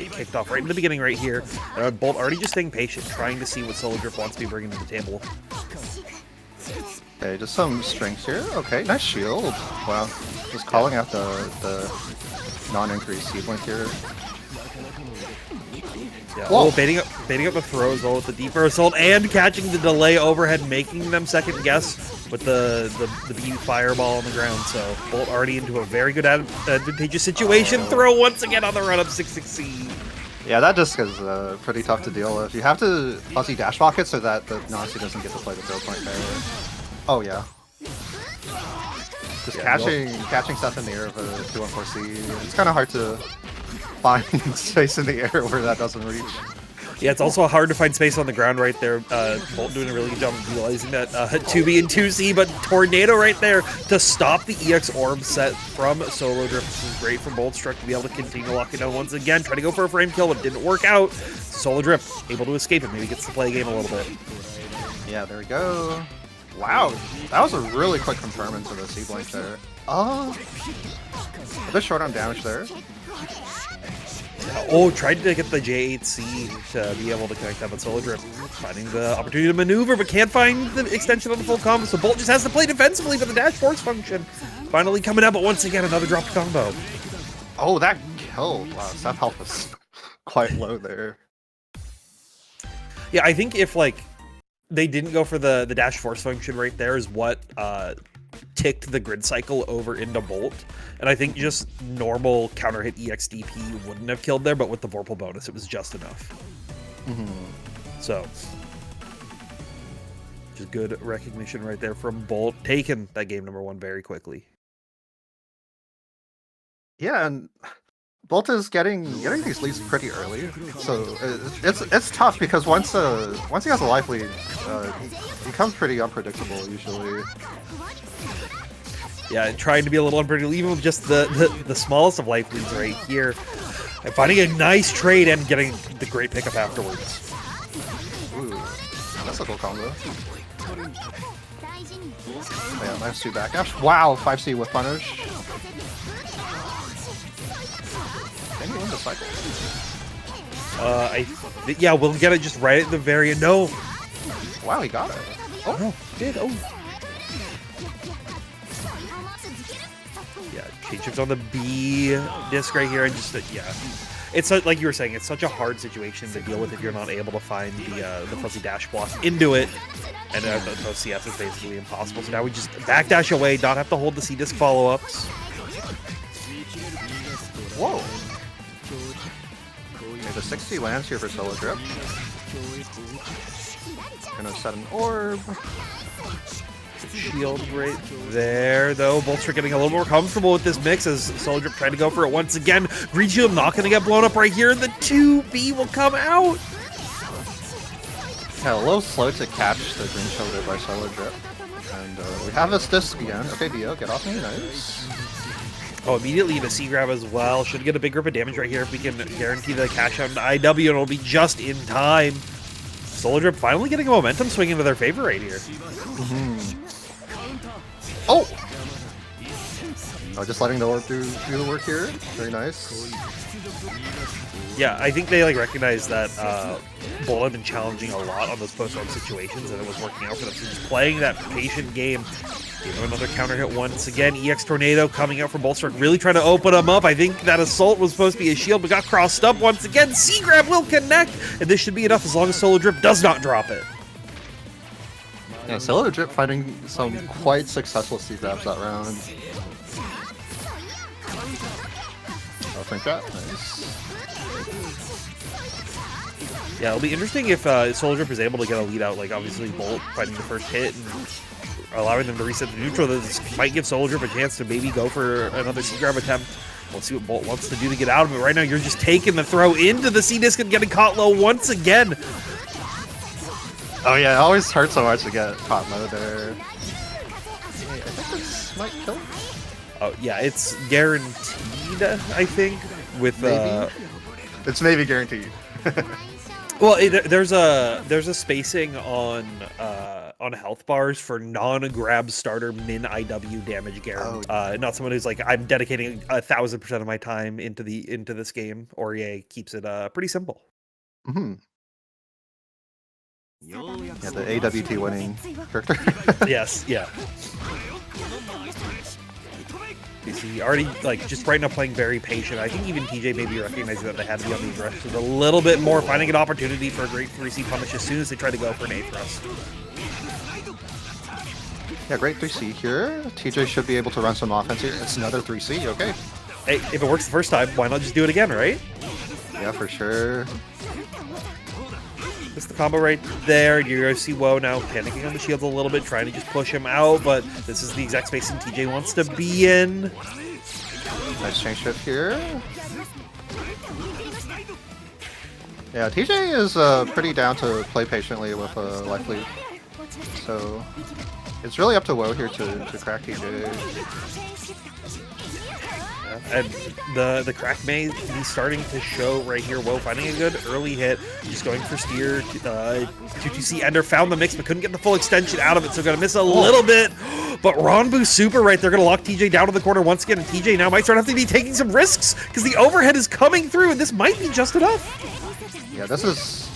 get kicked off right in the beginning right here. Bolt already just staying patient, trying to see what Solodripp wants to be bringing to the table. Okay, just some strings here. Okay, nice shield. Wow, just calling out the non-increased seed link here. Yeah, oh, baiting up the throw as well with the deeper assault and catching the delay overhead, making them second guess with the B fireball on the ground. So Bolt already into a very good advantageous situation. Throw once again on the run up 6-6C. Yeah, that just is pretty tough to deal with. You have to fuzzy dash block it so that the Nanase doesn't get to play the throw point there. Oh yeah. Just catching Seth in the air of a 2-1-4C. It's kind of hard to find space in the air where that doesn't reach. Yeah, it's also hard to find space on the ground right there. Bolt doing a really good job of utilizing that 2B and 2C, but Tornado right there to stop the EX orb set from Solodripp. This is great from Boltstruck to be able to continue to lock it down once again. Try to go for a frame kill, but it didn't work out. Solodripp able to escape it. Maybe gets to play a game a little bit. Yeah, there we go. Wow, that was a really quick confirm into the C-Blink there. A bit short on damage there. Oh, tried to get the J8C to be able to connect that with Solodripp. Finding the opportunity to maneuver, but can't find the extension on the full combo, so Bolt just has to play defensively for the dash force function. Finally coming out, but once again, another dropped combo. Oh, that killed. Wow, Seth health was quite low there. Yeah, I think if, like, they didn't go for the dash force function right there is what ticked the grid cycle over into Bolt. And I think just normal counter hit EXDP wouldn't have killed there, but with the Vorpal bonus, it was just enough. So, just good recognition right there from Bolt, taking that game number 1 very quickly. Yeah, and Bolt is getting these leads pretty early, so it's tough because once he has a life lead, he becomes pretty unpredictable usually. Yeah, trying to be a little unpredictable, even with just the smallest of life leads right here, and finding a nice trade and getting the great pickup afterwards. Ooh, that's a cool combo. Yeah, nice 2 back dash. Wow, 5C with punish. Can you win the cycle? Yeah, we'll get it just right at the very end. No. Wow, he got it. Oh, no, he did. Oh. Yeah, change shifts on the B disc right here, and just yeah, it's like you were saying, it's such a hard situation to deal with if you're not able to find the fuzzy dash block into it, and those CS is basically impossible. So now we just backdash away, not have to hold the C disc follow ups. Whoa. Okay, the 60 lands here for Solodripp. Gonna set an orb. Shield right there, though. Boltstruck getting a little more comfortable with this mix as Solodripp trying to go for it once again. Green shield not going to get blown up right here. The 2B will come out. Yeah, a little slow to catch the green shield there by Solodripp. And we have this disc again. Okay, Dio, get off me. Nice. Oh, immediately into C-Grab as well. Should get a big grip of damage right here if we can guarantee the cash out into IW, and it'll be just in time. Solodripp finally getting a momentum swing into their favor right here. Oh! Just letting the orb do the work here. Very nice. Yeah, I think they recognize that Bolt had been challenging a lot on those post-orb situations, and it was working out for them. So just playing that patient game. Give him another counter hit once again. EX Tornado coming out from Boltstruck, really trying to open him up. I think that assault was supposed to be a shield, but got crossed up once again. C-Grab will connect, and this should be enough as long as Solodripp does not drop it. Yeah, Solodripp finding some quite successful C-Grabs that round. Oh, think that. Nice. Yeah, it'll be interesting if Solodripp is able to get a lead out, obviously Bolt fighting the first hit and allowing them to reset the neutral. This might give Solodripp a chance to maybe go for another C-Grab attempt. We'll see what Bolt wants to do to get out of it. Right now, you're just taking the throw into the C-Disc and getting caught low once again. Oh yeah, it always hurts so much to get caught low there. I think this might kill. Oh yeah, it's guaranteed, I think, with maybe? It's maybe guaranteed. Well, there's a spacing on on health bars for non-grab starter min IW damage guarantee. Not someone who's like, I'm dedicating 1,000% of my time into this game. Orie keeps it pretty simple. Mm-hmm. Yeah, the AWT winning character. Yes, yeah. You see, already like just right now playing very patient. I think even TJ maybe recognizing that they had to be on the aggressive a little bit more, finding an opportunity for a great 3C punish as soon as they try to go for an A thrust. Yeah, great 3C here. TJ should be able to run some offense here. It's another 3C, okay. Hey, if it works the first time, why not just do it again, right? Yeah, for sure. That's the combo right there. You're going to see Woe now panicking on the shields a little bit, trying to just push him out, but this is the exact spacing TJ wants to be in. Nice chain shift here. Yeah, TJ is pretty down to play patiently with a life lead. So it's really up to Woe here to crack TJ. And the crack may be starting to show right here. Woe finding a good early hit, just going for steer. 2-2C Ender found the mix, but couldn't get the full extension out of it, so gonna miss a little bit. But Ronbu super right there, gonna lock TJ down to the corner once again, and TJ now might start having to be taking some risks, because the overhead is coming through, and this might be just enough. Yeah, this is,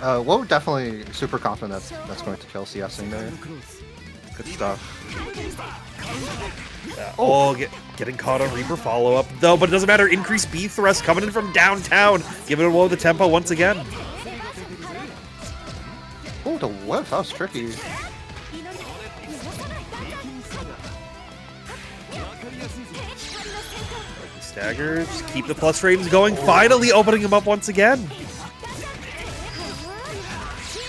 Woe definitely super confident that's going to kill CSing there. Good stuff. Yeah, getting caught on Reaper follow-up, though, but it doesn't matter. Increased B thrust coming in from downtown, giving Woe the tempo once again. Oh, the whiff, that was tricky. Stagger, just keep the plus frames going, finally opening him up once again.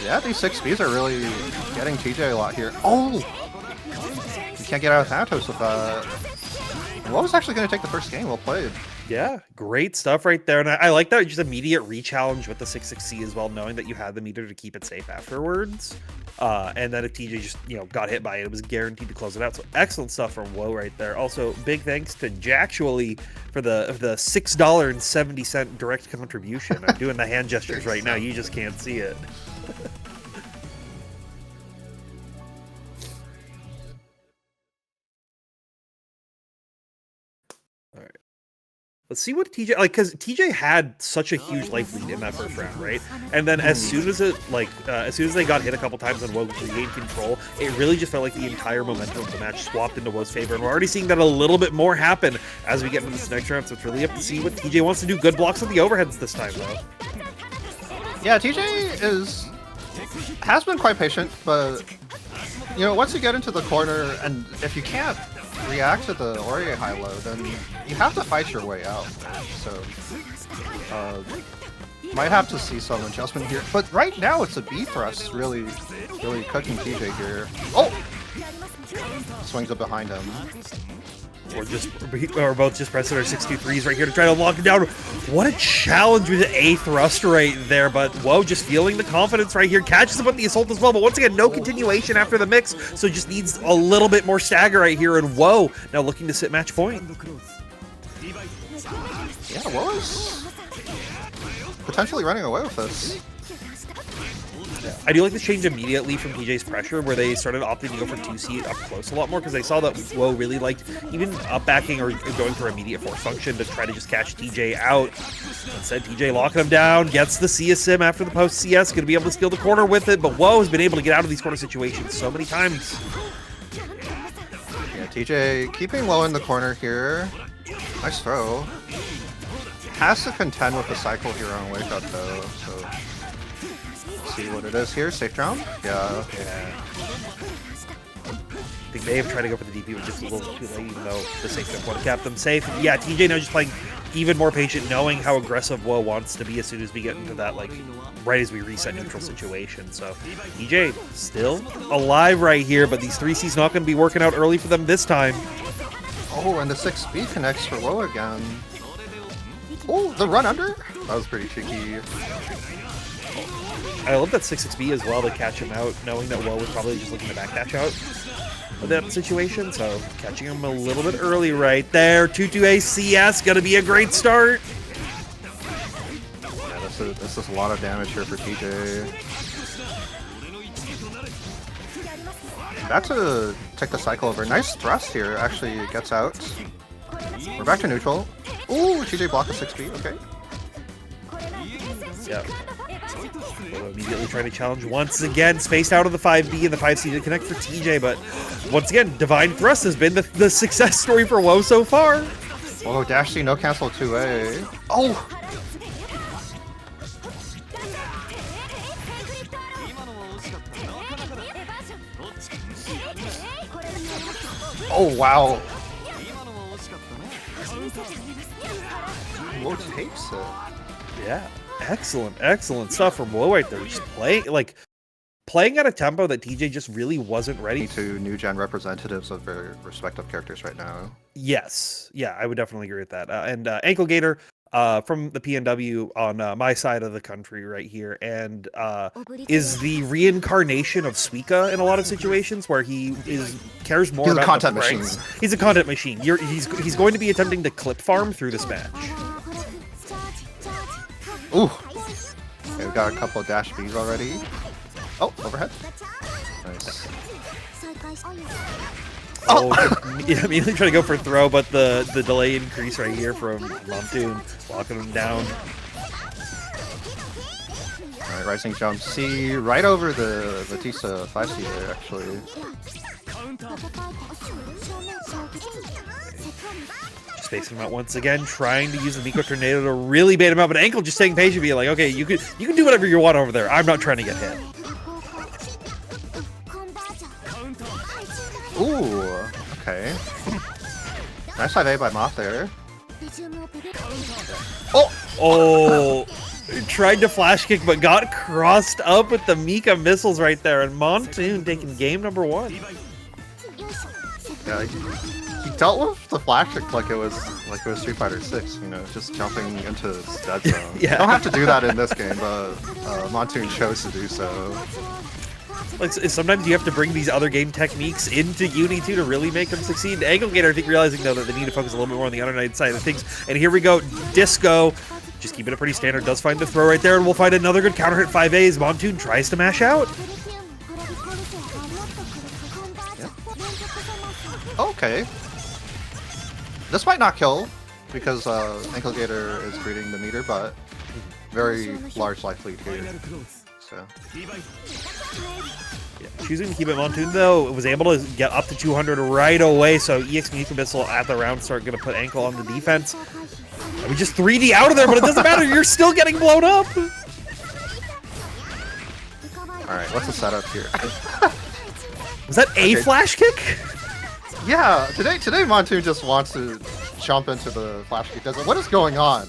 Yeah, these 6Bs are really getting TJ a lot here. Oh! Can't get out of Thanatos with that. What was actually going to take the first game? Well played. Yeah, great stuff right there. And I like that just immediate re-challenge with the 6-6C as well, knowing that you had the meter to keep it safe afterwards. And then if TJ just, got hit by it, it was guaranteed to close it out. So excellent stuff from Woe right there. Also, big thanks to Jactually for the $6.70 direct contribution. I'm doing the hand gestures right now. You just can't see it. Let's see what TJ, because TJ had such a huge life lead in that first round, right? And then as soon as as soon as they got hit a couple times and Woe regained control, it really just felt like the entire momentum of the match swapped into Woe's favor. And we're already seeing that a little bit more happen as we get into this next round. So it's really up to see what TJ wants to do. Good blocks on the overheads this time, though. Yeah, TJ has been quite patient, but once you get into the corner, and if you can't react to the Orie high-low, then you have to fight your way out. So, might have to see some adjustment here. But right now, it's a B thrust really cooking TJ here. Oh! Swings up behind him. Or both just pressing our 6-2-3s right here to try to lock him down. What a challenge with the A thrust right there, but Woe just feeling the confidence right here. Catches him with the assault as well, but once again, no continuation after the mix, so just needs a little bit more stagger right here, and Woe now looking to sit match point. Yeah, Woe's potentially running away with this. I do like this change immediately from TJ's pressure, where they started opting to go for 2C up close a lot more, because they saw that Woe really liked even up backing or going for immediate force function to try to just catch TJ out. Instead, TJ locking him down, gets the CS sim after the post CS, going to be able to steal the corner with it, but Woe has been able to get out of these corner situations so many times. Yeah, TJ keeping Woe in the corner here. Nice throw. Has to contend with the cycle here on wake up though, so see what it is here. Safe drown? Yeah. I think they have tried to go for the DP, but just a little too late, even though the safe jump would have kept them safe. And yeah, TJ now just playing even more patient, knowing how aggressive Woe wants to be as soon as we get into that, right as we reset neutral situation. So TJ still alive right here, but these 3C's not going to be working out early for them this time. Oh, and the 6B connects for Woe again. Oh, the run under? That was pretty cheeky. I love that 6-6B as well to catch him out, knowing that Woe was probably just looking to backdash out of that situation, so catching him a little bit early right there. 2-2A CS, gonna be a great start. Yeah, this is a lot of damage here for TJ. About to take the cycle over. Nice thrust here. Actually gets out. We're back to neutral. Ooh, TJ block a 6B. Okay. Yeah. Immediately trying to challenge once again. Spaced out of the 5B and the 5C to connect for TJ, but once again, Divine Thrust has been the success story for WoW so far. Oh, dash C, no cancel 2A. Oh! Oh, wow. Whoa, takes it. Yeah. Excellent stuff from WoW right there. Just playing at a tempo that TJ just really wasn't ready. To new gen representatives of their respective characters right now. Yes. Yeah, I would definitely agree with that. And Anklegator from the PNW on my side of the country right here, and is the reincarnation of Suika in a lot of situations where he cares more about content the machine. pranks. He's a content machine. He's going to be attempting to clip farm through this match. Ooh. Okay, we've got a couple of dash Bs already. Oh, overhead. Nice. Oh, yeah, immediately trying to go for throw, but the delay increase right here from Montoon, locking him down. Alright, rising jump C, right over the Vatista 5C there, actually. Spacing him out once again, trying to use the Miko Tornado to really bait him out, but Ankle just staying patient, being like, okay, you can do whatever you want over there. I'm not trying to get hit. Ooh, okay. Nice 5A by Moth there. Oh, tried to flash kick, but got crossed up with the Mika missiles right there, and Montoon taking game number 1. Yeah, he dealt with the flash kick like it was Street Fighter 6, you know, just jumping into his dead zone. Yeah. You don't have to do that in this game, but Montoon chose to do so. Like, sometimes you have to bring these other game techniques into UNI2 to really make them succeed. Anklegator, I think, realizing, though, that they need to focus a little bit more on the undernight side of things. And here we go. Disco, just keeping it pretty standard, does find the throw right there, and we'll find another good counter hit 5A as Montoon tries to mash out. Yep. Okay. This might not kill, because Anklegator is greeting the meter, but very large life lead here. So. Yeah, choosing to keep it Montoon, though, was able to get up to 200 right away, so EX Mika Missile at the round start going to put Ankle on the defense. And we just 3D out of there, but it doesn't matter, you're still getting blown up! Alright, what's the setup here? Was that a flash kick? Yeah, today Montoon just wants to jump into the flash kick. What is going on?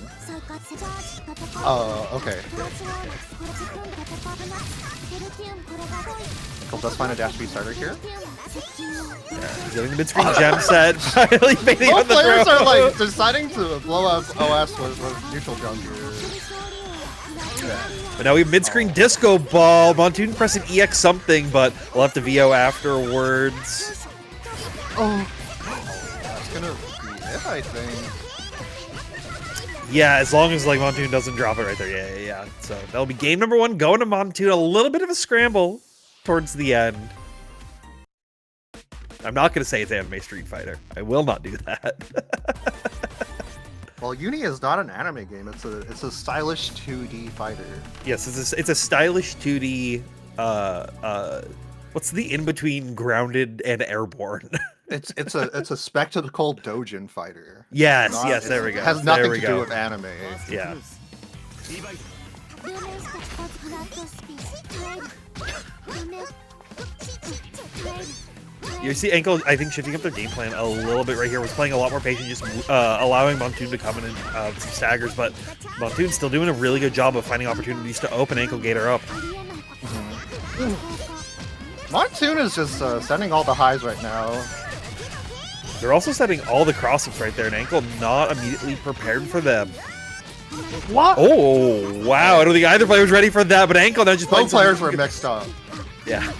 Okay. Ankle does find a dash B starter here. Yeah, he's getting the mid-screen gem set, finally baiting on Both the players throw. are like deciding to blow up OS with neutral jump here. Yeah. But now we have mid-screen disco ball. Montoon pressing EX something, but we'll have to VO afterwards. Oh, that's gonna be it, I think. Yeah, as long as like Montoon doesn't drop it right there. Yeah. So that'll be game number 1 going to Montoon. A little bit of a scramble towards the end. I'm not going to say it's anime Street Fighter. I will not do that. Well, Uni is not an anime game. It's a stylish 2D fighter. Yes, it's a stylish 2D. What's the in between grounded and airborne? It's a spectacle dojin fighter. Yes, there we go. It has nothing to do with anime. Yeah. You see Ankle, I think, shifting up their game plan a little bit right here. Was playing a lot more patient, just allowing Montoon to come in and some staggers, but Montoon's still doing a really good job of finding opportunities to open Anklegator up. Montoon is just sending all the highs right now. They're also setting all the crossups right there, and Ankle not immediately prepared for them. What? Oh, wow. I don't think either player was ready for that, but Ankle now just both players were mixed up. Yeah.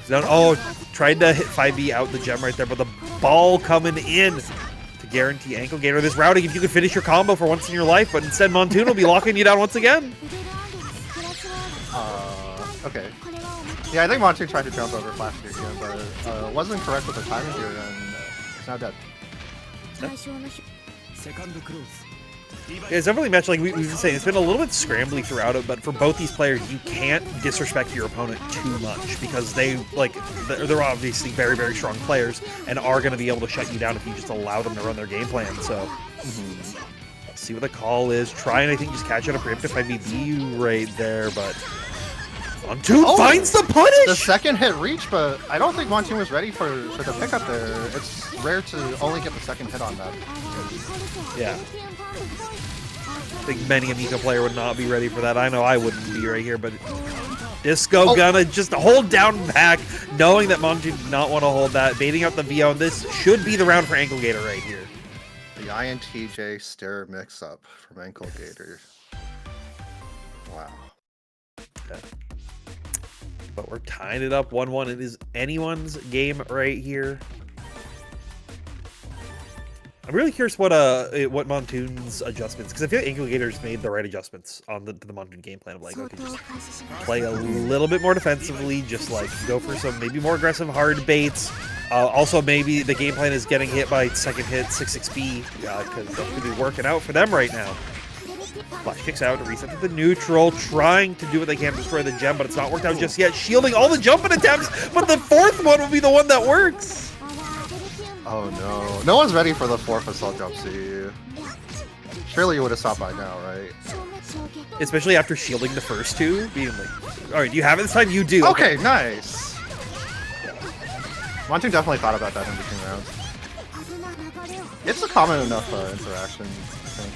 Oh, tried to hit 5B out the gem right there, but the ball coming in to guarantee Anklegator this routing if you could finish your combo for once in your life, but instead Montoon will be locking you down once again. Okay. Yeah, I think Montoon tried to jump over flash kick again, but wasn't correct with the timing here, and it's now dead. Yeah, it's definitely a match like we've been saying. It's been a little bit scrambly throughout it, but for both these players, you can't disrespect your opponent too much because they're obviously very, very strong players and are going to be able to shut you down if you just allow them to run their game plan. So, let's see what the call is. Try and I think just catch out a preemptive 5BB right there, but Montoon finds the punish! The second hit reach, but I don't think Montoon was ready for the pickup there. It's rare to only get the second hit on that. Yeah. I think many a Mika player would not be ready for that. I know I wouldn't be right here, but Disco gonna just hold down back, knowing that Montoon did not want to hold that, baiting out the VO, and this should be the round for Anklegator right here. The INTJ stare mix-up from Anklegator. Wow. Okay. But we're tying it up 1-1. It is anyone's game right here. I'm really curious what Montoon's adjustments, because I feel like Anklegator's made the right adjustments on the Montoon game plan of like, okay, just play a little bit more defensively, just like go for some maybe more aggressive hard baits. Also, maybe the game plan is getting hit by second hit 6-6B, because that could be working out for them right now. Flash kicks out, reset to the neutral, trying to do what they can to destroy the gem, but it's not worked out just yet. Shielding all the jumping attempts, but the fourth one will be the one that works. Oh no. No one's ready for the fourth assault jump C. Surely you would have stopped by now, right? Especially after shielding the first two, being like, alright, do you have it this time? You do. Okay, nice. Montoon definitely thought about that in between rounds. It's a common enough interaction, I think.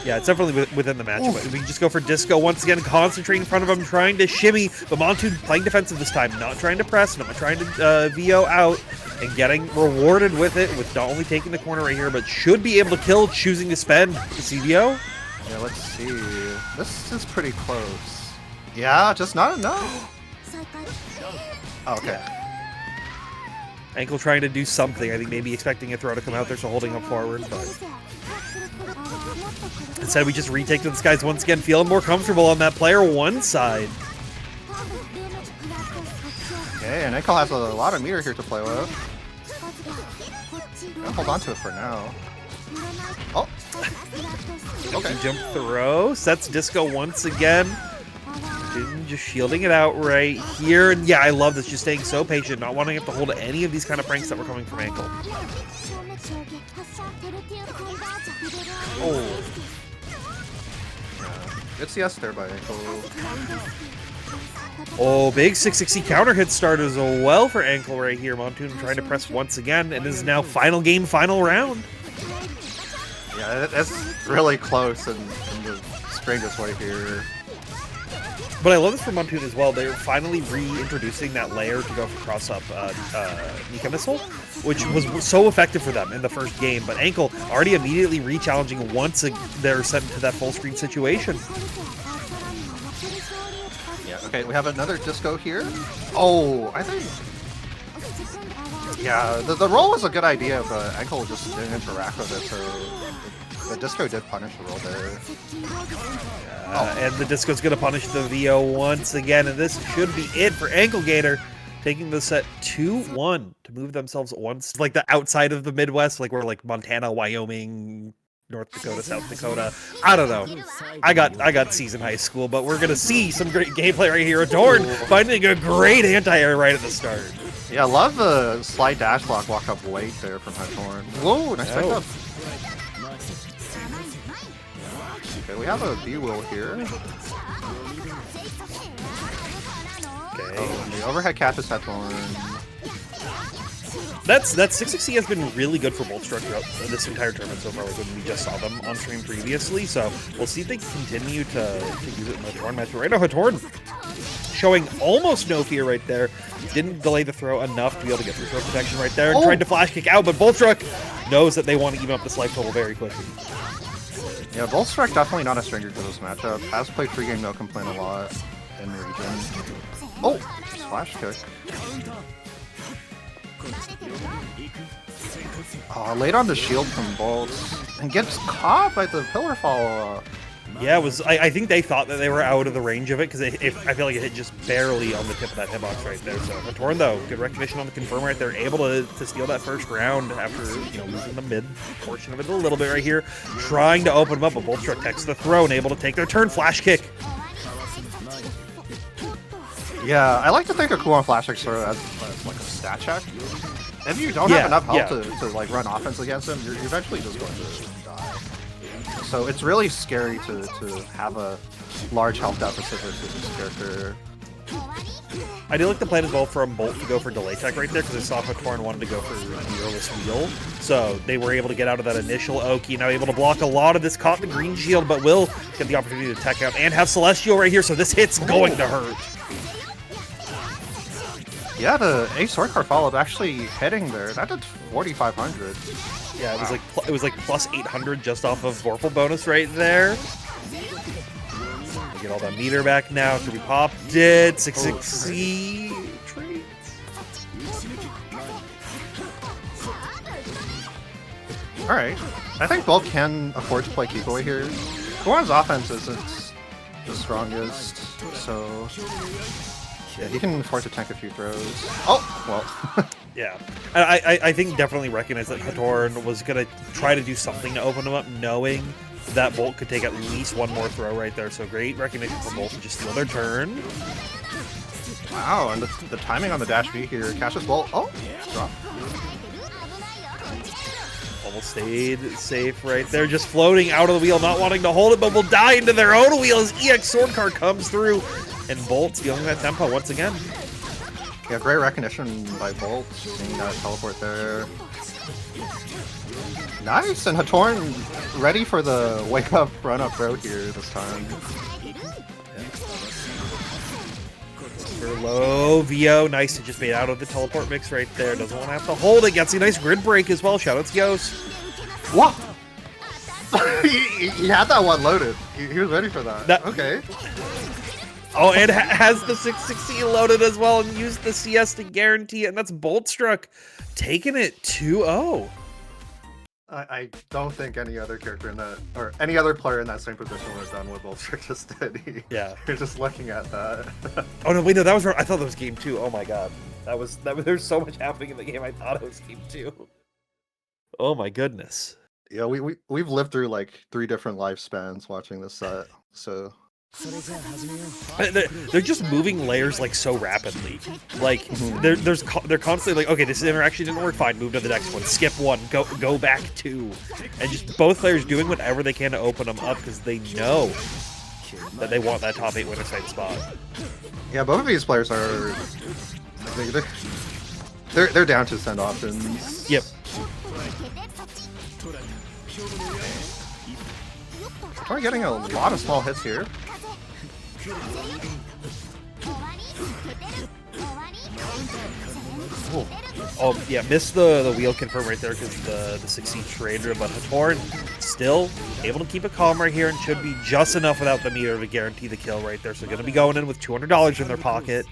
Yeah, it's definitely within the match. But we can just go for Disco once again, concentrate in front of him, trying to shimmy, but Montoon playing defensive this time, not trying to press, not trying to VO out, and getting rewarded with it, with not only taking the corner right here, but should be able to kill, choosing to spend the CVO. Yeah, let's see. This is pretty close. Yeah, just not enough. Oh, okay. Yeah. Ankle trying to do something. I think maybe expecting a throw to come out there, so holding up forward, but instead we just retake to the skies once again, feeling more comfortable on that player one side. Okay, and Ankle has a lot of meter here to play with. I'll hold on to it for now. Oh! Okay. Jump throw, sets Disco once again. Just shielding it out right here. And yeah, I love this, just staying so patient, not wanting to have to hold any of these kind of pranks that were coming from Ankle. Oh. Good CS there by Ankle. Oh, big 660 counter hit start as well for Ankle right here. Montoon trying to press once again, and this is now final game, final round. Yeah, that's really close in the strangest way here. But I love this for Montoon as well. They're finally reintroducing that layer to go for cross-up Mika missile, which was so effective for them in the first game. But Ankle already immediately re-challenging once they're sent into that full-screen situation. Yeah, okay, we have another Disco here. Oh, I think... Yeah, the roll was a good idea, but Ankle just didn't interact with it, so the Disco did punish the roll there. And the Disco's going to punish the VO once again, and this should be it for Anklegator, taking the set 2-1 to move themselves once, like the outside of the Midwest, like we're like Montana, Wyoming, North Dakota, South Dakota. I don't know. I got seasoned high school, but we're going to see some great gameplay right here. Hatorn finding a great anti-air right at the start. Yeah, I love the slide dash block walk up late there from Hatorn. Whoa, nice pick up. Okay, we have a B-Will here. Okay. Oh, and the overhead catches Hatorn. That 660 has been really good for Boltstruck throughout this entire tournament so far, like when we just saw them on stream previously. So we'll see if they continue to use it in the Hatorn match. But right now, Hatorn showing almost no fear right there. Didn't delay the throw enough to be able to get through throw protection right there, and tried to flash kick out, but Boltstruck knows that they want to even up this life total very quickly. Yeah, Boltstruck definitely not a stranger to this matchup. Has played free game no complaint a lot in the region. Oh, splash kick. Late on the shield from Bolt, and gets caught by the pillar follow-up. Yeah, it was. I think they thought that they were out of the range of it because I feel like it hit just barely on the tip of that hitbox right there. So Hatorn, though, good recognition on the confirm right there, able to steal that first round after losing the mid portion of it a little bit right here, trying to open them up. But Boltstruck takes the throw and able to take their turn. Flash kick. Yeah, I like to think of Kuon flash kick sort of as like a stat check. If you don't have enough health to like run offense against him, you're eventually just going to die. So it's really scary to have a large health deficit versus this character. I do like the plan as well from Bolt to go for delay tech right there because I saw Hatorn wanted to go for mirrorless wheel. So they were able to get out of that initial Oki, now able to block a lot of this, caught the green shield, but will get the opportunity to tech out and have Celestial right here, so this hit's going to hurt. Yeah, the A sword card followed actually hitting there. That did 4,500. Yeah, it was like plus 800 just off of Vorpal bonus right there. We get all that meter back now. Could we popped it? 660 treats. All right, I think Bolt can afford to play keep away here. Kuon's offense isn't the strongest, so yeah, he can afford to tank a few throws. Oh, well. Yeah, I think definitely recognize that Hatorn was going to try to do something to open him up, knowing that Bolt could take at least one more throw right there. So great recognition for Bolt to just steal their turn. Wow, and the timing on the dash B here catches Bolt. Oh, drop. Almost stayed safe right there, just floating out of the wheel, not wanting to hold it, but will die into their own wheel as EX Sword Card comes through, and Bolt stealing that tempo once again. Yeah, great recognition by Bolt, seeing that teleport there. Nice, and Hatorn ready for the wake up run up throw here this time. For low VO, nice to just made out of the teleport mix right there. Doesn't want to have to hold it. Gets a nice grid break as well. Shout out to Yos. What? he had that one loaded. He was ready for that. Okay. Oh, and has the 660 loaded as well and used the CS to guarantee it. And that's Boltstruck taking it 2-0. I don't think any other character in that, or any other player in that same position would have done what Boltstruck just did. Yeah. You're just looking at that. Oh no, wait, no, that was, I thought that was game 2. Oh my god. There's so much happening in the game. I thought it was game 2. Oh my goodness. Yeah, we've lived through like 3 different lifespans watching this set, so. They're just moving layers like so rapidly. Like they're constantly like, okay, this interaction didn't work, fine, move to the next one, skip one, go back 2, and just both players doing whatever they can to open them up because they know that they want that top 8 winner side spot. Yeah, both of these players are they're down to send options. Yep. We're getting a lot of small hits here. Oh yeah, missed the wheel confirm right there because the 60 trader, but Hatorn still able to keep it calm right here and should be just enough without the meter to guarantee the kill right there. So going to be going in with $200 in their pocket.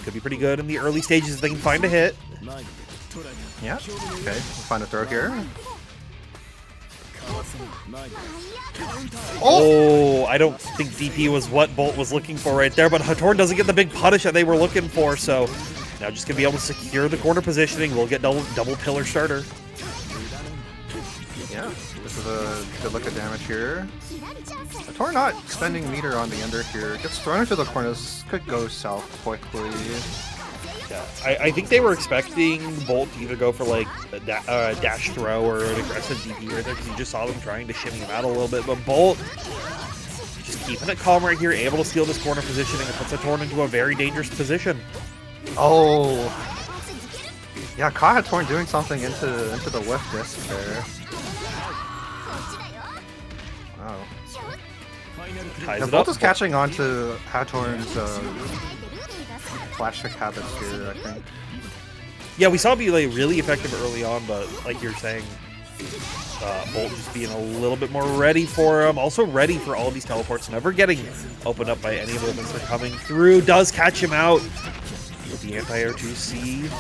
Could be pretty good in the early stages if they can find a hit. Yeah, okay, we'll find a throw here. Oh, I don't think DP was what Bolt was looking for right there, but Hatorn doesn't get the big punish that they were looking for, so now just gonna be able to secure the corner positioning. We'll get double pillar starter. Yeah, this is a good look at damage here. Hatorn not spending meter on the under here. Gets thrown into the corners, could go south quickly. Yeah, I think they were expecting Bolt to either go for like a dash throw or an aggressive DP right there because you just saw them trying to shimmy him out a little bit. But Bolt just keeping it calm right here, able to steal this corner positioning and puts Hatorn into a very dangerous position. Oh, yeah, caught Hatorn doing something into the whiff disc there. Wow. Ties Bolt is catching on to Hatorn's flash kick habits here, I think. Yeah, we saw it be like really effective early on, but like you're saying, Bolt just being a little bit more ready for him. Also ready for all of these teleports, never getting opened up by any of the movements that are coming through. Does catch him out with the anti-air 2C.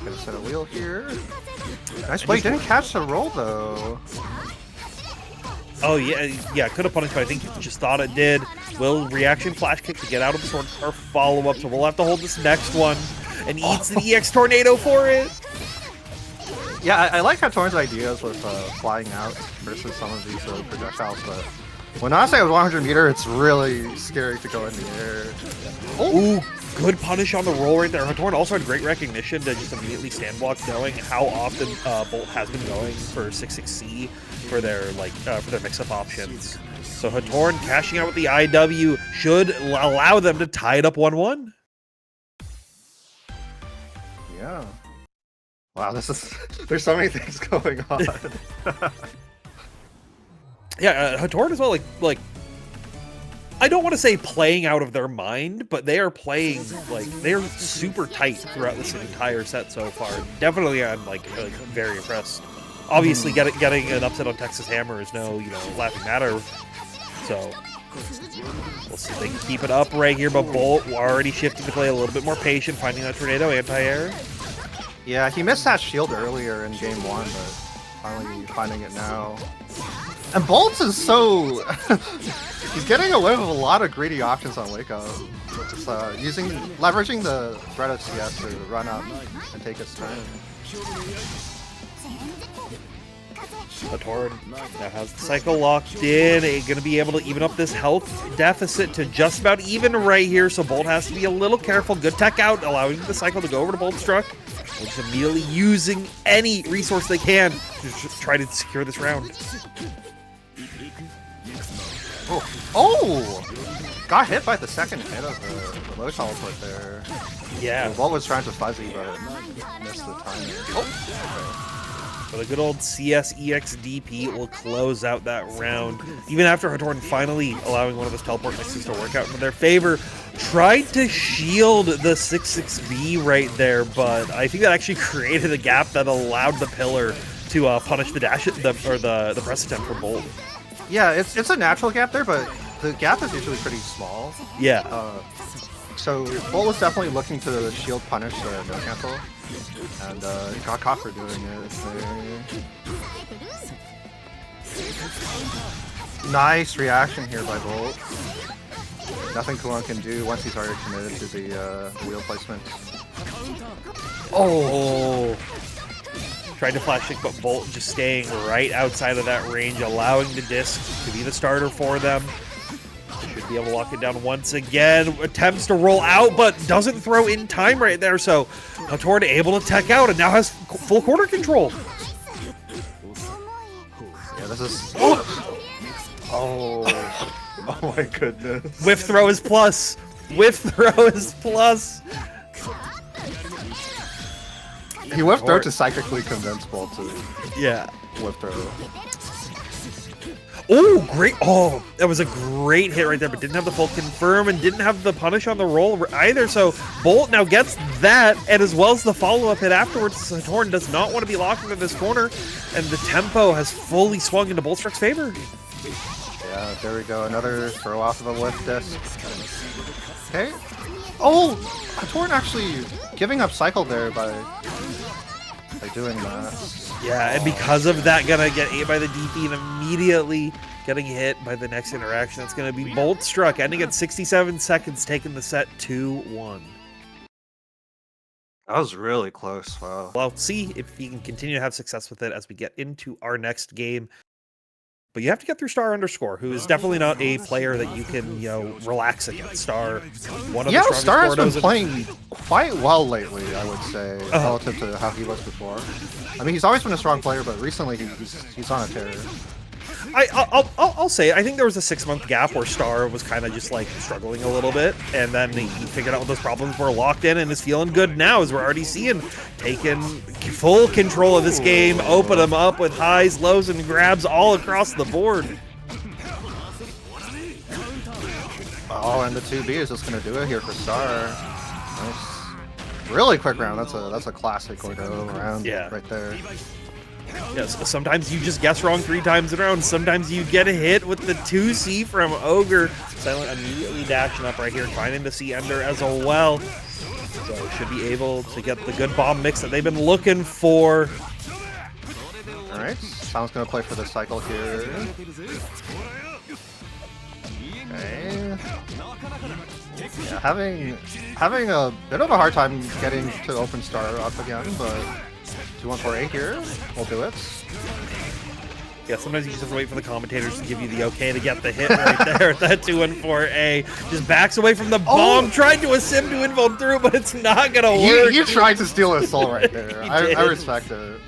Gonna set a wheel here. Nice play, didn't catch the roll though. Oh, yeah, could have punished, but I think he just thought it did. Will reaction flash kick to get out of the sword or follow-up, so we'll have to hold this next one. And eats the EX Tornado for it. Yeah, I like Hatorn's ideas with flying out versus some of these projectiles, but when I say it was 100 meter, it's really scary to go in the air. Ooh, good punish on the roll right there. Hatorn also had great recognition to just immediately stand block, knowing how often Bolt has been going for 6-6C for their mix-up options. So Hatorn cashing out with the IW should allow them to tie it up 1-1. Yeah. Wow, there's so many things going on. Yeah, Hatorn as well, like I don't want to say playing out of their mind, but they are playing, they are super tight throughout this entire set so far. Definitely I'm very impressed. Obviously getting an upset on Texas Hammer is no, laughing matter. So we'll see if they can keep it up right here, but Bolt already shifting to play a little bit more patient, finding that tornado anti-air. Yeah, he missed that shield earlier in game 1, but finally finding it now. And Bolt is so... he's getting away with a lot of greedy options on Wake Up. Just leveraging the threat of CS to run up and take his turn. Hatorn now has the cycle locked in, going to be able to even up this health deficit to just about even right here, so Bolt has to be a little careful. Good tech out, allowing the cycle to go over to Boltstruck. Just immediately using any resource they can to try to secure this round. Oh! Got hit by the second hit of the low teleport there. Yeah. Bolt was trying to fuzzy, but missed the timing. Oh! So the good old CS EXDP will close out that round. Even after Hatorn finally allowing one of his teleport mixes to work out in their favor, tried to shield the 6-6B right there, but I think that actually created a gap that allowed the pillar to punish the dash or the press attempt for Bolt. Yeah, it's a natural gap there, but the gap is usually pretty small. Yeah. So Bolt was definitely looking to shield punish the no cancel, and got caught for doing it. Nice reaction here by Bolt. Nothing Kuon can do once he's already committed to the wheel placement. Oh! Tried to flash kick, but Bolt just staying right outside of that range, allowing the disc to be the starter for them. Should be able to lock it down once again. Attempts to roll out, but doesn't throw in time right there. So Hatorn able to tech out and now has full quarter control. Yeah, this is... Oh my goodness. Whiff throw is plus. Whiff throw is plus. He whiff throw to psychically convince Bolt to whiff throw. Oh, great. Oh, that was a great hit right there, but didn't have the full confirm and didn't have the punish on the roll either. So Bolt now gets that, and as well as the follow-up hit afterwards. Hatorn does not want to be locked into this corner, and the tempo has fully swung into Boltstruck's favor. Yeah, there we go. Another throw off of a whiff disc. Okay. Oh, Hatorn actually giving up cycle there by doing that. Yeah, and because of that, gonna get ate by the DP and immediately getting hit by the next interaction. That's gonna be Boltstruck, ending at 67 seconds, taking the set 2-1. That was really close. Wow. Well, see if you can continue to have success with it as we get into our next game. But you have to get through StarXunderscore, who is definitely not a player that you can, relax against. Star, one of the strongest Star has been Gordeaus playing quite well lately, I would say, relative to how he was before. I mean, he's always been a strong player, but recently he's on a tear. I'll say, I think there was a 6-month gap where Star was kind of just struggling a little bit, and then he figured out what those problems were, locked in, and is feeling good now, as we're already seeing, taking full control of this game, open him up with highs, lows, and grabs all across the board. Oh, and the 2B is just gonna do it here for Star. Nice. Really quick round. That's a classic Gordeau round right there. Yes, sometimes you just guess wrong 3 times in a row, and sometimes you get a hit with the 2C from Ogre. Silent immediately dashing up right here, finding the C-ender as well. So should be able to get the good bomb mix that they've been looking for. Alright, Alright, Silent's gonna play for the cycle here. Okay. Yeah, having a bit of a hard time getting to open star up again, but 2-1-4-A here will do it. Yeah, sometimes you just have to wait for the commentators to give you the okay to get the hit right there at that 2-1-4-A. Just backs away from the bomb, tried to sim to invuln through, but it's not gonna work. You tried to steal his soul right there. I respect it.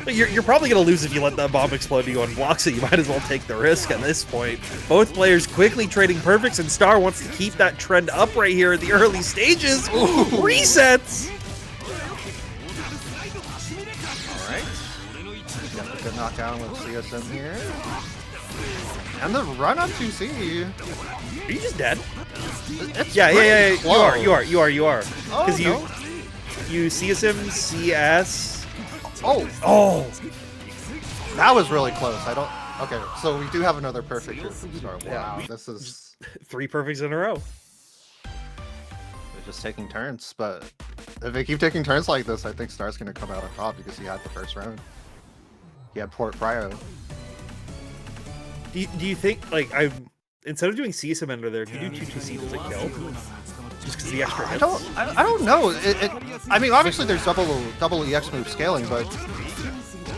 You're probably going to lose if you let that bomb explode to you on blocks, so you might as well take the risk at this point. Both players quickly trading perfects, and Star wants to keep that trend up right here at the early stages. Ooh, resets! Alright. Got the good knockdown with CSM here. And the run up 2C. Are you just dead? It's Yeah. slow. You are. Oh, Because no. you CSM, CS... Oh! That was really close. Okay, so we do have another perfect here from Star. Wow, this is... 3 perfects in a row. They're just taking turns, but if they keep taking turns like this, I think Star's gonna come out on top because he had the first round. He had Port Prio. Do you think, like, instead of doing CSM under there, if you do 2-2C, does it kill? Just because the extra hits? I don't know. I mean, obviously there's double EX move scaling, but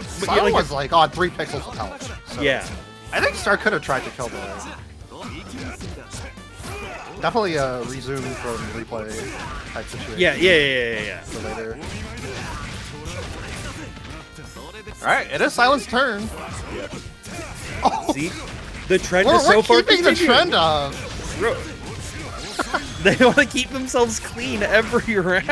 Silent was like on 3 pixels of health. So Yeah. I think Star could have tried to kill the... Definitely resume from replay type situation. Yeah. For later. Alright, it is Silent's turn. Oh, See? The trend is so far we're keeping the trend up. They want to keep themselves clean every round.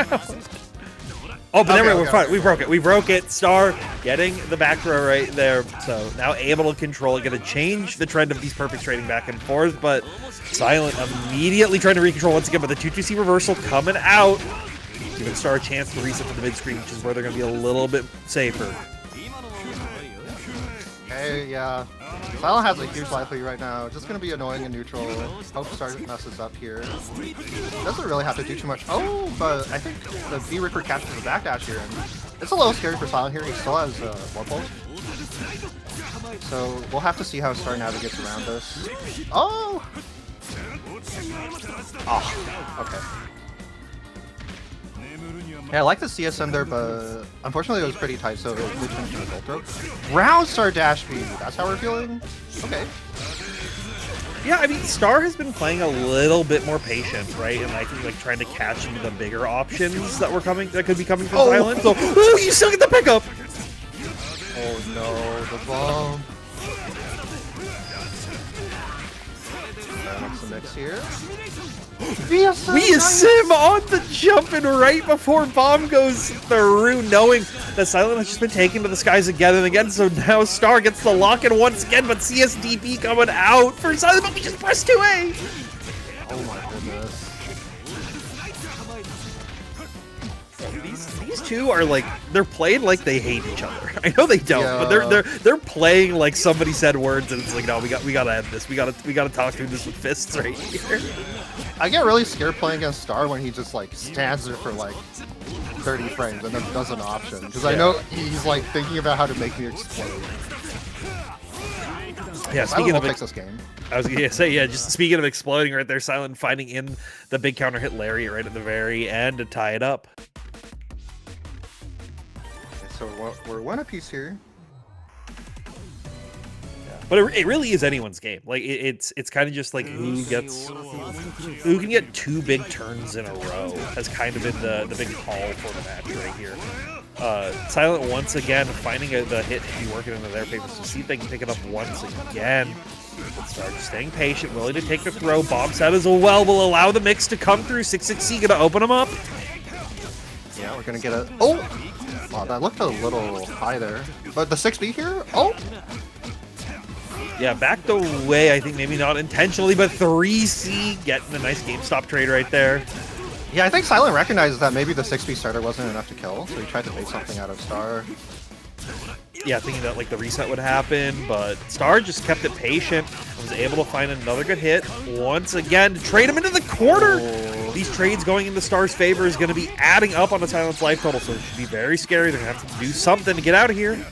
Oh, but we're fine. We broke it. Star getting the back throw right there. So now able to control it. Going to change the trend of these perfects trading back and forth. But Silent immediately trying to recontrol once again. But the 2-2C reversal coming out. Giving Star a chance to reset to the mid-screen, which is where they're going to be a little bit safer. Hey, yeah. Silent has a huge life lead right now. Just gonna be annoying in neutral. Hope Star messes up here. Doesn't really have to do too much. Oh, but I think the V-Ripper catches the backdash here. And it's a little scary for Silent here. He still has more pulse. So we'll have to see how Star navigates around this. Oh! Oh, okay. Yeah, I like the CSM there, but unfortunately it was pretty tight, so it was finishing with Boltstruck. Round Star dash speed, that's how we're feeling? Okay. Yeah, I mean, Star has been playing a little bit more patient, right? And I think like trying to catch into the bigger options that could be coming from Silent. So, ooh, you still get the pickup! Oh no, the bomb. What's the mix here? Via Sim on the jump and right before bomb goes through, knowing that Silent has just been taken to the skies again and again. So now Star gets the lock-in once again, but CSDP coming out for Silent, but we just press 2A. Oh my goodness. These two are like, they're playing like they hate each other. I know they don't, but they're playing like somebody said words and it's like, no, we gotta end this. We gotta talk through this with fists right here. I get really scared playing against Star when he just like stands there for like 30 frames and then does an option. Because I know he's like thinking about how to make me explode. Yeah, speaking of fix this game. I was gonna say, yeah, just speaking of exploding right there, Silent finding in the big counter hit Lariat right at the very end to tie it up. Okay, so we're one apiece here. But it really is anyone's game. Like it's kind of just like who can get 2 big turns in a row has kind of been the big call for the match right here. Silent once again finding the hit to be working into their favor. So see if they can pick it up once again. Start staying patient, willing to take the throw. Bomb set as well will allow the mix to come through. 6-6C gonna open them up. Yeah, we're gonna get a... Oh! Wow, that looked a little high there. But the 6B here? Oh! Yeah, backed away, I think maybe not intentionally, but 3C getting a nice GameStop trade right there. Yeah, I think Silent recognizes that maybe the 6B starter wasn't enough to kill, so he tried to bait something out of Star. Yeah, thinking that like the reset would happen, but Star just kept it patient, was able to find another good hit once again to trade him into the corner. Oh. These trades going into Star's favor is going to be adding up on the Silent's life total, so it should be very scary. They're going to have to do something to get out of here.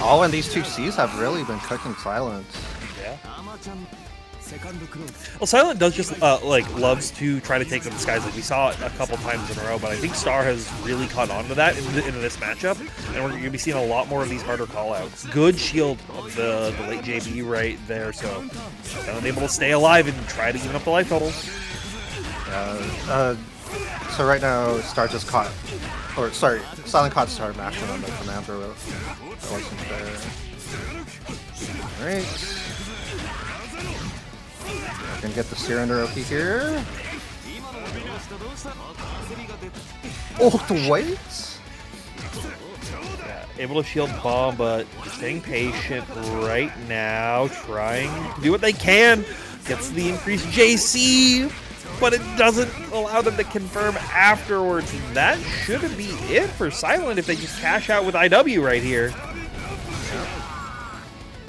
Oh, and these two C's have really been cooking Silence. Yeah. Well, Silent does just like loves to try to take them skies. Like we saw it a couple times in a row, but I think Star has really caught on to that in this matchup, and we're going to be seeing a lot more of these harder callouts. Good shield of the late JB right there, so able to stay alive and try to even up the life totals. So right now, Star just caught, or sorry, Silent caught Star mashing on the command throw. That wasn't fair. Alright. Gonna get the steer under Oki here. Oh, the wait! Yeah, able to shield bomb, but staying patient right now, trying to do what they can. Gets the increased JC, but it doesn't allow them to confirm afterwards. And that should be it for Silent if they just cash out with IW right here.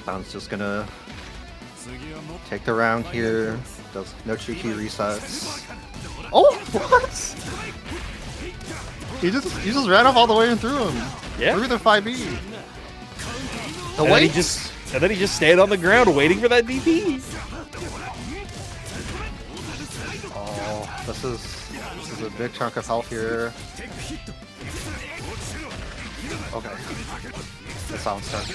Silent's just gonna take the round here. Does no cheeky resets. Oh, what? He just ran off all the way and threw him. Yeah. Through the 5E. And then he just stayed on the ground waiting for that DP. Oh, this is a big chunk of health here. Okay. That sounds tough.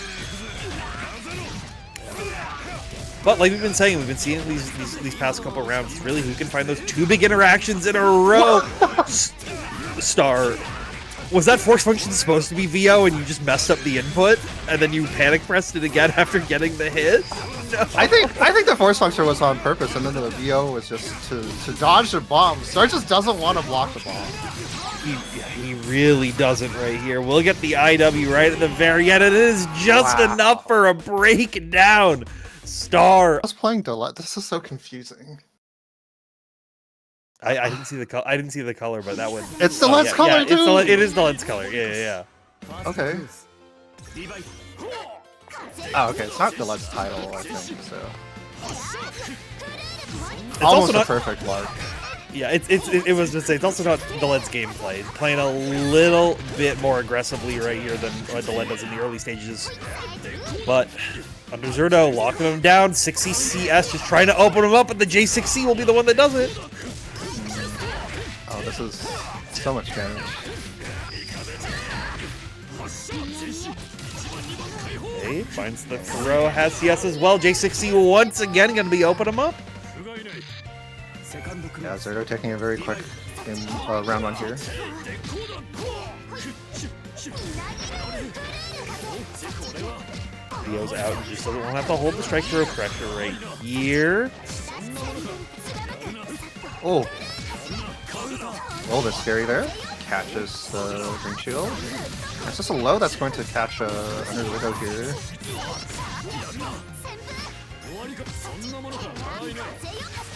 But like we've been saying, we've been seeing these past couple rounds. It's really who can find those two big interactions in a row. Star, was that force function supposed to be VO and you just messed up the input and then you panic pressed it again after getting the hit? No. I think the force function was on purpose, and then the VO was just to dodge the bomb. Star just doesn't want to block the bomb. He really doesn't right here. We'll get the IW right at the very end. It is just enough for a breakdown. Star. I was playing Delette. This is so confusing. I didn't see the color. I didn't see the color, but that one. It's the lens color too. It is the lens color. Yeah. Okay. Oh, okay. It's not Delette's title, I think. So. It's almost also a perfect lark. Yeah, it was just it's also not Delette's gameplay. It's playing a little bit more aggressively right here than what Delette does in the early stages. But underzerdo locking him down. 6C CS just trying to open him up, and the J6C will be the one that does it. Oh, this is so much damage. Okay, finds the throw, has CS as well. J6C once again going to be opening him up. Yeah, Zerdo taking a very quick game, round one here. Dio's out and just doesn't want to have to hold the strike throw pressure right here. Oh. Oh, that's scary there. Catches the green shield. It's just a low that's going to catch underzerdo here.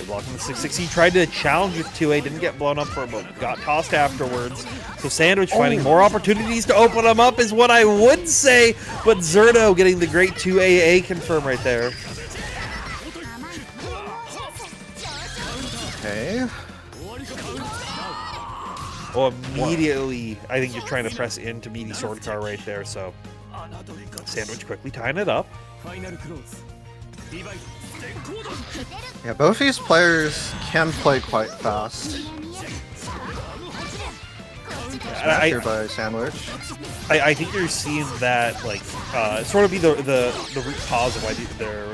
Blocking the 6-6. He tried to challenge with 2A, didn't get blown up for him, but got tossed afterwards. So Sandwich finding more opportunities to open him up is what I would say, but Zerdo getting the great 2AA confirm right there. Okay. Oh, immediately, I think just trying to press into meaty sword car right there, so Sandwich quickly tying it up. Yeah, both these players can play quite fast. Here by Sandwich. I think you're seeing that like sort of be the root cause of why their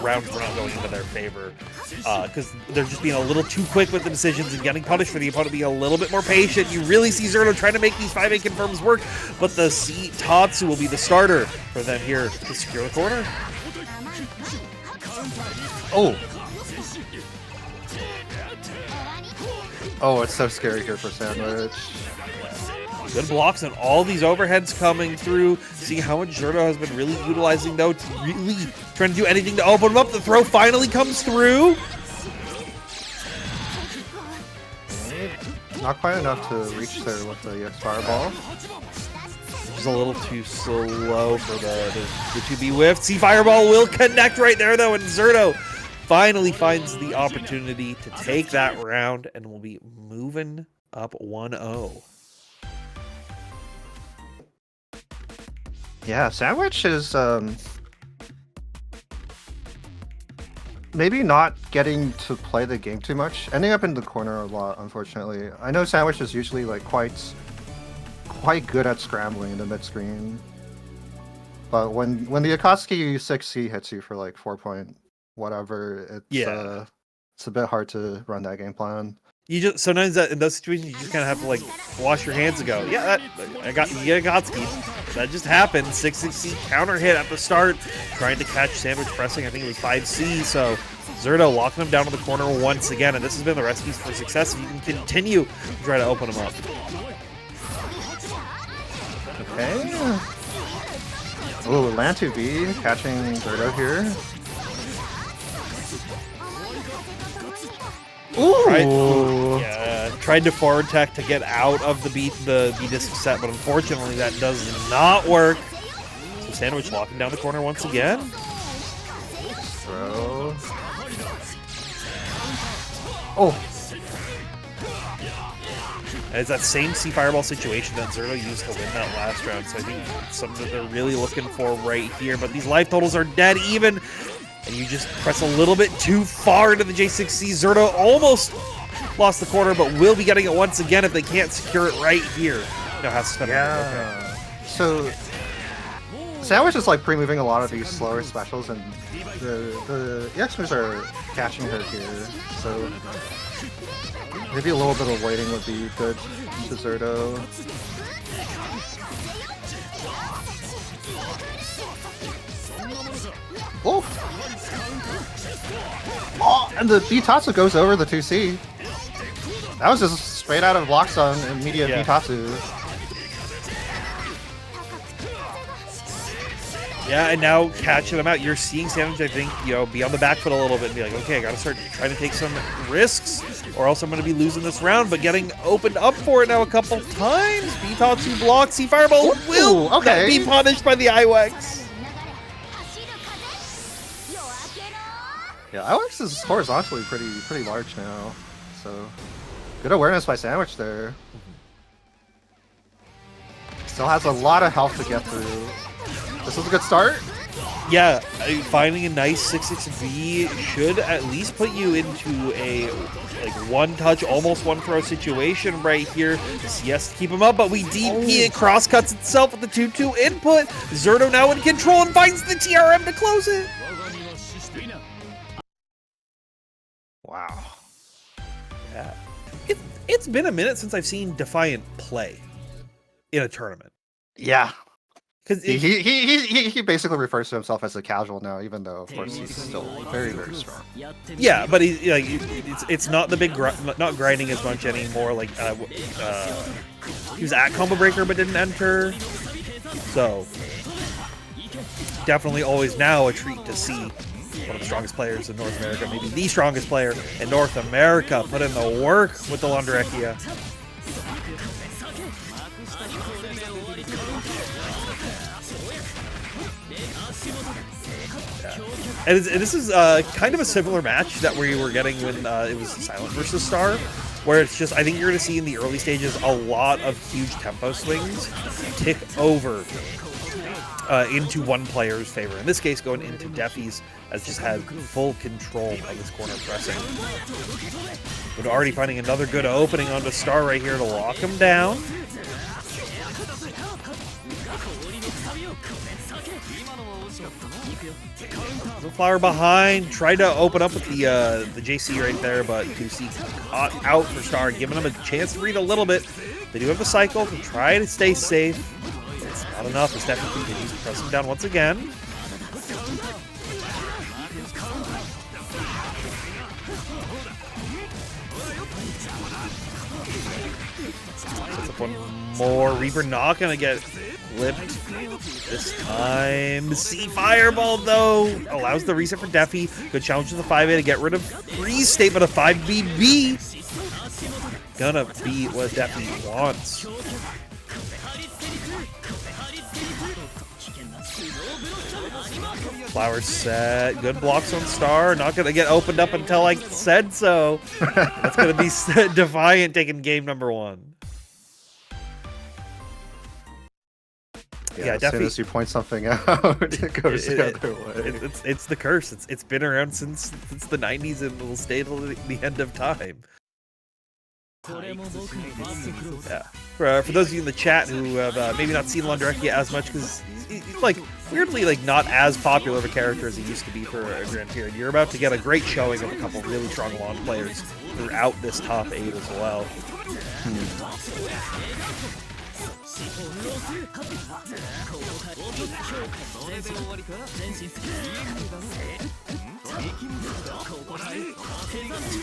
rounds were not going into their favor, because they're just being a little too quick with the decisions and getting punished for the opponent being a little bit more patient. You really see Zerdo trying to make these 5A confirms work, but the C Tatsu will be the starter for them here to secure the corner. Oh. Oh, it's so scary here for Sandwich. Good blocks and all these overheads coming through. See how much Zerdo has been really utilizing though, to really trying to do anything to open him up. The throw finally comes through. Not quite enough to reach there with the EX Fireball. Just a little too slow for the 2B whiff. See, Fireball will connect right there though, and Zerdo finally finds the opportunity to take that round and will be moving up 1-0. Yeah, Sandwich is maybe not getting to play the game too much, ending up in the corner a lot, unfortunately. I know Sandwich is usually like quite good at scrambling in the mid screen, but when the Akatsuki 6C hits you for like 4 point whatever, it's a bit hard to run that game plan. You just sometimes in those situations you just kind of have to like wash your hands and go, yeah, I got Akatsuki. That just happened. 6-6C counter hit at the start, trying to catch Sandwich pressing. I think it was 5C. So Zerdo locking him down to the corner once again, and this has been the recipe for success. If you can continue to try to open him up. Okay. Ooh, land 2B catching Gordeau here. Ooh. Tried to forward tech to get out of the B disc set, but unfortunately that does not work. So Sandwich locking down the corner once again. Throw. Oh. And it's that same C Fireball situation that Zerdo used to win that last round, so I think it's something that they're really looking for right here. But these life totals are dead even, and you just press a little bit too far into the J6C. Zerdo almost lost the corner, but will be getting it once again if they can't secure it right here. No, has to spend yeah. So Sandwich is like pre-moving a lot of these slower specials, and the EX moves are catching her here. So maybe a little bit of waiting would be good to Zerdo. Oh! Oh, and the Bitatsu goes over the 2C. That was just straight out of Block Stun, immediate Bitatsu. Yeah, and now catching them out. You're seeing Sandwich, I think, be on the back foot a little bit and be like, okay, I gotta start trying to take some risks, or else I'm gonna be losing this round, but getting opened up for it now a couple times. Bitatsu blocks, C Fireball will not be punished by the IWEX. Yeah, IWEX is horizontally pretty large now, so good awareness by Sandwich there. Still has a lot of health to get through. This is a good start. Yeah, finding a nice 6-6V should at least put you into a one-touch, almost one-throw situation right here. Yes, to keep him up, but we DP it cross-cuts itself with the 2-2 input. Zerdo now in control and finds the TRM to close it. Wow. Yeah. It's been a minute since I've seen Defiant play in a tournament. Yeah. Because he basically refers to himself as a casual now, even though of course he's still very strong. Yeah, but it's not the big not grinding as much anymore. Like he was at Combo Breaker but didn't enter, so definitely always now a treat to see one of the strongest players in North America, maybe the strongest player in North America, put in the work with the Londrekia. And this is kind of a similar match that we were getting when it was Silent versus Star, where it's just, I think you're going to see in the early stages a lot of huge tempo swings tick over into one player's favor. In this case, going into Defi's, as just had full control of his corner pressing. But already finding another good opening onto Star right here to lock him down. The flower behind, tried to open up with the JC right there, but 2C caught out for Star, giving him a chance to breathe a little bit. They do have the cycle to try to stay safe. It's not enough. It's definitely continues to press him down once again. Sets up one more. Reaper not gonna get flipped this time. C Fireball, though, allows the reset for Defi. Good challenge to the 5A to get rid of Freeze State, but a 5BB gonna be what Defi wants. Flower set. Good blocks on Star. Not gonna get opened up until I said so. That's gonna be Defiant taking game number 1. Yeah, as soon definitely. as you point something out, it goes the other way. It's the curse. It's been around since the 90s and will stay till the end of time. Yeah. For those of you in the chat who have maybe not seen Londrekia as much, because he's like weirdly like not as popular of a character as he used to be for a grand period. You're about to get a great showing of a couple really strong lawn players throughout this top 8 as well.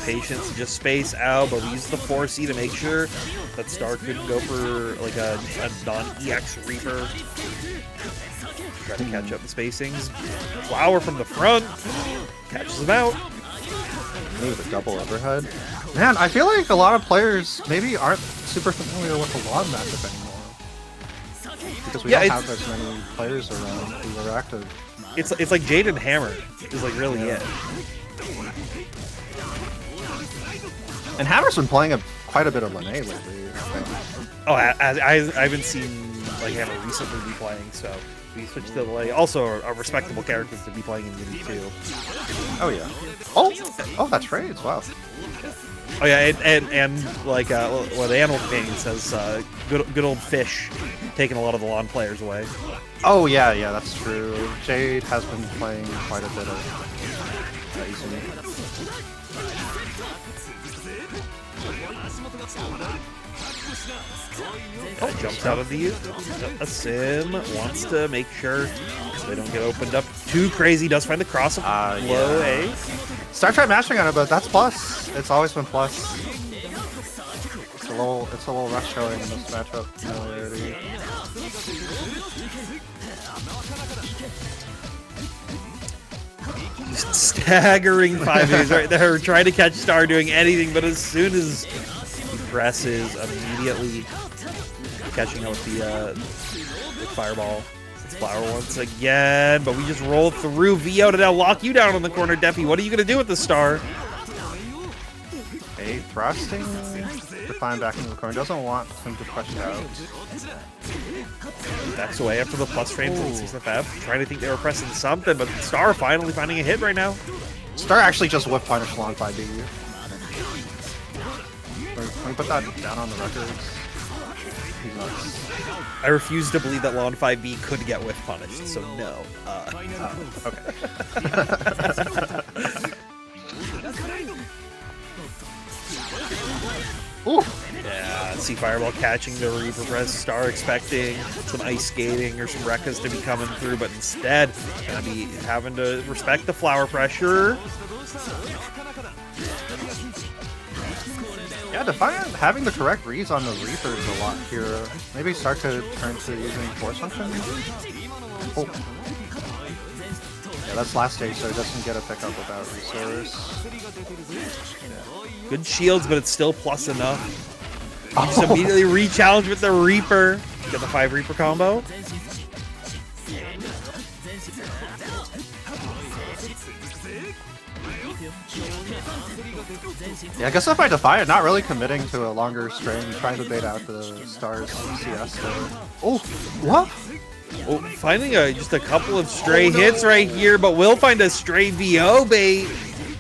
Patience to just space out, but we use the 4C to make sure that Star couldn't go for like a non-EX Reaper. Try to catch up the spacings. Flower from the front. Catches him out. Maybe the double overhead. Man, I feel like a lot of players maybe aren't super familiar with the lawn matchup anymore. Because we don't have as many players around who are active. It's like Jade and Hammer is like really it. And Hammer's been playing quite a bit of Nanase lately, I think. Oh, I haven't seen like Hammer recently be playing, so we switched to like also a respectable character to be playing in UNI2. Oh yeah. Oh, that's trades. Wow. Oh yeah, and like what the Animal Companion says, good old Fish taking a lot of the lawn players away. Oh yeah, that's true. Jade has been playing quite a bit of Izumi. Oh, jumps out of the a Sim, wants to make sure they don't get opened up too crazy. Does find the cross of low A. Star tried mashing on it, but that's plus. It's always been plus. It's a little rush showing in this matchup familiarity. Staggering 5As right there, trying to catch Star doing anything, but as soon as he presses, immediately catching up with the fireball. It's Flower once again, but we just roll through VO to now lock you down on the corner, Defi. What are you going to do with the Star? A thrusting Defiant back into the corner. Doesn't want him to push out. Backs away after the plus frames and sees the Fab. Trying to think they were pressing something, but Star finally finding a hit right now. Star actually just whip punished Long 5D. Can we put that down on the records? He's nuts. I refuse to believe that Lawn 5B could get whiff punished, so no. Okay. Ooh. Yeah, see Fireball catching the Reaper press. Star expecting some ice skating or some Rekkas to be coming through, but instead gonna be having to respect the flower pressure. Yeah, Defiant having the correct reads on the Reaper is a lot here. Maybe Star could turn to using Force Function. Oh. Yeah, that's last stage, so it doesn't get a pickup without resource. Yeah. Good shields, but it's still plus enough. Just immediately re-challenge with the Reaper. Get the 5 Reaper combo. Yeah, I guess if I Defiant, not really committing to a longer string, trying to bait out the Star's CS there. Oh, what? Oh, finding just a couple of stray hits right here, but will find a stray VO bait.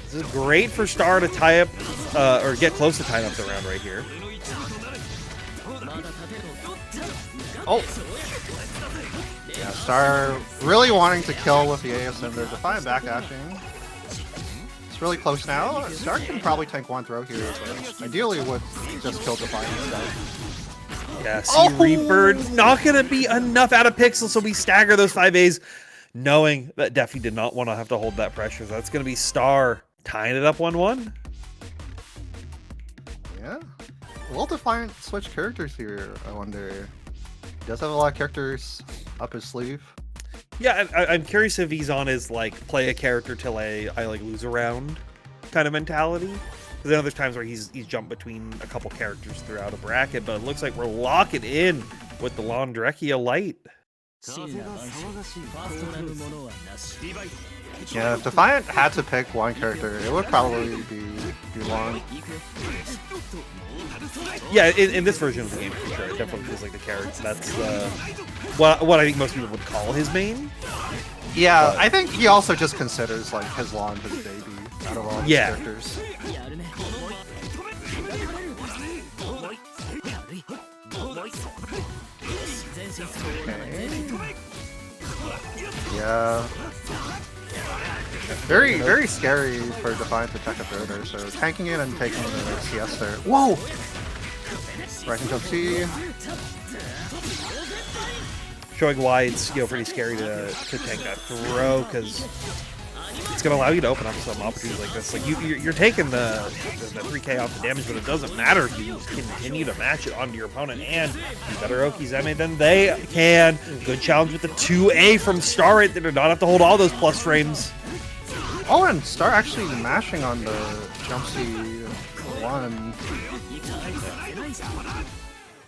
This is great for Star to tie up, or get close to tying up the round right here. Oh. Yeah, Star really wanting to kill with the ASM there. Defiant back ashing. It's really close now. Star can probably tank one throw here, but ideally would just kill Defiant instead. Yeah, see Reaper, not going to be enough out of pixels, so we stagger those 5As, knowing that Defi did not want to have to hold that pressure. So that's going to be Star tying it up 1-1. Yeah. Will Defiant switch characters here, I wonder? He does have a lot of characters up his sleeve. Yeah, I'm curious if he's on his, like, play a character till I like, lose a round kind of mentality. Because I know there's times where he's jumped between a couple characters throughout a bracket, but it looks like we're locking in with the Londrekia Light. Yeah, if Defiant had to pick one character, it would probably be Long. Yeah, in this version of the game, for sure, it definitely feels like the character. That's what I think most people would call his main. Yeah, But I think he also just considers like his Long his baby out of all his Yeah. characters. Okay. Yeah. Very scary for Defiant to tech up there, so tanking it and taking the CS there. Whoa! Rising jump C. Showing why it's pretty scary to tank that throw, because it's going to allow you to open up some opportunities like this. Like you're taking the 3k off the damage, but it doesn't matter if you continue to match it onto your opponent, and you better Oki Zeme than they can. Good challenge with the 2A from Star right there to not have to hold all those plus frames. Oh, and Star actually mashing on the jump C1.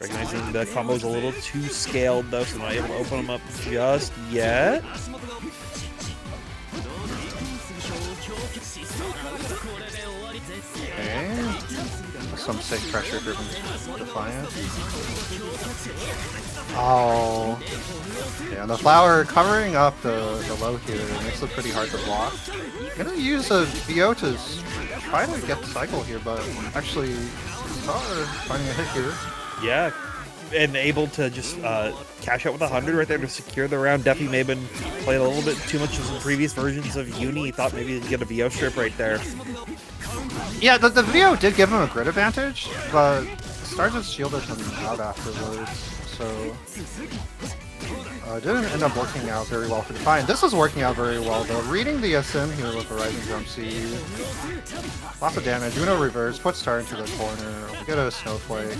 Recognizing the combo's a little too scaled though, so not able to open them up just yet. Okay. Some sick pressure driven Defiant. Oh. Yeah, the flower covering up the low here makes it pretty hard to block. I'm gonna use a VO to try to get the cycle here, but actually Star finding a hit here. Yeah, and able to just cash out with 100 right there to secure the round. Defi may have been playing a little bit too much of some previous versions of Uni. He thought maybe he'd get a VO strip right there. Yeah, the VO did give him a grid advantage, but Star just shielded him out afterwards, so it didn't end up working out very well for Defiant. This is working out very well though. Reading the SM here with the Rising Jump C. Lots of damage. Uno reverse, puts Star into the corner. We get a snowflake.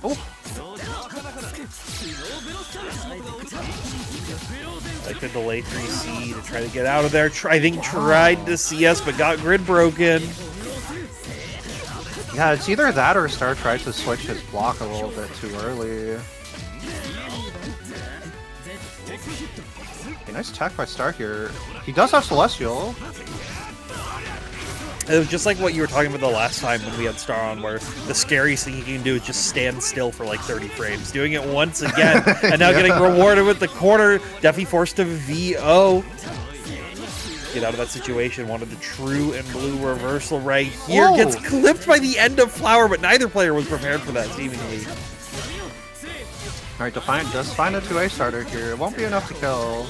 Oh! Like the delay 3C to try to get out of there. I think tried to CS, but got grid broken. Yeah, it's either that or Star tried to switch his block a little bit too early. Okay, nice tech by Star here. He does have Celestial. It was just like what you were talking about the last time when we had Star on, where the scariest thing you can do is just stand still for like 30 frames. Doing it once again, and now getting rewarded with the corner. Defi forced to VO. Get out of that situation. Wanted the true and blue reversal right here. Whoa. Gets clipped by the end of Flower, but neither player was prepared for that, seemingly. Alright, Defiant does find a 2A starter here. It won't be enough to kill.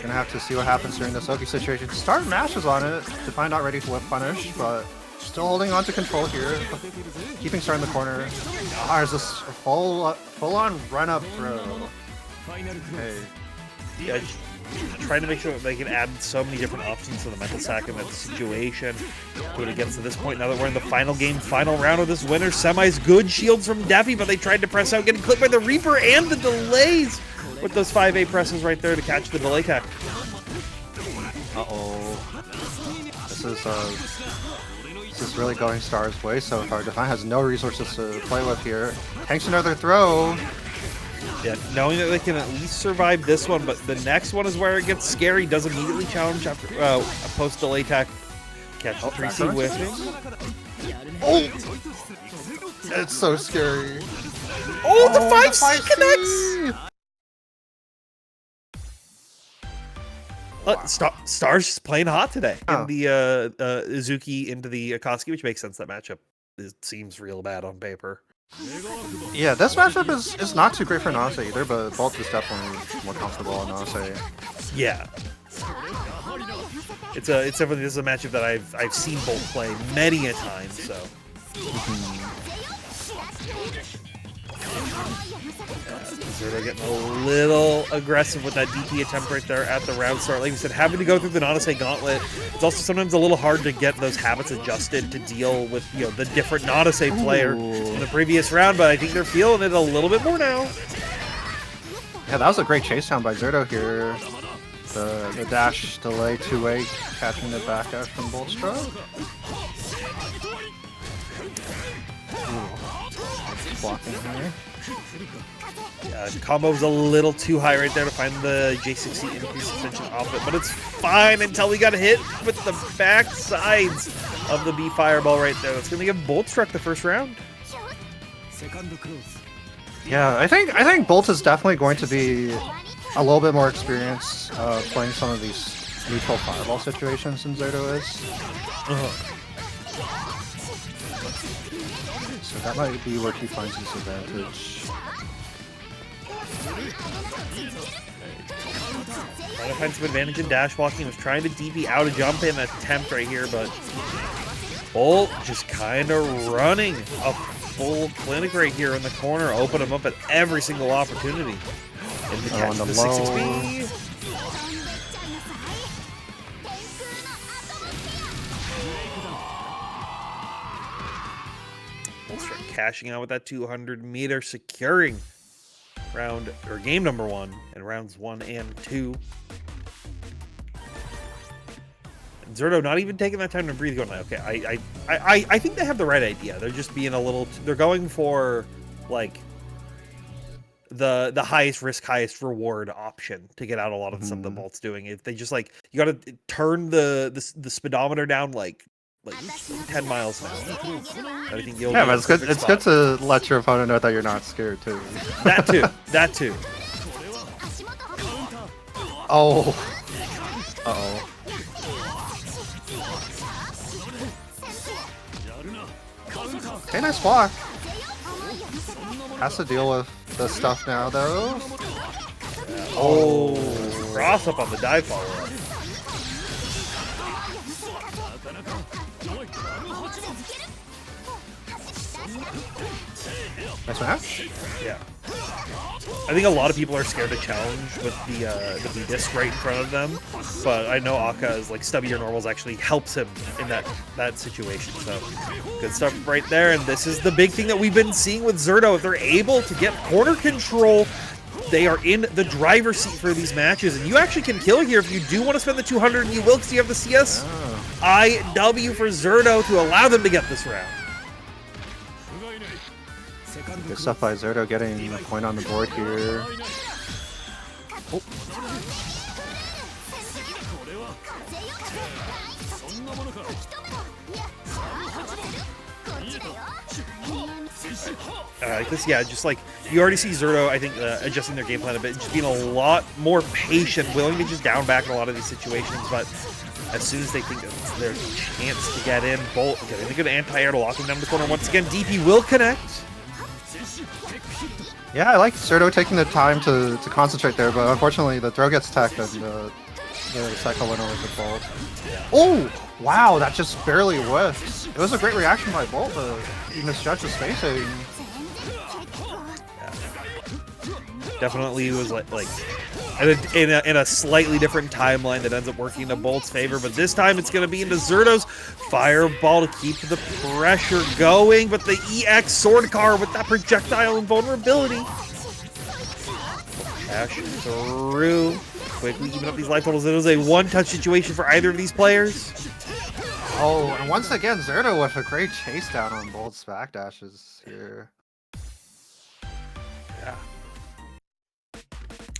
Gonna have to see what happens during this Oki situation. Star mashes on it. Defiant not ready to whip punish, but still holding on to control here. Keeping Star in the corner. Ah, there's this full-on run-up throw. Okay. Yeah, just trying to make sure that they can add so many different options to the mental sack in that situation. When it gets to this point, now that we're in the final game, final round of this winner, semis, good shields from Defi, but they tried to press out, getting clipped by the Reaper and the delays with those 5A presses right there to catch the delay tech. Uh-oh. This is really going Star's way so far. Defiant has no resources to play with here. Tanks another throw. Yeah, knowing that they can at least survive this one, but the next one is where it gets scary. Does immediately challenge after a post-delay attack. Catch the 3C whiffing. Oh! It's so scary. Oh, the 5C connects! Star's just playing hot today. Oh. In the Izuki into the Akatsuki, which makes sense. That matchup seems real bad on paper. Yeah, this matchup is not too great for Nanase either, but Bolt is definitely more comfortable on Nanase. Yeah. It's definitely this is a matchup that I've seen Bolt play many a time, so. They're getting a little aggressive with that DP attempt right there at the round start. Like we said, having to go through the Nanase gauntlet, it's also sometimes a little hard to get those habits adjusted to deal with, the different Nanase player in the previous round, but I think they're feeling it a little bit more now. Yeah, that was a great chase down by Zerdo here. The dash delay 2A catching the back dash from Boltstruck. blocking here. Combo's a little too high right there to find the J60 increase extension off it, but it's fine until we got hit with the back sides of the B fireball right there. That's going to give Boltstruck the first round. Yeah, I think Bolt is definitely going to be a little bit more experienced playing some of these neutral fireball situations than Zerdo is. So that might be where he finds his advantage. Trying to find some advantage in dash blocking. Was trying to DP out a jump in attempt right here, but Bolt just kind of running a full clinic right here in the corner. Open him up at every single opportunity. And the catch the the low. 6XP. Boltstruck cashing out with that 200-meter, securing round or game number 1 and rounds 1 and 2. And Zerdo not even taking that time to breathe, going, okay, I think they have the right idea. They're just being a little, they're going for like the highest risk, highest reward option to get out a lot of the stuff that Bolt's doing. If they just like, you got to turn the speedometer down like 10 miles an hour. I think you'll Yeah, but it's good to let your opponent know that you're not scared too. That too. That too. Oh. Uh-oh. Okay, nice block. Has to deal with this stuff now, though. Oh, cross up on the dive follow-up. Nice match. Yeah. I think a lot of people are scared to challenge with the B-disc right in front of them, but I know Aka's like stubby or normals actually helps him in that situation. So good stuff right there. And this is the big thing that we've been seeing with Zerdo. If they're able to get corner control, they are in the driver's seat for these matches. And you actually can kill here if you do want to spend the 200, and you will, because you have the CSIW for Zerdo to allow them to get this round. Good stuff by Zerdo, getting a point on the board here. Oh. This, yeah, just like you already see Zerdo, I think, adjusting their game plan a bit, just being a lot more patient, willing to just down back in a lot of these situations. But as soon as they think that it's their chance to get in, Bolt getting a good anti-air to lock him down the corner. Once again, DP will connect. Yeah, I like Zerdo taking the time to concentrate there, but unfortunately the throw gets tacked and the cycle went over to Bolt. Oh! Wow, that just barely whiffed. It was a great reaction by Bolt, but he misjudged the spacing. Yeah. Definitely was like in a slightly different timeline that ends up working to Bolt's favor, but this time it's going to be into Zerdo's fireball to keep the pressure going, but the EX sword car with that projectile invulnerability. Cash through. Quickly even up these life totals. It was a one-touch situation for either of these players. Oh, and once again, Zerdo with a great chase down on Bolt's backdashes here. Yeah.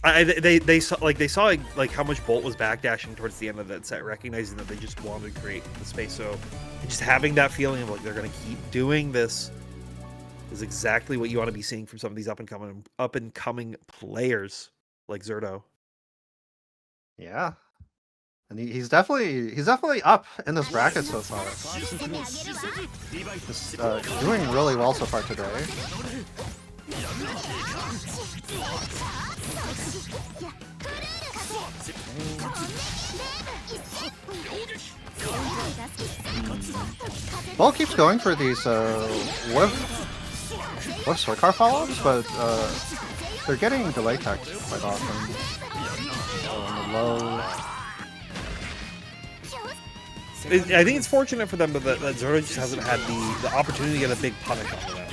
They saw how much Bolt was backdashing towards the end of that set, recognizing that they just wanted to create the space. So just having that feeling of like they're going to keep doing this is exactly what you want to be seeing from some of these up and coming players like Zerdo. Yeah, and he's definitely up in this bracket so far. Just doing really well so far today. Bolt keeps going for these whiff sword car follow-ups, but they're getting delay tech quite often. On the low. I think it's fortunate for them, but that Zerdo just hasn't had the opportunity to get a big punish on them.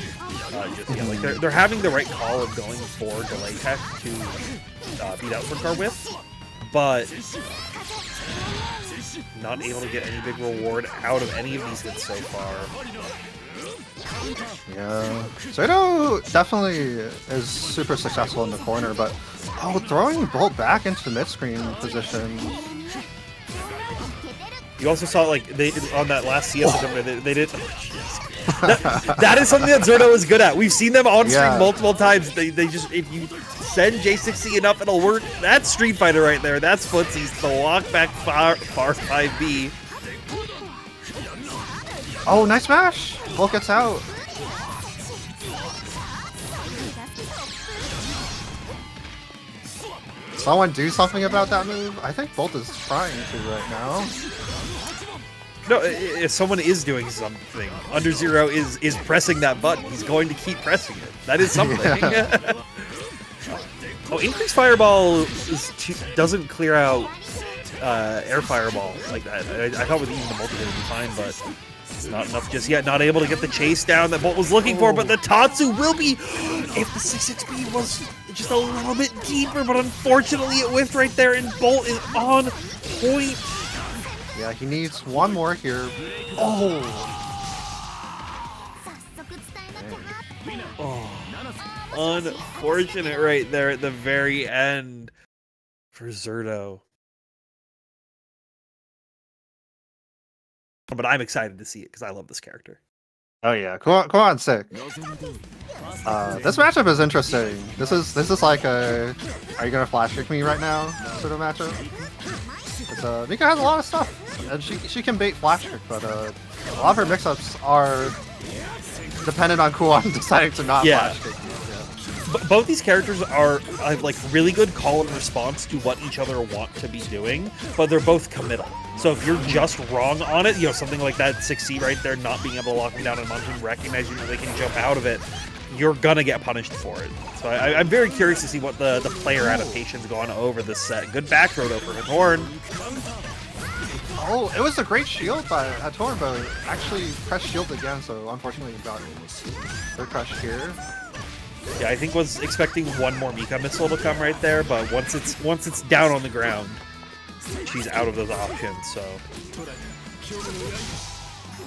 Like they're having the right call of going for delay tech to beat out sword car with, but not able to get any big reward out of any of these hits so far. Yeah, Zordo definitely is super successful in the corner, but throwing Bolt back into mid-screen position. You also saw like they on that last CS attempt, they did. That is something that Zerdo is good at. We've seen them on stream multiple times. They just, if you send J60 enough, it'll work. That's Street Fighter right there. That's Footsie's the walk back far 5B. Oh, nice smash! Bolt gets out. Someone do something about that move? I think Bolt is trying to right now. No, if someone is doing something, underzerdo is pressing that button. He's going to keep pressing it. That is something. Yeah. Oh, increased fireball doesn't clear out air fireball like that. I thought with even the multi would be fine, but it's not enough just yet. Not able to get the chase down that Bolt was looking for, but the Tatsu will be if the 6-6B was just a little bit deeper, but unfortunately it whiffed right there, and Bolt is on point. Yeah, he needs one more here. Oh! Unfortunate right there at the very end for Zerdo. But I'm excited to see it because I love this character. Oh yeah, Kuon's sick. This matchup is interesting. This is like a are you gonna flash kick me right now sort of matchup. Mika has a lot of stuff, and she can bait flash kick, but a lot of her mix-ups are dependent on Kuon deciding to not flash kick. Both these characters are like really good call and response to what each other want to be doing, but they're both committal. So if you're just wrong on it, something like that 6C right there, not being able to lock him down and Montoon recognizing that they can jump out of it, you're gonna get punished for it. So I'm very curious to see what the player adaptation's gone over this set. Good back throw though for Hatorn. Oh, it was a great shield by Hatorn, but actually pressed shield again, so unfortunately he got third crush here. Yeah, I think was expecting one more Mika missile to come right there, but once it's down on the ground, she's out of those options. So.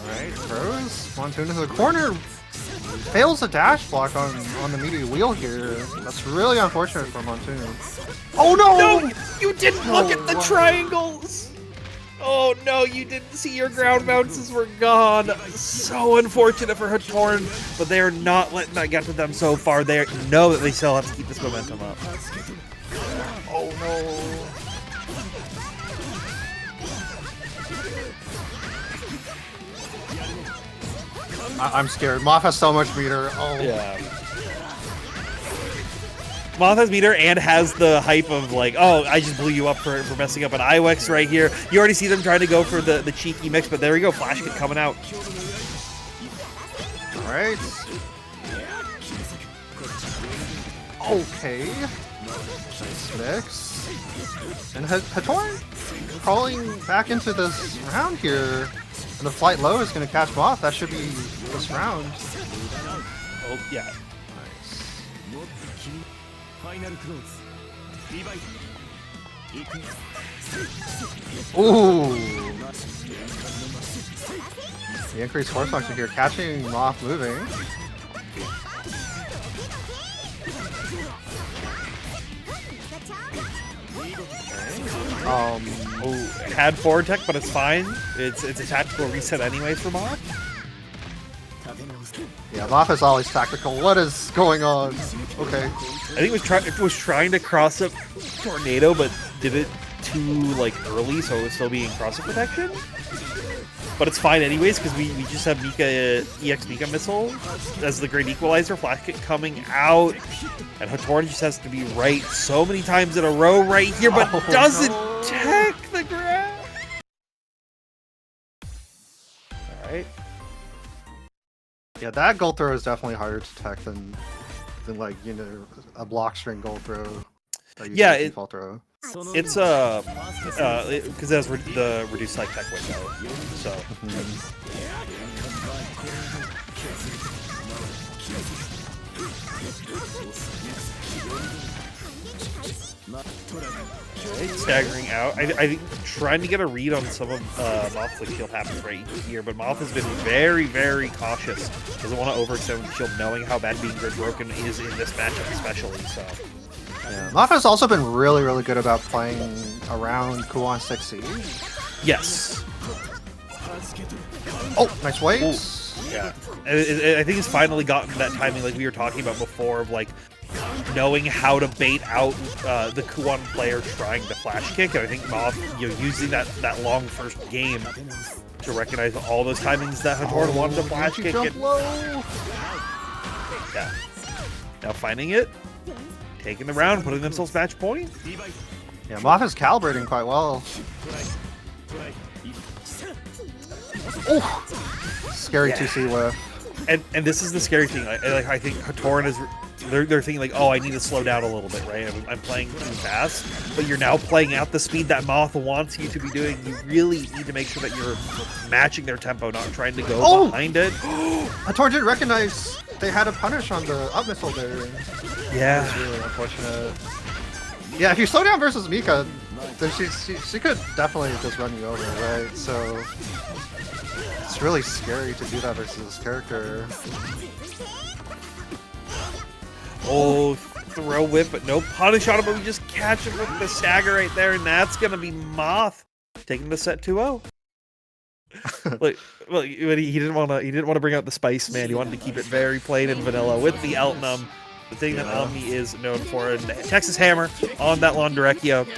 All right, throws Montoon into the corner. Fails a dash block on the meaty wheel here. That's really unfortunate for Montoon. Oh no! No, you didn't look at the triangles. Oh no, you didn't see your ground bounces were gone. So unfortunate for Hatorn, but they are not letting that get to them so far. They know that they still have to keep this momentum up. Oh no. I'm scared. Moth has so much meter. Oh. Yeah. Moth has meter and has the hype of like, oh, I just blew you up for messing up an IWEX right here. You already see them trying to go for the cheeky mix, but there we go. Flash kick coming out. All right. Okay. Nice mix. And Hatorn crawling back into this round here. And the flight low is going to catch Moth. That should be this round. Oh, yeah. Nice. Ooh. The increased force function here, catching Moth moving. Had forward tech, but it's fine. It's a tactical reset anyways for Moth. Yeah, Moth is always tactical. What is going on? Okay. I think it was trying to cross up Tornado, but did it too like early, so it was still being cross-up protection. But it's fine anyways, because we just have Mika EX Mika missile as the great equalizer. Flash kick coming out, and Hatorn just has to be right so many times in a row right here, but doesn't tech the ground. All right. Yeah, that gold throw is definitely harder to tech than like a block string gold throw. Yeah, default throw. It's because it has the reduced like tech window, so. Right, staggering out. I think trying to get a read on some of Moth's like shield happens right here, but Moth has been very, very cautious. Doesn't want to overextend the shield, knowing how bad being grid broken is in this matchup, especially. So, Yeah. Moth has also been really, really good about playing around Kuon 6C. yes. Oh, nice wait. Yeah, I think he's finally gotten that timing, like we were talking about before, of like knowing how to bait out the Kuon player trying to flash kick. And I think Moth, using that long first game to recognize all those timings that Hatorn wanted to flash kick. Jump low. Yeah. Now finding it, taking the round, putting themselves match point. Yeah, Moth is calibrating quite well. Oh, scary to see with. And this is the scary thing. I think Hatorn is. They're thinking like, oh, I need to slow down a little bit, right? I'm playing too fast, but you're now playing out the speed that Moth wants you to be doing. You really need to make sure that you're matching their tempo, not trying to go behind it. Hatorn didn't recognize they had a punish on the up missile there. Yeah, That's really unfortunate. Yeah, if you slow down versus Mika, then she could definitely just run you over, right? So it's really scary to do that versus this character. oh, throw whip, but no punish on him, but we just catch him with the stagger right there, and that's gonna be Moth taking the set 2-0. Like, well, he didn't want to bring out the spice, man. He wanted to keep it very plain and vanilla with the Eltnum, the thing that Omni is known for, and Texas Hammer on that Londrekia.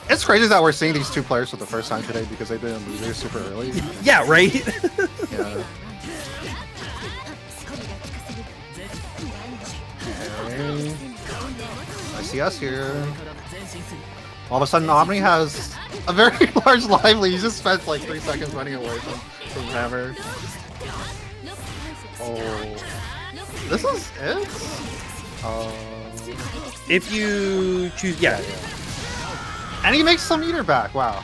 It's crazy that we're seeing these two players for the first time today because they've been in losers super early. Yeah, right. Yeah. Okay. I see us here. All of a sudden, Omni has a very large lively. He just spent like 3 seconds running away from Hammer. Oh, this is it. If you choose, yeah. And he makes some meter back. Wow.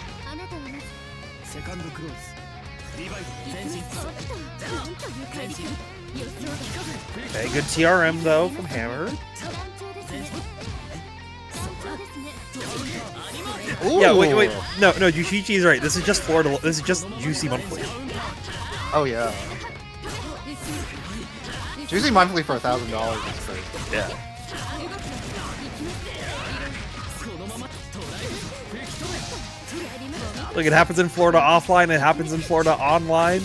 Okay, good TRM though from Hammer. Ooh. Yeah, wait, no, Jushichi's right. This is just Florida. This is just Juicy Monthly. Oh yeah. Juicy Monthly for $1,000 is crazy. Yeah. Look, it happens in Florida offline. It happens in Florida online.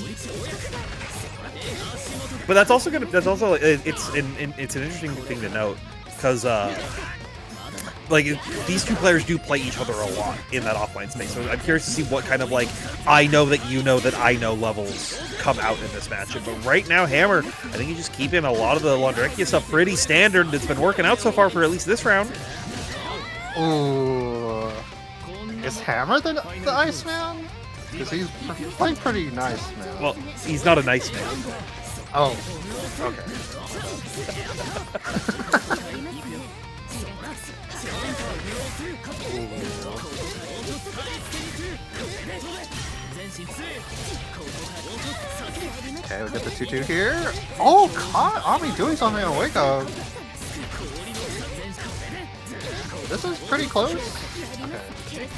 But that's also it's an interesting thing to note because like these two players do play each other a lot in that offline space. So I'm curious to see what kind of like I know that you know that I know levels come out in this matchup. But right now, Hammer, I think he's just keeping a lot of the Londrekia stuff pretty standard. It's been working out so far for at least this round. Ooh. Is Hammer the Iceman? Because he's playing pretty nice, man. Well, he's not a nice man. Oh, okay. Okay, we get the 2-2 here. Oh, God! Omni doing something on Wake Up. This is pretty close. Okay.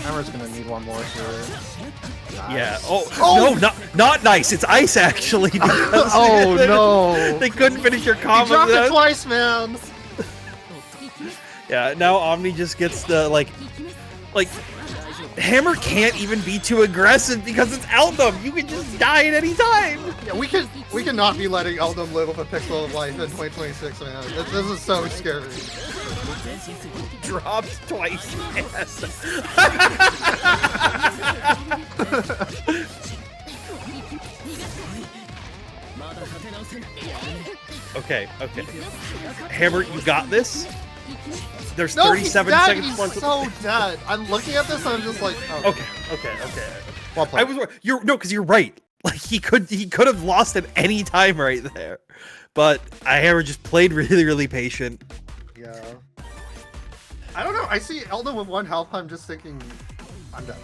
Hammer's gonna need one more here. Nice. Yeah. Oh no, not nice. It's ice actually. Oh no! They couldn't finish your He combo. dropped it twice, man. Yeah. Now Omni just gets the like Hammer can't even be too aggressive because it's Eltnum. You can just die at any time. Yeah, we cannot be letting Eltnum live with a pixel of life in 2026, man. This is so scary. Dropped twice. Yes. Okay. Hammer, you got this. There's 37 seconds left. He's so dead. I'm looking at this and I'm just like, oh. Okay. Well played. Because you're right. Like he could have lost at any time right there, but Hammer just played really patient. Yeah. I don't know. I see Eltnum with 1 health. I'm just thinking, I'm done.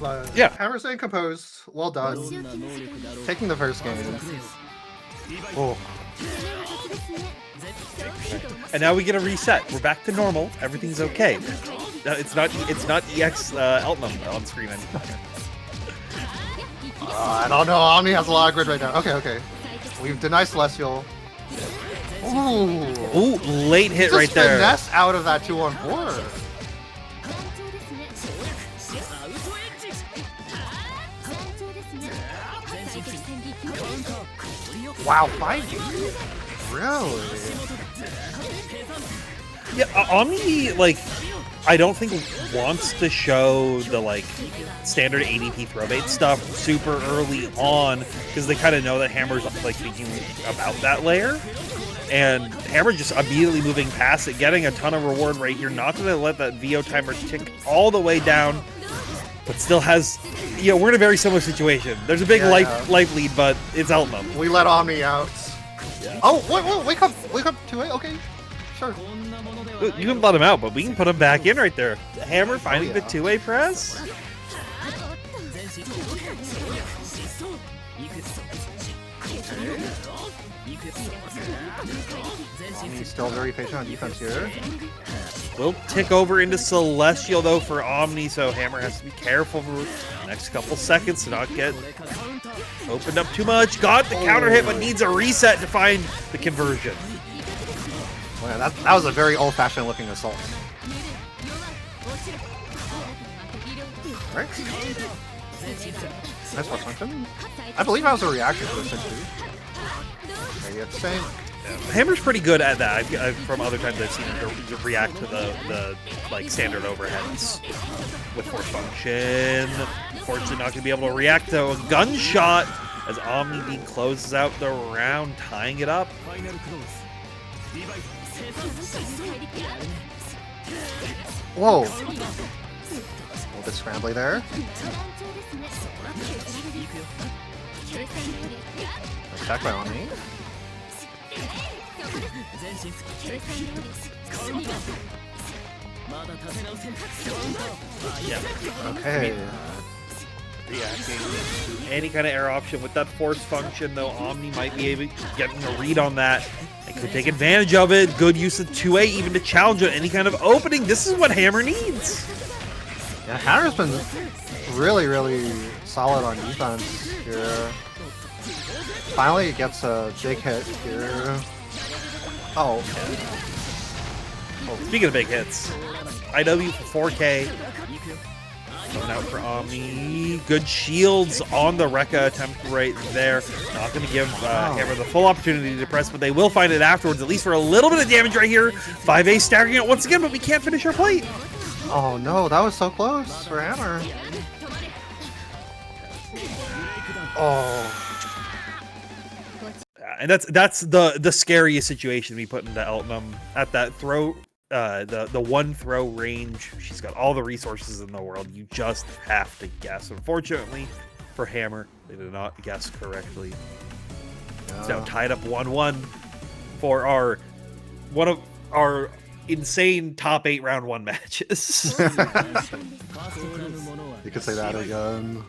But yeah, Hammer staying composed. Well done. Taking the first game. Oh, And now we get a reset. We're back to normal. Everything's okay. It's not EX Eltnum on screen anymore. I don't know. Omni has a lot of grid right now. Okay. We've denied Celestial. Ooh, late hit right there. Finesse out of that 2-on-4. Wow, 5 Really? Yeah, Omni, like, I don't think wants to show the, like, standard ADP throwbait stuff super early on, because they kind of know that Hammer's, like, thinking about that layer. And Hammer just immediately moving past it, getting a ton of reward right here. Not going to let that VO timer tick all the way down, but still has... You know, we're in a very similar situation. There's a big life lead, but it's Eltnum. We let Omni out. Yeah. Oh, wait, wake up 2A, okay. Sure. You can let him out, but we can put him back in right there. Hammer finding the 2A press. Omni's still very patient on defense here. Will tick over into Celestial though for Omni, so Hammer has to be careful for the next couple seconds to not get opened up too much. Got the counter hit, but needs a reset to find the conversion. Well, that was a very old-fashioned looking assault. Alright. Nice force function. I believe that was a reaction to this too. Maybe it's the same. Hammer's pretty good at that. From other times I've seen him to react to the like standard overheads with force function. Unfortunately, not going to be able to react to a gunshot as OmniDeag closes out the round, tying it up. Whoa! A little bit scrambly there. Attack by Omni. Yeah. Okay. Reacting to any kind of air option with that force function, though Omni might be able getting a read on that. They could take advantage of it. Good use of 2A even to challenge any kind of opening. This is what Hammer needs. Yeah, Hammer's been really solid on defense here. Finally, it gets a big hit here. Oh. Speaking of big hits, IW for 4K. Coming out for Omni. Good shields on the Rekka attempt right there. Not going to give Hammer the full opportunity to press, but they will find it afterwards, at least for a little bit of damage right here. 5A staggering it once again, but we can't finish our plate. Oh no, that was so close for Hammer. Oh. And that's the scariest situation we put into Eltnum at that throw, the one throw range. She's got all the resources in the world. You just have to guess. Unfortunately for Hammer, they did not guess correctly. It's now tied up 1-1 for one of our insane top 8 round 1 matches. You could say that again.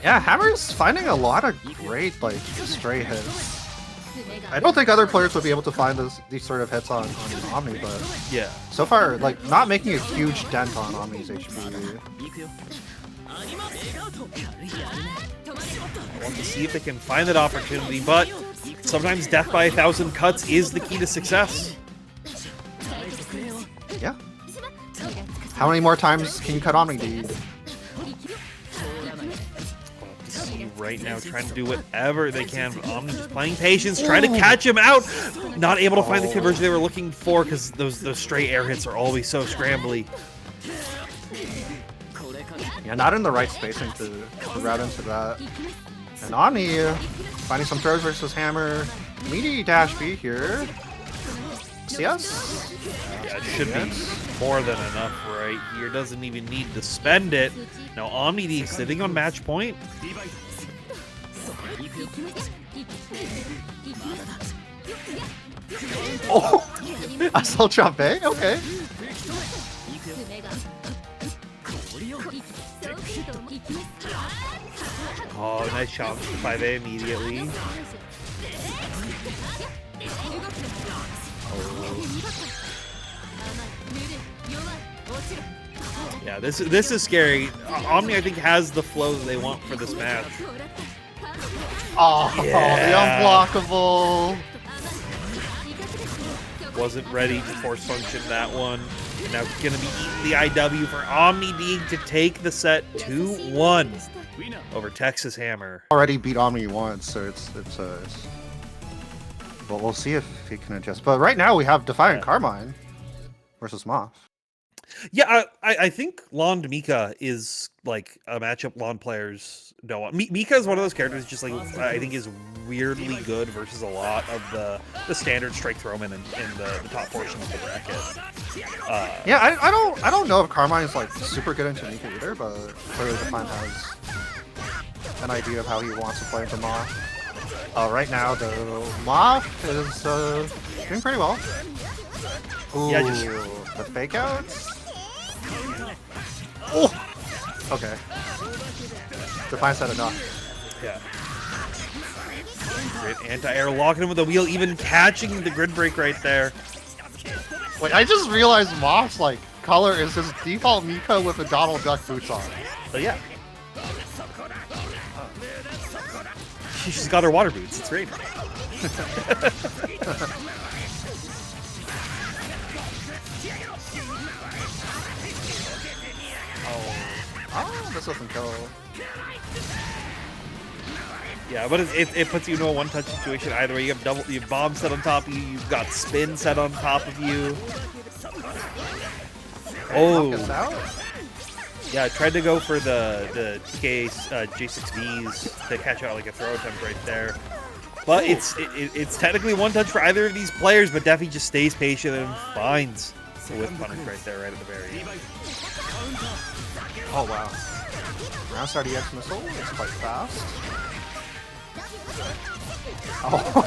Yeah, Hammer's finding a lot of great, like, stray hits. I don't think other players would be able to find these sort of hits on Omni, but yeah, so far, like, not making a huge dent on Omni's HP. I want to see if they can find that opportunity, but sometimes death by 1,000 cuts is the key to success. Yeah. How many more times can you cut OmniDeag? Right now, trying to do whatever they can. But Omni just playing patience, trying to catch him out. Not able to find the conversion they were looking for because those stray air hits are always so scrambly. Yeah, not in the right spacing to route into that. And Omni finding some throws versus Hammer. Meaty dash B here. CS? Yeah, it should be more than enough right here. Doesn't even need to spend it. Now OmniDeag sitting on match point. Oh! Assault drop A? Okay. Oh, nice challenge to 5A immediately. Yeah, this is scary. Omni, I think, has the flow that they want for this match. Oh, yeah. the unblockable. Wasn't ready to force function that one. And now going to be eating the IW for OmniDeag to take the set 2-1 over Texas Hammer. Already beat Omni once, so it's well, we'll see if he can adjust. But right now we have Defiant Carmine versus Moth. Yeah, I think Lond Mika is like a matchup Lond players don't want. Mika is one of those characters just like I think is weirdly good versus a lot of the standard strike throwmen in the top portion of the bracket. Yeah, I don't know if Carmine is like super good into Mika either, but clearly Defiant has an idea of how he wants to play into Moth. Right now the Moth is doing pretty well. Ooh, yeah, just the fake outs. Oh! Okay. Defiant said enough. Yeah. Great anti-air, locking him with the wheel, even catching the grid break right there. Wait, I just realized Moth's like color is his default Mika with the Donald Duck boots on. So yeah. She's got her water boots, it's raining. Oh, this doesn't kill. Yeah, but it puts you in a one-touch situation either way. You have bomb set on top of you, you've got spin set on top of you. Oh, yeah, I tried to go for the J6Vs to catch out like a throw attempt right there. But it's technically one touch for either of these players, but Defi just stays patient and finds the whip punish right there, right at the very end. Oh wow. Round start EX missile, it's quite fast. Oh.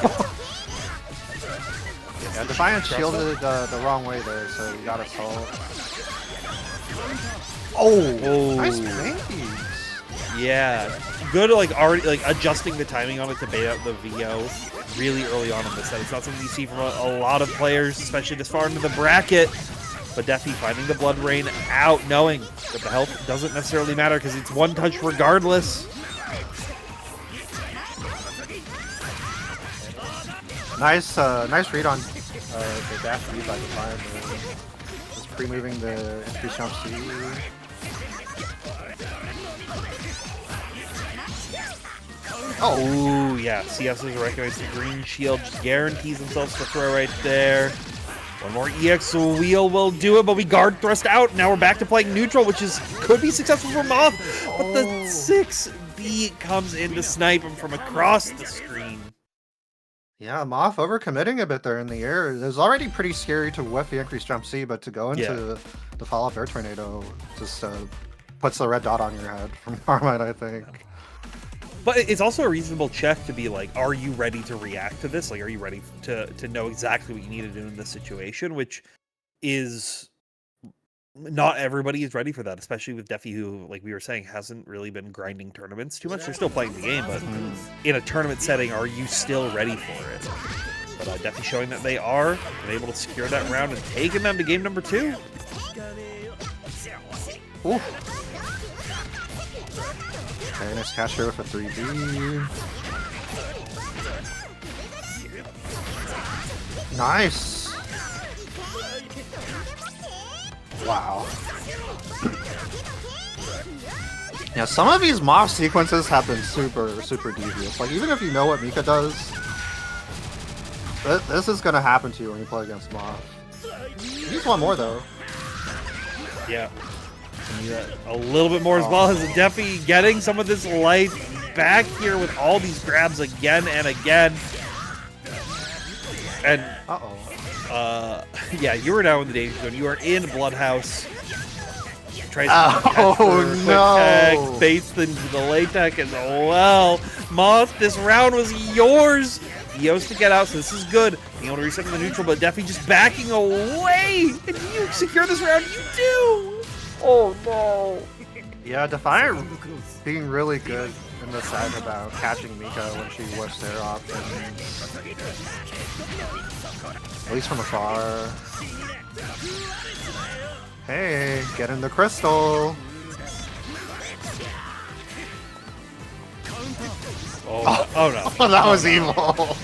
Yeah, Defiant shielded the wrong way there, so we got us all. Oh, nice bankies. Yeah, good like already like adjusting the timing on it to bait out the VO really early on in the set. It's not something you see from a lot of players, especially this far into the bracket. But Defi finding the Blood Rain out, knowing that the health doesn't necessarily matter because it's one touch regardless. Nice read on the dash read by Defiant. Just pre-moving the increased jump speed. Oh, ooh, yeah. CS is recognized the green shield, just guarantees themselves to throw right there. One more EX wheel will do it, but we guard thrust out. Now we're back to playing neutral, which could be successful for Moth, but the 6B comes in to snipe him from across the screen. Yeah, Moth overcommitting a bit there in the air. It was already pretty scary to whiff the increased jump C, but to go into the follow-up air tornado just puts the red dot on your head from Carmine, I think. But it's also a reasonable check to be like, are you ready to react to this? Like, are you ready to know exactly what you need to do in this situation? Which is not everybody is ready for that, especially with Defi, who, like we were saying, hasn't really been grinding tournaments too much. They're still playing the game, but in a tournament setting, are you still ready for it? But Defi showing that they are and able to secure that round and taking them to game number 2. Ooh. TNS catcher with a 3B. Nice. Wow. Yeah, some of these Moth sequences have been super devious. Like, even if you know what Mika does, this is gonna happen to you when you play against Moth. He's one more, though. Yeah. A little bit more as well as Defi getting some of this life back here with all these grabs again and again. And yeah, you are now in the danger zone. You are in Bloodhouse. Tries to catch no! Baits into the latex as well. Moth, this round was yours. Eos to get out, so this is good. Being able to reset in the neutral, but Defi just backing away. And you secure this round, you do. Oh no. Yeah, Defiant being really good in the set about catching Mika when she whips air off. At least from afar. Hey, get in the crystal! Oh, oh no. Oh, that was evil!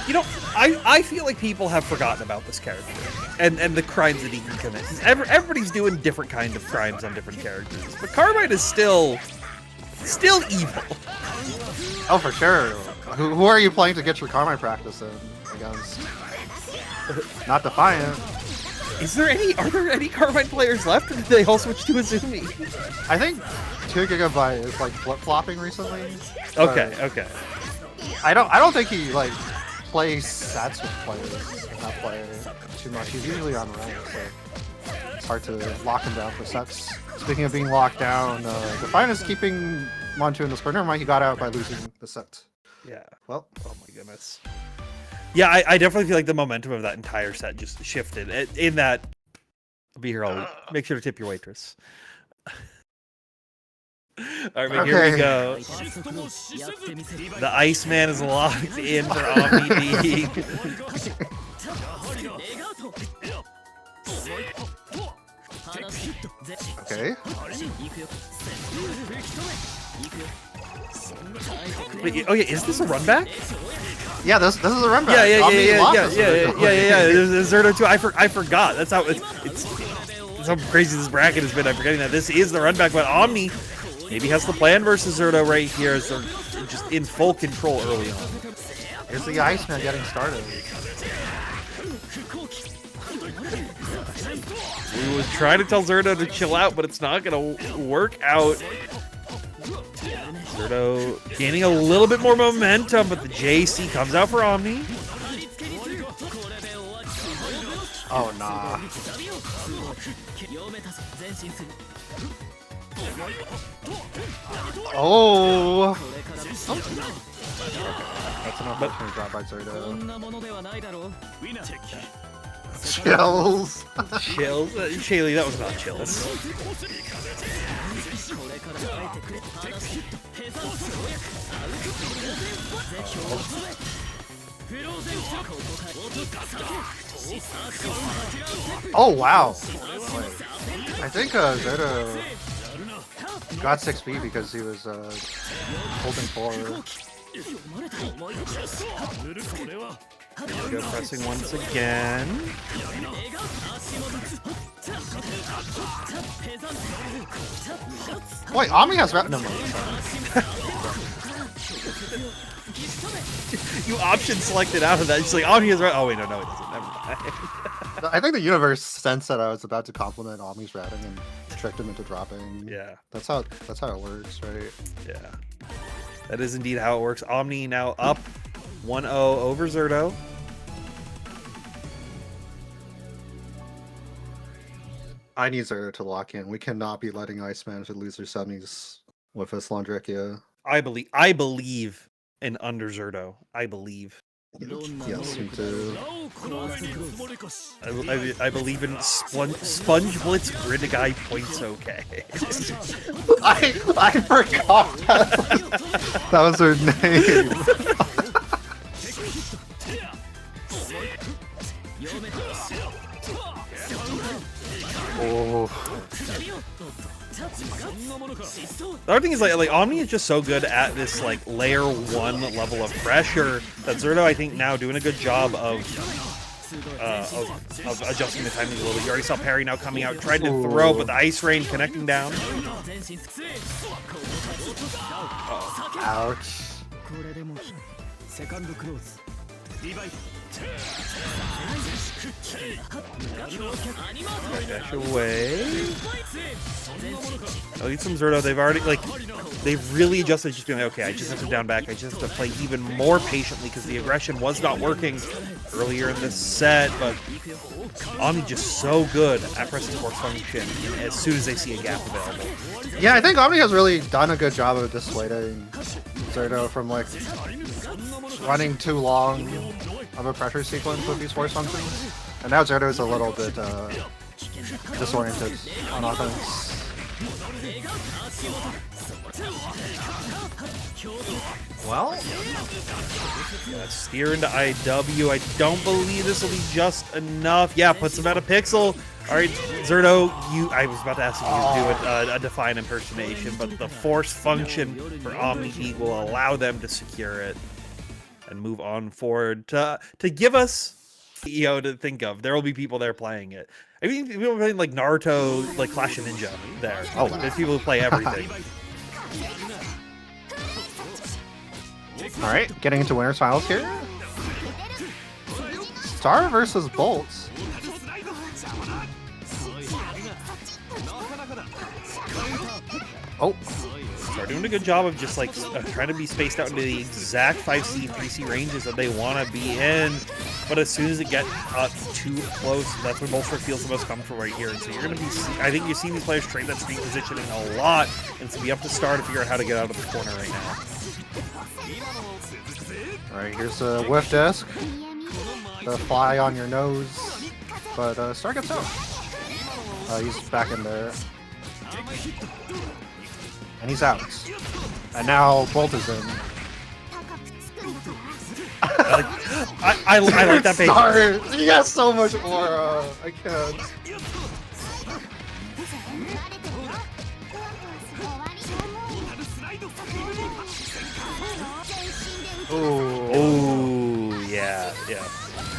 You know, I feel like people have forgotten about this character and the crimes that he can commit. Everybody's doing different kinds of crimes on different characters, but Carmine is still evil. Oh, for sure. Who are you playing to get your Carmine practice in against? Not Defiant. Are there any Carmine players left, or did they all switch to Izumi? I think 2 GB is like flip-flopping recently. Okay, okay. I don't think he like plays sets with players and not play too much. He's usually on rank, so it's hard to lock him down for sets. Speaking of being locked down, Defiant is keeping Montoon in the square. Never mind, he got out by losing the set. Yeah. Well, oh my goodness. Yeah, I definitely feel like the momentum of that entire set just shifted. In that, I'll be here all week. Make sure to tip your waitress. Alright, but here we go. The Iceman is locked in for OmniDeag. Okay. Wait, oh yeah, is this a run back? Yeah, this is a run back. Yeah. There's Zerdo too. I forgot. That's how it's how crazy this bracket has been. I'm forgetting that this is the run back, but Omni maybe has the plan versus Zerdo right here, as they're just in full control early on. Here's the Iceman getting started. We was trying to tell Zerdo to chill out, but it's not gonna work out. Zerdo gaining a little bit more momentum, but the JC comes out for Omni. Oh, nah. Oh! That's an unfortunate drop by Zerdo. Chills! Chills? Shaylee, that was not chills. Oh, wow! I think Zerdo got 6B because he was holding 4. Go pressing once again. Wait, Omni has no. You option selected out of that. It's like Omni has. Oh wait, no, it doesn't. Never mind. I think the universe sensed that I was about to compliment Omni's routing and tricked him into dropping. Yeah. That's how it works, right? Yeah. That is indeed how it works. Omni now up 1-0 over Zerdo. I need Zerdo to lock in. We cannot be letting Iceman to lose their semis with us Londrekia. I believe in underzerdo. I believe. Yes, me too. I believe in Sponge Blitz Grid Guy points okay. I forgot that was her name. Oh. The other thing is like Omni is just so good at this like layer 1 level of pressure that Zerdo I think now doing a good job of adjusting the timing a little bit. You already saw Parry now coming out, tried to throw, but the Ice Rain connecting down. Ouch. Dash away. I'll get some Zerdo. They've really adjusted, just being like, okay, I just have to down back. I just have to play even more patiently because the aggression was not working earlier in this set. But Omni just so good at pressing force function as soon as they see a gap available. Yeah, I think Omni has really done a good job of dissuading Zerdo from like running too long of a pressure sequence with these force functions. And now Zerdo is a little bit disoriented on offense. Well, Yeah, steer into IW. I don't believe this will be just enough. Yeah, puts him at a pixel. All right, Zerdo, I was about to ask if you could do a Defiant impersonation, but the force function for OmniDeag will allow them to secure it and move on forward to give us to think of. There will be people there playing it. I mean, people are playing like Naruto, like Clash of Ninja there. Oh, wow. There's people who play everything. all right, getting into winners finals here. Star versus Bolt. Oh, They're doing a good job of just like trying to be spaced out into the exact 5C, 3C ranges that they want to be in. But as soon as it gets too close, that's when Boltstruck feels the most comfortable right here. And so you're going to be, I think you're seeing these players trade that screen positioning a lot. And it's going to be up to Star to figure out how to get out of the corner right now. all right, here's the whiff disc. The fly on your nose. But Star gets out. He's back in there. And he's out. And now Bolt is in. I like that page. Star, he has so much more. I can't. Oh, yeah.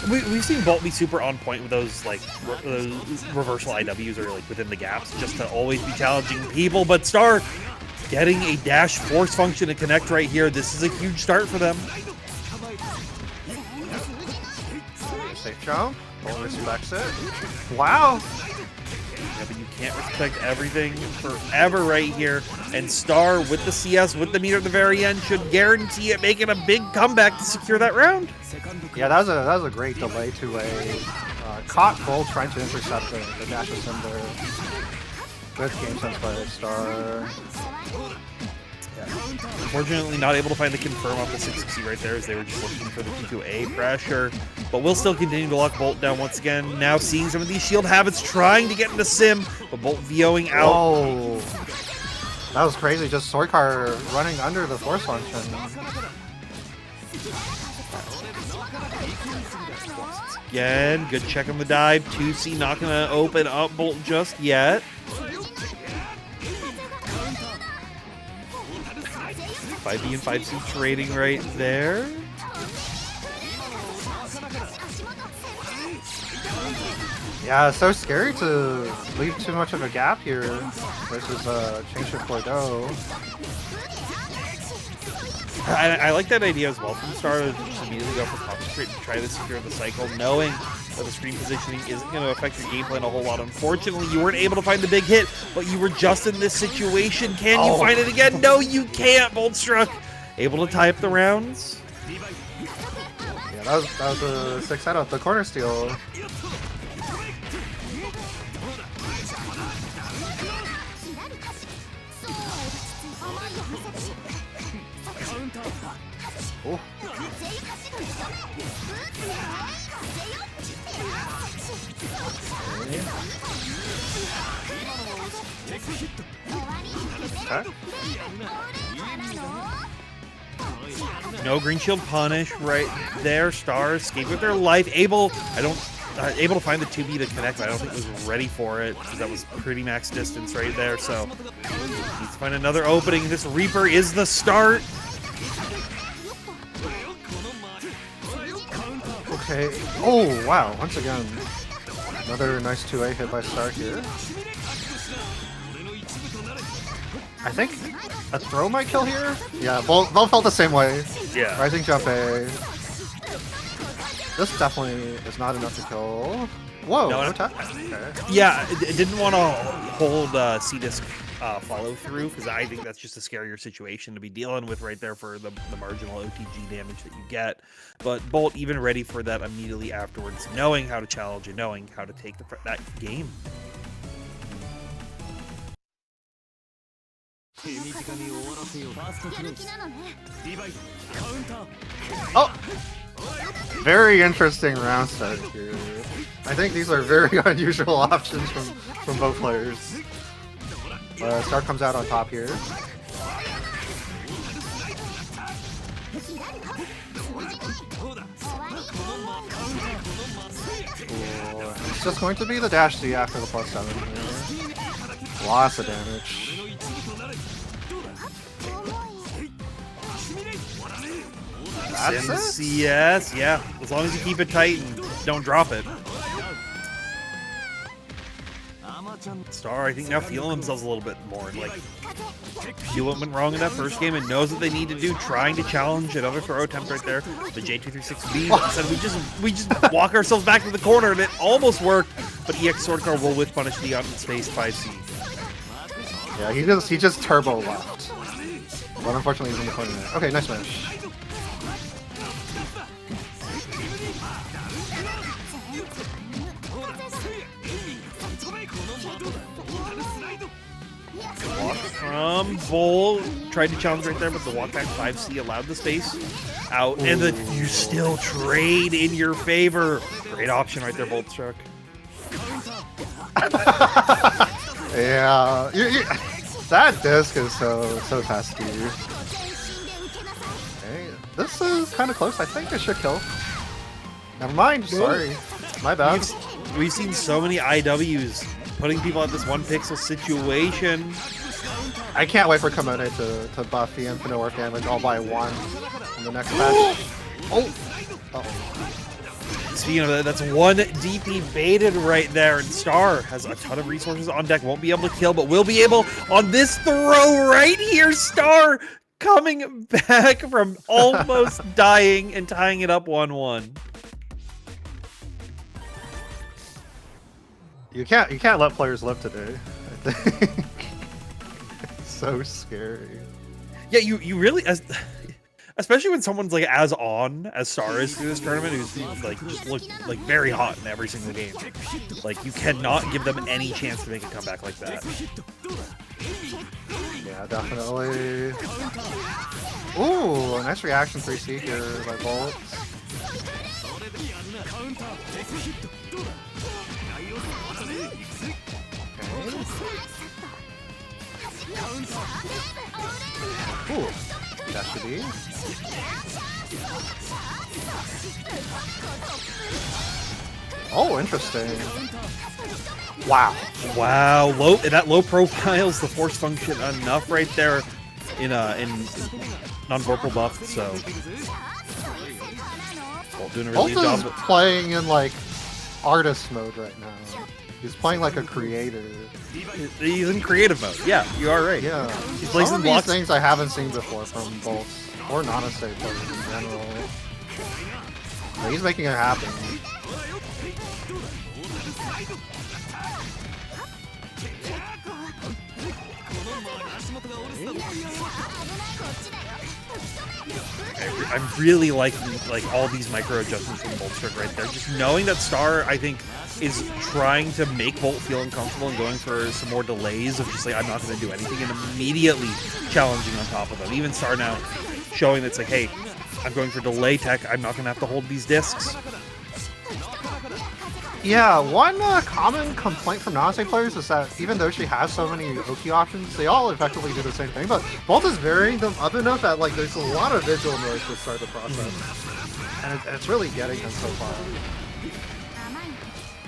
We've seen Bolt be super on point with those like reversal IWs or like within the gaps, just to always be challenging people. But Star getting a dash force function to connect right here. This is a huge start for them. Safe jump. Bolt respects it. Wow. Yeah, but you can't respect everything forever right here. And Star with the CS, with the meter at the very end, should guarantee it making a big comeback to secure that round. Yeah, that was a great delay to a caught Bolt trying to intercept the dash assembler. Good game sense by Star. Unfortunately, not able to find the confirm off the 660 right there as they were just looking for the P2A pressure. But we'll still continue to lock Bolt down once again. Now seeing some of these shield habits trying to get into Sim, but Bolt VOing out. Oh, that was crazy. Just Soykar running under the force function. Again, good check on the dive. 2C not going to open up Bolt just yet. 5B and 5C trading right there. Yeah, it's so scary to leave too much of a gap here versus change to Gordeau. I like that idea as well from the start of just immediately go for concentrate and try to secure the cycle, knowing that the screen positioning isn't going to affect your game plan a whole lot. Unfortunately, you weren't able to find the big hit, but you were just in this situation. Can you find it again? No, you can't. Boltstruck able to tie up the rounds. Yeah, that was a 6 out of the corner steal. Oh. Okay. No green shield punish right there. Star escape with their life. Able to find the 2B to connect, but I don't think it was ready for it because that was pretty max distance right there. So needs to find another opening. This Reaper is the start. Okay. Oh, wow. Once again, another nice 2A hit by Star here. I think a throw might kill here. Yeah, both felt the same way. Yeah. Rising jump A. This definitely is not enough to kill. Whoa, no tap. Okay. Yeah, I didn't want to hold C-Disc follow through because I think that's just a scarier situation to be dealing with right there for the marginal OTG damage that you get. But Bolt even ready for that immediately afterwards, knowing how to challenge and knowing how to take that game. Oh! Very interesting round start here. I think these are very unusual options from both players. Star comes out on top here. Ooh, it's just going to be the dash C after the +7 here. Lots of damage. That's it? CS, yeah. As long as you keep it tight and don't drop it. Star, I think now feeling themselves a little bit more. Like, Kuon went wrong in that first game and knows what they need to do, trying to challenge another throw attempt right there. The J236B said we just walk ourselves back to the corner, and it almost worked. But EX Sword Car will with punish the space 5C. Yeah, he just turbo left. But unfortunately he's in the corner there. Okay, nice smash. From Bull, tried to challenge right there, but the walk back 5C allowed the space out, and you still trade in your favor. Great option right there, Boltstruck. Yeah, that disc is so pesky. Okay, this is kind of close. I think I should kill. Never mind. Sorry, my bad. We've seen so many IWs putting people at this one pixel situation. I can't wait for Komodo to buff the infinite orb damage all by one in the next match. Oh! Uh-oh. Speaking of that, that's one DP baited right there, and Star has a ton of resources on deck. Won't be able to kill, but will be able on this throw right here. Star coming back from almost dying and tying it up 1-1. You can't let players live today, I think. So scary. Yeah, you really, especially when someone's like as on as Star is through this tournament, who's like just looked like very hot in every single game. Like you cannot give them any chance to make a comeback like that. Yeah, definitely. Ooh, nice reaction 3C here by Bolt. Ooh, that should be. Oh, interesting. Wow. Wow, that low profile's the force function enough right there in non-vorpal buff, so Bolt doing a really good job. Playing in like artist mode right now. He's playing like a creator. He's in creative mode. Yeah, you are right. Yeah. He's placing some of blocks. These things I haven't seen before from Bolt or Nanase players in general. Yeah, he's making it happen. I'm really liking all these micro adjustments from Boltstruck right there. Just knowing that Star, I think, is trying to make Bolt feel uncomfortable and going for some more delays of just like, I'm not going to do anything, and immediately challenging on top of them. Even Star now showing that it's like, hey, I'm going for delay tech. I'm not going to have to hold these discs. Yeah, one common complaint from Nanase players is that even though she has so many Oki options, they all effectively do the same thing, but Bolt is varying them up enough that like there's a lot of visual noise to start the process. And it's really getting them so far.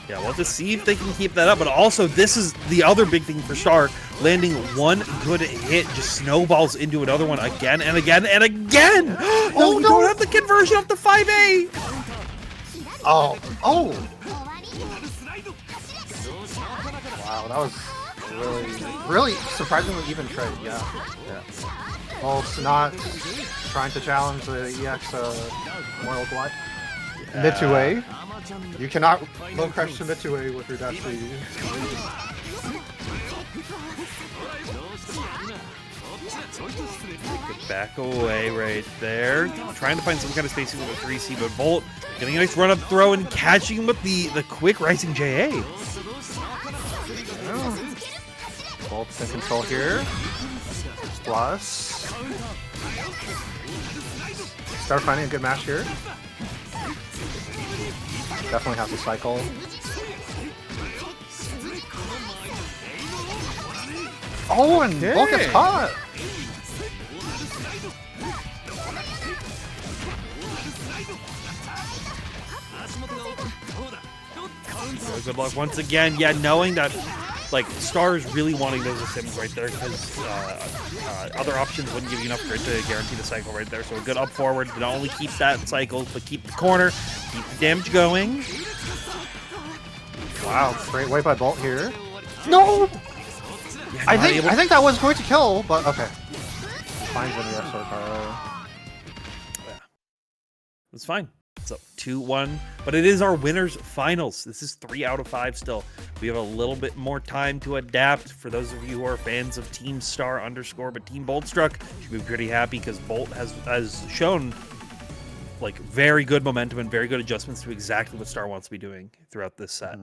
Yeah, we'll just see if they can keep that up, but also this is the other big thing for Star. Landing one good hit just snowballs into another one again and again and again! Oh, we no! don't have the conversion up to 5A! Oh! Wow, that was really surprisingly even trade, yeah. Bolt's not trying to challenge the EX Immortal Glide. Mid 2A. You cannot low crash to mid 2A with your dash speed. Back away right there. Trying to find some kind of spacing with a 3C, but Bolt getting a nice run up throw and catching him with the quick rising JA. Yeah. Bolt's in control here. Plus. Start finding a good match here. Definitely has to cycle. Oh, and Bolt gets caught. Good luck once again. Yeah, knowing that, like, Star is really wanting those sims right there because other options wouldn't give you enough grid to guarantee the cycle right there. So a good up forward to not only keep that cycle, but keep the corner, keep the damage going. Wow, great way by Bolt here. No! Yeah, I think that was going to kill, but okay. Finds in the Sword Caro. Yeah. It's fine. So 2-1, but it is our winners finals. This is 3 out of 5 still. We have a little bit more time to adapt. For those of you who are fans of Team StarXunderscore, but Team Boltstruck should be pretty happy because Bolt has shown like very good momentum and very good adjustments to exactly what Star wants to be doing throughout this set.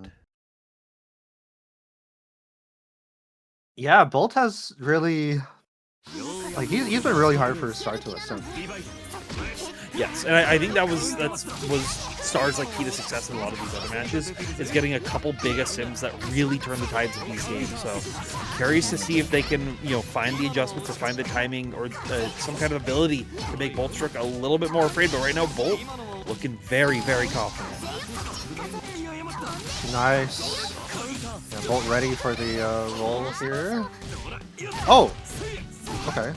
Yeah, Bolt has really, like, he's been really hard for Star to listen. Yes, and I think that was Star's like key to success in a lot of these other matches is getting a couple big sims that really turn the tides of these games. So curious to see if they can find the adjustments or find the timing or some kind of ability to make Boltstruck a little bit more afraid. But right now, Bolt looking very, very confident. Nice. Yeah, Bolt ready for the roll here. Oh, okay.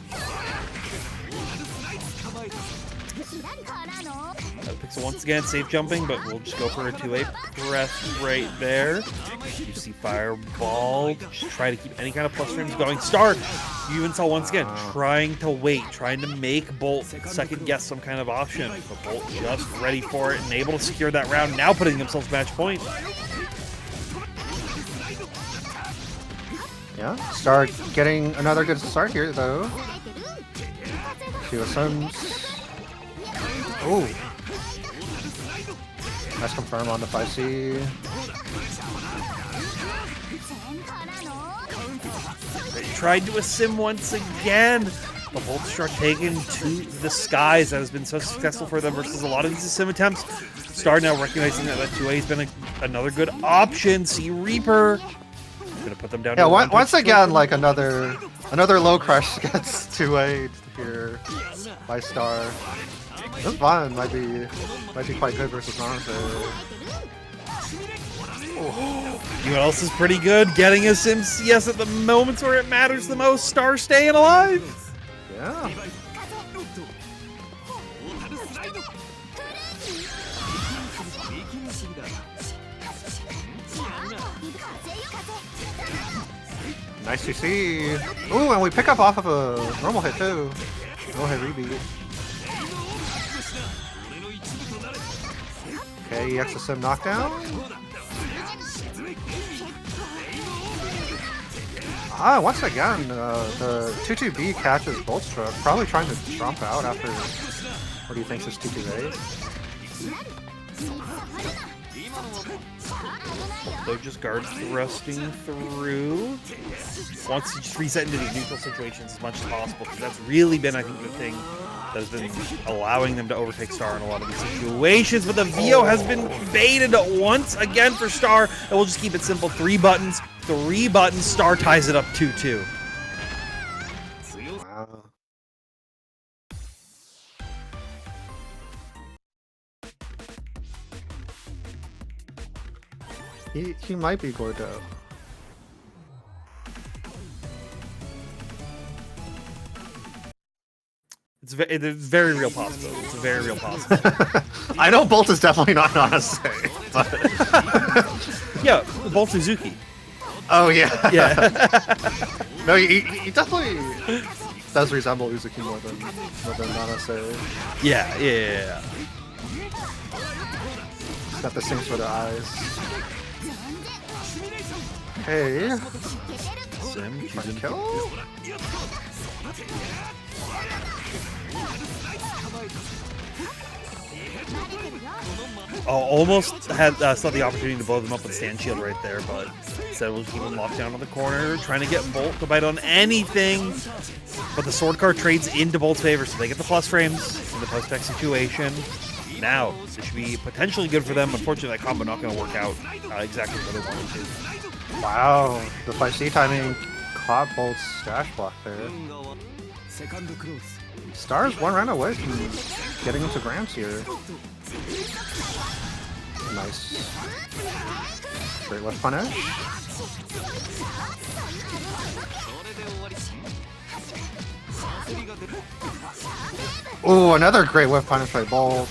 Pixel once again, safe jumping, but we'll just go for a 2-8 press right there. You see Fireball, just try to keep any kind of plus frames going. Star, you even saw once again, trying to wait, trying to make Bolt second guess some kind of option. But Bolt just ready for it and able to secure that round, now putting themselves match point. Yeah, Star getting another good start here, though. Few sims. Oh. Nice confirm on the 5C. They tried to sim once again. The Boltstruck taken to the skies. That has been so successful for them versus a lot of these sim attempts. Star now recognizing that 2A has been another good option. See Reaper. Gonna put them down. Yeah, once again, like another low crush gets 2A here by Star. This Vine might be quite good versus Nanase. You know what else is pretty good? Getting a sim CS at the moments where it matters the most. Star staying alive. Yeah. Nice to see. Ooh, and we pick up off of a normal hit too. Normal hit rebeat. Okay, EX sim knockdown. Once again, the 2-2B catches Boltstruck, probably trying to jump out after what he thinks is 2-2A. They're just guard thrusting through. Wants to just reset into these neutral situations as much as possible, because that's really been, I think, the thing that has been allowing them to overtake Star in a lot of these situations. But the VO has been baited once again for Star, and we'll just keep it simple. 3 buttons. Star ties it up 2-2. Wow. He might be Gordeau. It's a very real possibility. It's a very real possibility. I know Bolt is definitely not Nanase, but yeah, Bolt Suzuki. Oh yeah. Yeah. No, he definitely does resemble Uzuki more than Nanase. Yeah. He's got the things for the eyes. Hey. Sim, Trying to kill? Almost had saw the opportunity to blow them up with stand shield right there, but instead we'll keep them locked down on the corner, trying to get Bolt to bite on anything. But the sword card trades into Bolt's favor, so they get the plus frames in the post-tech situation. Now, this should be potentially good for them. Unfortunately, that combo not going to work out exactly where they wanted to. Wow, the 5C timing caught Bolt's dash block there. Star's one round away from getting into Grams here. Nice. Great left punish. Oh, another great whip punish by Bolt.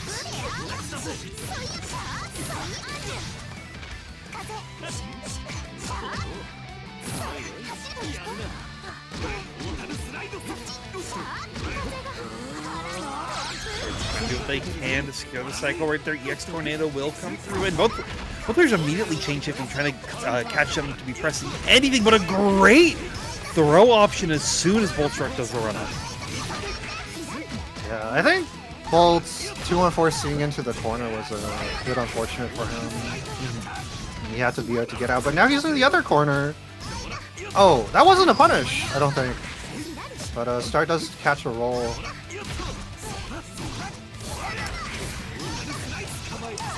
Do what they can to secure the cycle right there. EX Tornado will come through, and both players immediately change shifting, trying to catch them to be pressing anything but a great throw option as soon as Boltstruck does the run up. Yeah, I think Bolt's 2-on-4 seeing into the corner was a bit unfortunate for him. He had to be able to get out, but now he's in the other corner. Oh, that wasn't a punish, I don't think. But Star does catch a roll.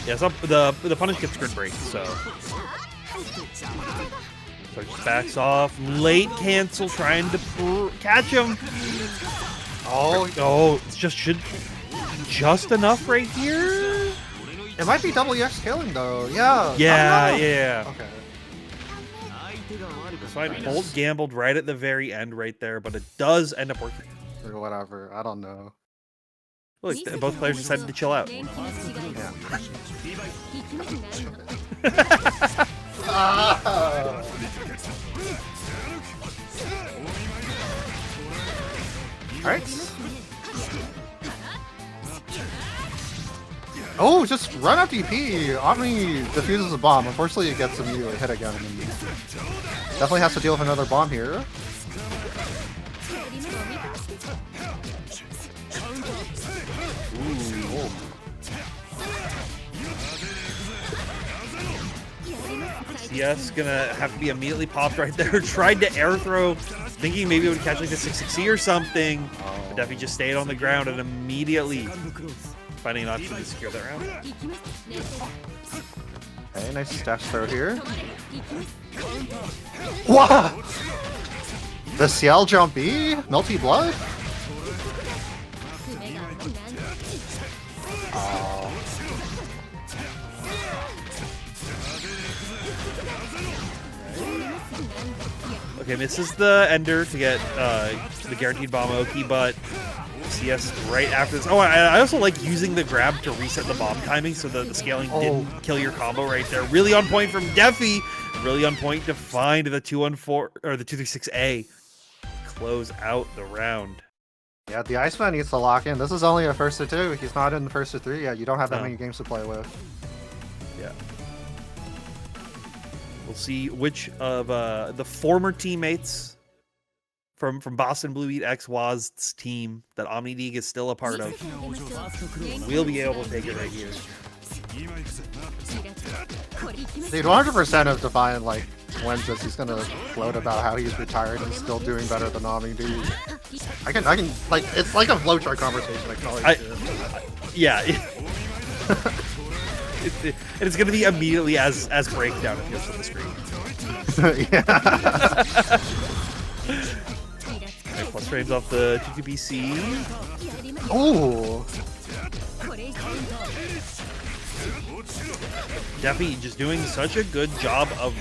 Yeah, so the punish gets grid break, so just backs off. Late cancel, trying to catch him. Oh, it's just enough right here. It might be double EX killing though. Yeah. Yeah. Okay. It's fine. Bolt gambled right at the very end, right there, but it does end up working. Or whatever. I don't know. Look, both players decided to chill out. Yeah. Alright. Oh, just run up DP. Omni defuses a bomb. Unfortunately, it gets immediately hit again. And definitely has to deal with another bomb here. CS gonna have to be immediately popped right there. Tried to air throw, thinking maybe it would catch like the 660 or something. But Defi just stayed on the ground and immediately finding an option to secure that round. Okay, nice dash throw here. Wow! The CL jump B? Melty Blood? Oh. Okay, misses the ender to get the guaranteed bomb Oki, but CS right after this. Oh, I also like using the grab to reset the bomb timing so that the scaling didn't kill your combo right there. Really on point from Defi. Really on point to find the 2-on-4 or the 236A. Close out the round. Yeah, the Iceman needs to lock in. This is only a first to two. He's not in the first to three yet. You don't have that many games to play with. Yeah. We'll see which of the former teammates from Boston Blue Eat X Waz's team that OmniDeag is still a part of will be able to take it right here. Dude, 100% of Defiant like wins this. He's gonna float about how he's retired and still doing better than OmniDeag. I can like it's like a flowchart conversation. I can always do it. Yeah. It's gonna be immediately as breakdown appears on the screen. Yeah. Right, plus frames off the 2BC. Oh. Defi just doing such a good job of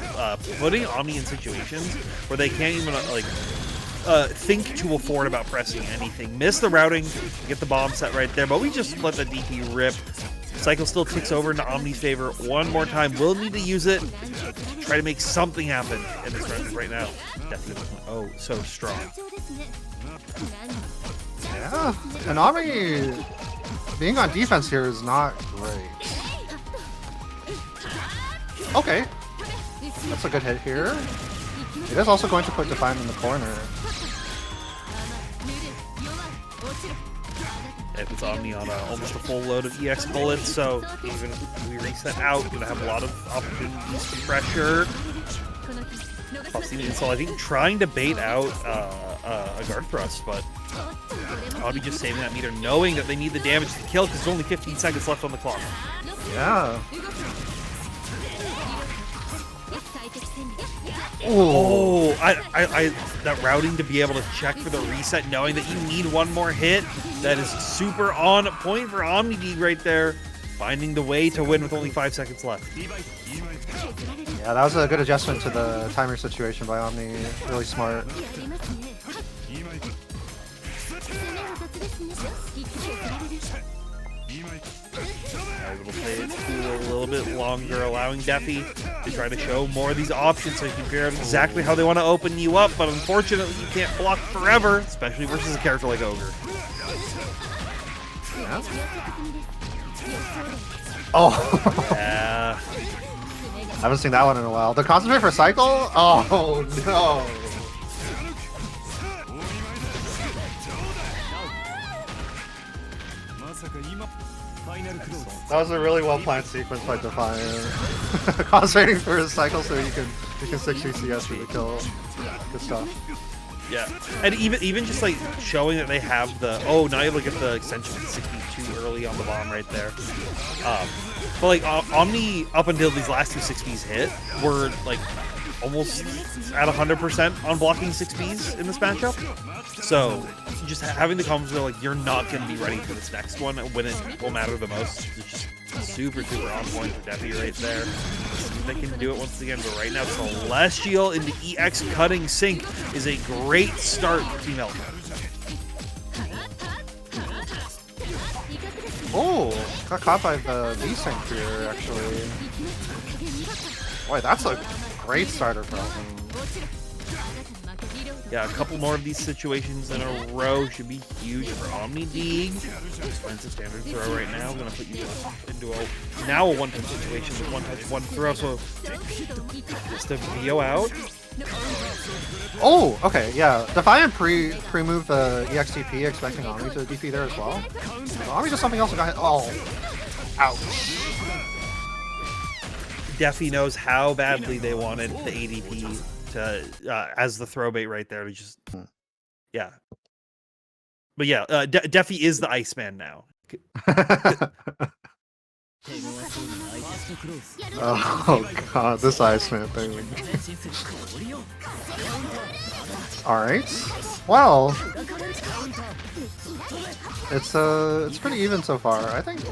putting Omni in situations where they can't even think to afford about pressing anything. Miss the routing, get the bomb set right there, but we just let the DP rip. Cycle still ticks over into Omni's favor one more time. We'll need to use it to try to make something happen in this round right now. Definitely. Oh, so strong. Yeah, and Omni being on defense here is not great. Okay, that's a good hit here. It is also going to put Defiant in the corner. If it's Omni on almost a full load of EX bullets, so even if we reset out, we're going to have a lot of opportunities for pressure. So I think trying to bait out a guard thrust, but Omni just saving that meter, knowing that they need the damage to kill because there's only 15 seconds left on the clock. Yeah. Oh, that routing to be able to check for the reset, knowing that you need one more hit. That is super on point for OmniDeag right there. Finding the way to win with only 5 seconds left. Yeah, that was a good adjustment to the timer situation by Omni. Really smart. Able to play it cool a little bit longer, allowing Defi to try to show more of these options so you can figure out exactly how they want to open you up, but unfortunately you can't block forever, especially versus a character like Ogre. Yeah. Oh! Yeah. I haven't seen that one in a while. The concentrate for cycle? Oh no! That was a really well planned sequence by Defiant. Concentrating for his cycle so you can 60 CS for the kill. Good stuff. Yeah, and even just like showing that they have the now you look at the extension of 62 early on the bomb right there. But like Omni up until these last two 6Bs hit were like almost at 100% on blocking 6Bs in this matchup. So just having the confidence that like you're not going to be ready for this next one when it will matter the most is just super on point for Defi right there. See if they can do it once again, but right now Celestial into EX cutting sync is a great start for Team Eltnum. Oh, got caught by the V-Sync here, actually. Boy, that's a great starter for Eltnum. Yeah, a couple more of these situations in a row should be huge for OmniDeag. Expensive standard throw right now. Gonna put you into a one-touch situation with one touch, one throw. So just a VO out. Oh, okay, yeah. Defiant pre-moved the EXTP, expecting Omni to DP there as well. Omni does something else and got hit. Oh, ouch. Defi knows how badly they wanted the ADP to as the throw bait right there to just yeah. But yeah, Defi is the Iceman now. Oh god, this Iceman thing. Alright. Well, it's pretty even so far. I think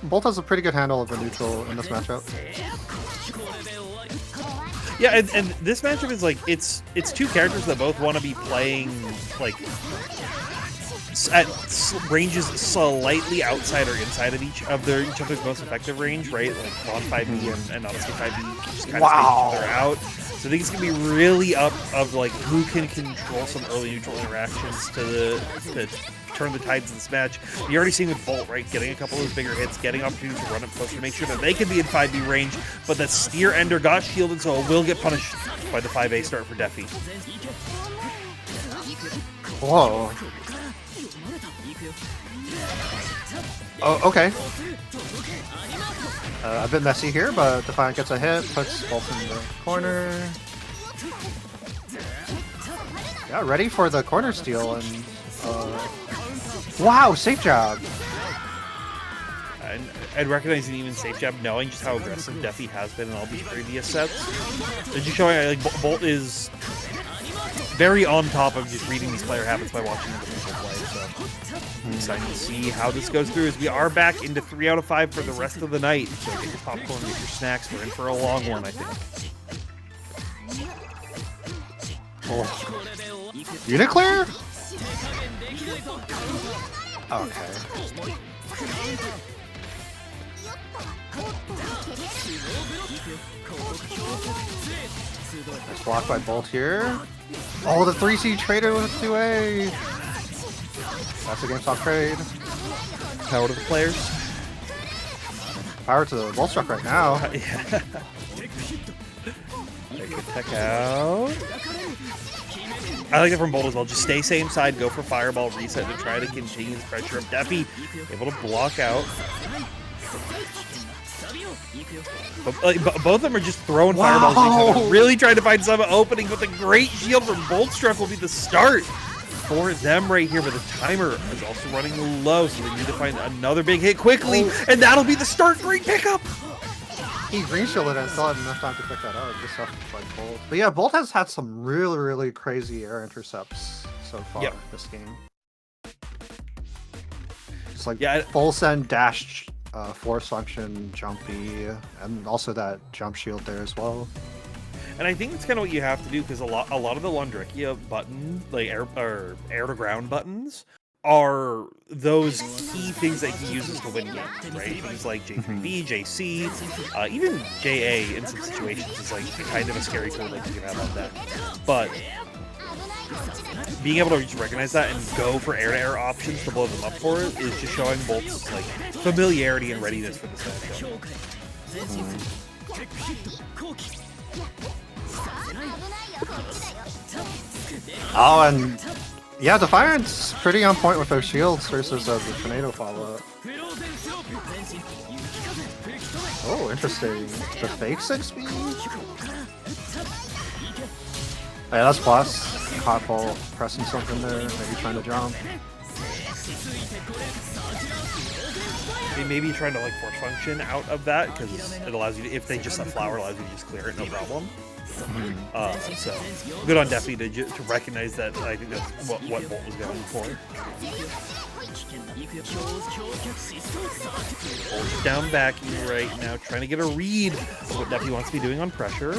Bolt has a pretty good handle of a neutral in this matchup. Yeah, and this matchup is like it's two characters that both want to be playing like at ranges slightly outside or inside of each other's most effective range, right? Like Von 5B and Nanase 5B just kind of space each other out. So I think it's gonna be really up of like who can control some early neutral interactions to turn the tides of this match. You're already seeing with Bolt, right? Getting a couple of those bigger hits, getting opportunities to run up closer to make sure that they can be in 5B range, but that Steer Ender got shielded, so it will get punished by the 5A start for Defi. Whoa. Oh, okay. A bit messy here, but Defiant gets a hit, puts Bolt in the corner. Yeah, ready for the corner steal, and wow, safe jab! I'd recognize an even safe jab, knowing just how aggressive Defi has been in all these previous sets. It's just showing like Bolt is very on top of just reading these player habits by watching them play. So I'm excited to see how this goes through as we are back into 3 out of 5 for the rest of the night. So get your popcorn, get your snacks. We're in for a long one, I think. Oh. Uniclear? Okay. Nice block by Bolt here. Oh, the 3C trader with 2A. That's a GameStop trade. Power to the players. Power to the Boltstruck right now. Yeah. Take a tech out. I like it from Bolt as well. Just stay same side, go for Fireball, reset to try to continue the pressure of Defi. Able to block out. Both of them are just throwing fireballs at each other, really trying to find some opening, but the great shield from Boltstruck will be the start for them right here, but the timer is also running low, so they need to find another big hit quickly, and that'll be the start. Great pickup! He green shielded and still had enough time to pick that up, just off like Bolt. But yeah, Bolt has had some really crazy air intercepts so far this game. It's like full send dash, force function, jumpy, and also that jump shield there as well. And I think that's kind of what you have to do, because a lot of the Londrekia button, like air to ground buttons, are those key things that he uses to win games, right? Things like J3B, JC, even JA in some situations is like kind of a scary tool that you can have on deck. But being able to just recognize that and go for air-to-air options to blow them up for it is just showing Bolt's like familiarity and readiness for this matchup. Oh, and yeah, Defiant's pretty on point with those shields versus the tornado follow-up. Oh, interesting. The fake 6B? Yeah, that's plus. Hotball pressing something there, maybe trying to jump. Maybe trying to like force function out of that, because it allows you to, if they just let flower, allows you to just clear it, no problem. So good on Defi to recognize that. I think that's what Bolt was going for. Bolt's down backing right now, trying to get a read of what Defi wants to be doing on pressure.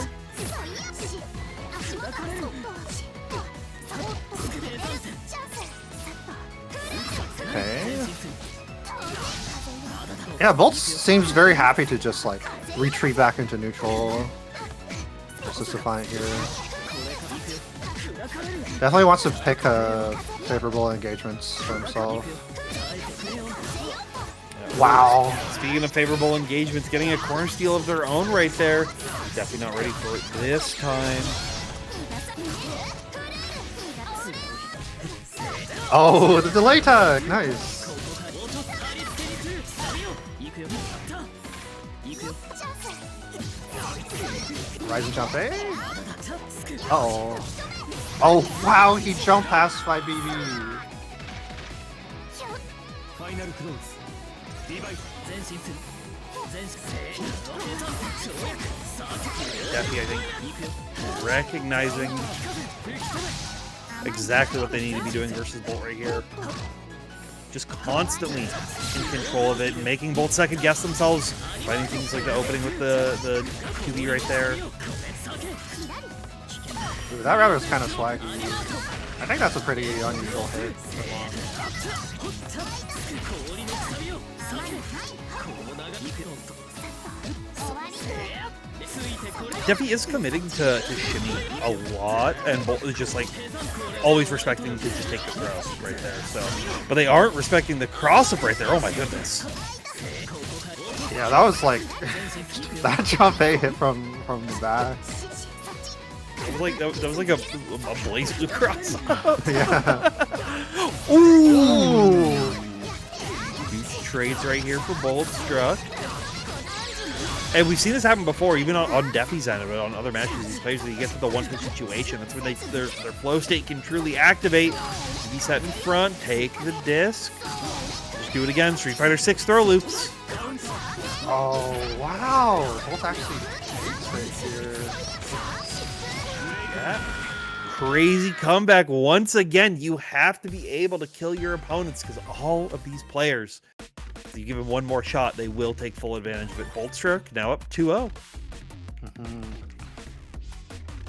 Okay. Yeah, Bolt seems very happy to just like retreat back into neutral. Versus Defiant here. Definitely wants to pick favorable engagements for himself. Wow. Speaking of favorable engagements, getting a corner steal of their own right there. Definitely not ready for it this time. Oh, the delay tag! Nice. Rising jump, eh? Uh-oh. Oh, wow, he jumped past 5BB. Defi, I think, recognizing exactly what they need to be doing versus Bolt right here. Just constantly in control of it, making Bolt second guess themselves, finding things like the opening with the QB right there. Ooh, that router is kind of swaggy. I think that's a pretty unusual hit. Defi is committing to shimmy a lot, and Bolt is just like always respecting to just take the throw right there. So, but they aren't respecting the cross up right there. Oh my goodness! Yeah, that was like that jump A hit from the back. That was like a blaze blue cross up. Yeah. Ooh! Huge trades right here for Boltstruck. And we've seen this happen before, even on Defi's end of it, on other matches. These players, when you get to the one-pitch situation, that's when their flow state can truly activate. Be set in front, take the disc. Just do it again. Street Fighter 6 throw loops. Oh wow! Bolt actually right here. Yeah. Crazy comeback once again. You have to be able to kill your opponents, because all of these players, if you give them one more shot, they will take full advantage of it. Boltstruck now up 2-0.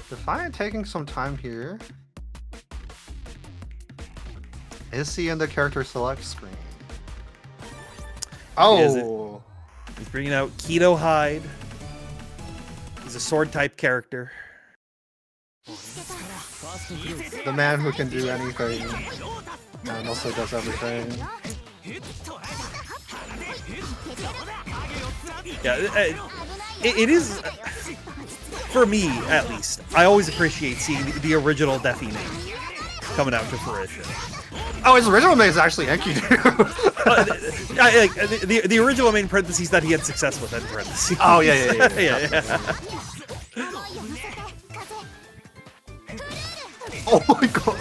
Defiant taking some time here. Is he in the character select screen? Oh! He's bringing out Keto Hide. He's a sword type character. The man who can do anything and also does everything. Yeah, it is, for me at least, I always appreciate seeing the original Defi name coming out to fruition. Oh, his original name is actually Enkidu. The original main parentheses that he had success with in parentheses. Oh, yeah. Oh my god.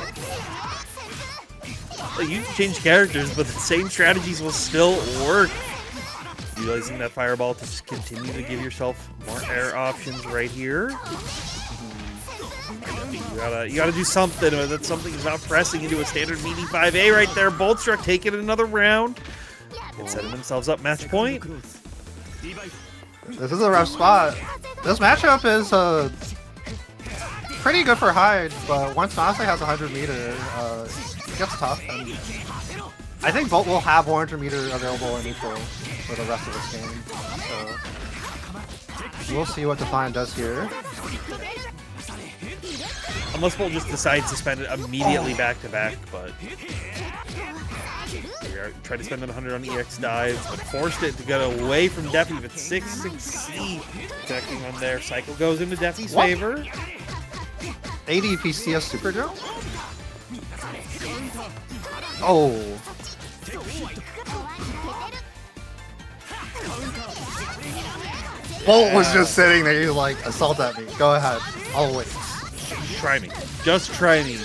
You can change characters, but the same strategies will still work. utilizing that fireball to just continue to give yourself more air options right here. You gotta do something. That something is not pressing into a standard meaty 5A right there. Boltstruck taking another round and setting themselves up match point. This is a rough spot. This matchup is pretty good for Hyde, but once Nanase has 100 meter, it gets tough. And I think Bolt will have 100 meter available in neutral for the rest of this game. So we'll see what Defiant does here. Unless Bolt just decides to spend it immediately back to back, but tried to spend 100 on EX dives, but forced it to get away from Defi. But 6-6C connecting on there. Cycle goes into Defi's favor. 80 PCS super jump. Oh. Bolt was just sitting there. He's like, assault at me. Go ahead. I'll wait. Try me. Just try me.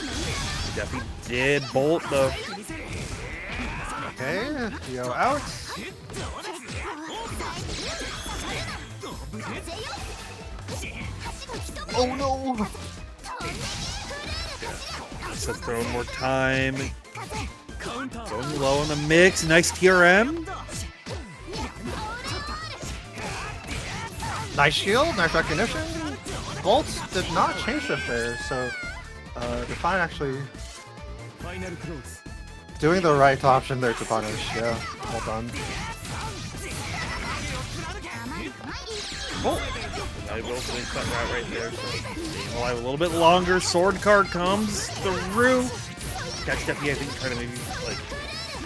Defi did Bolt though. Okay, Yo out. Oh no! Seth throwing more time. Going low on the mix. Nice TRM. Nice shield, nice recognition. Bolts did not change shift there, so Defiant actually doing the right option there to punish. Yeah, well done. Oh, I will finish that route right there. So staying alive a little bit longer. Sword card comes through. Catch Defi, I think, trying to maybe like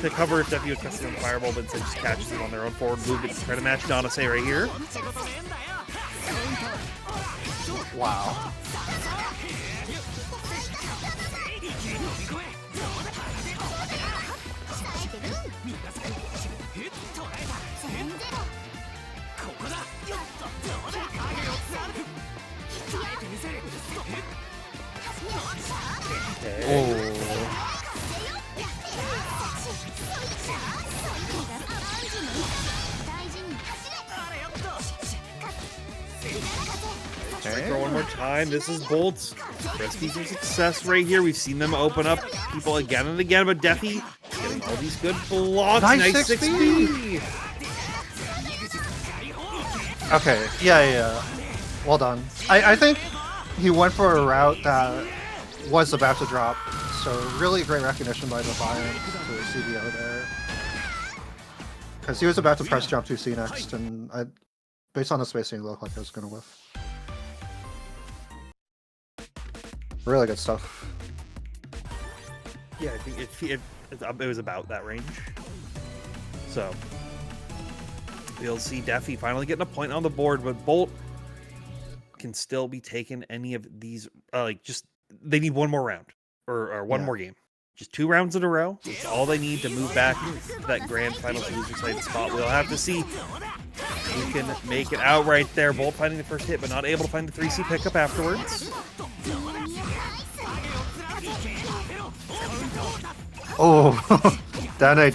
to cover if Defi was testing on Fireball, but instead just catches them on their own forward movement to try to match Nanase right here. Wow. Okay. Oh. Okay. For one more time, this is Bolt's recipe for success right here. We've seen them open up people again and again, but Defi getting all these good blocks. Nice 6B. Okay, yeah. Well done. I think he went for a route that was about to drop, so really great recognition by Defiant to CBO there. Because he was about to press jump 2C next, and based on the spacing, it looked like I was going to whiff. Really good stuff. Yeah, I think it was about that range. So we'll see Defi finally getting a point on the board, but Bolt can still be taking any of these. They need one more round or one more game. Just 2 rounds in a row. It's all they need to move back to that grand final loser side spot. We'll have to see who can make it out right there. Bolt finding the first hit, but not able to find the 3C pickup afterwards. Oh, Dane.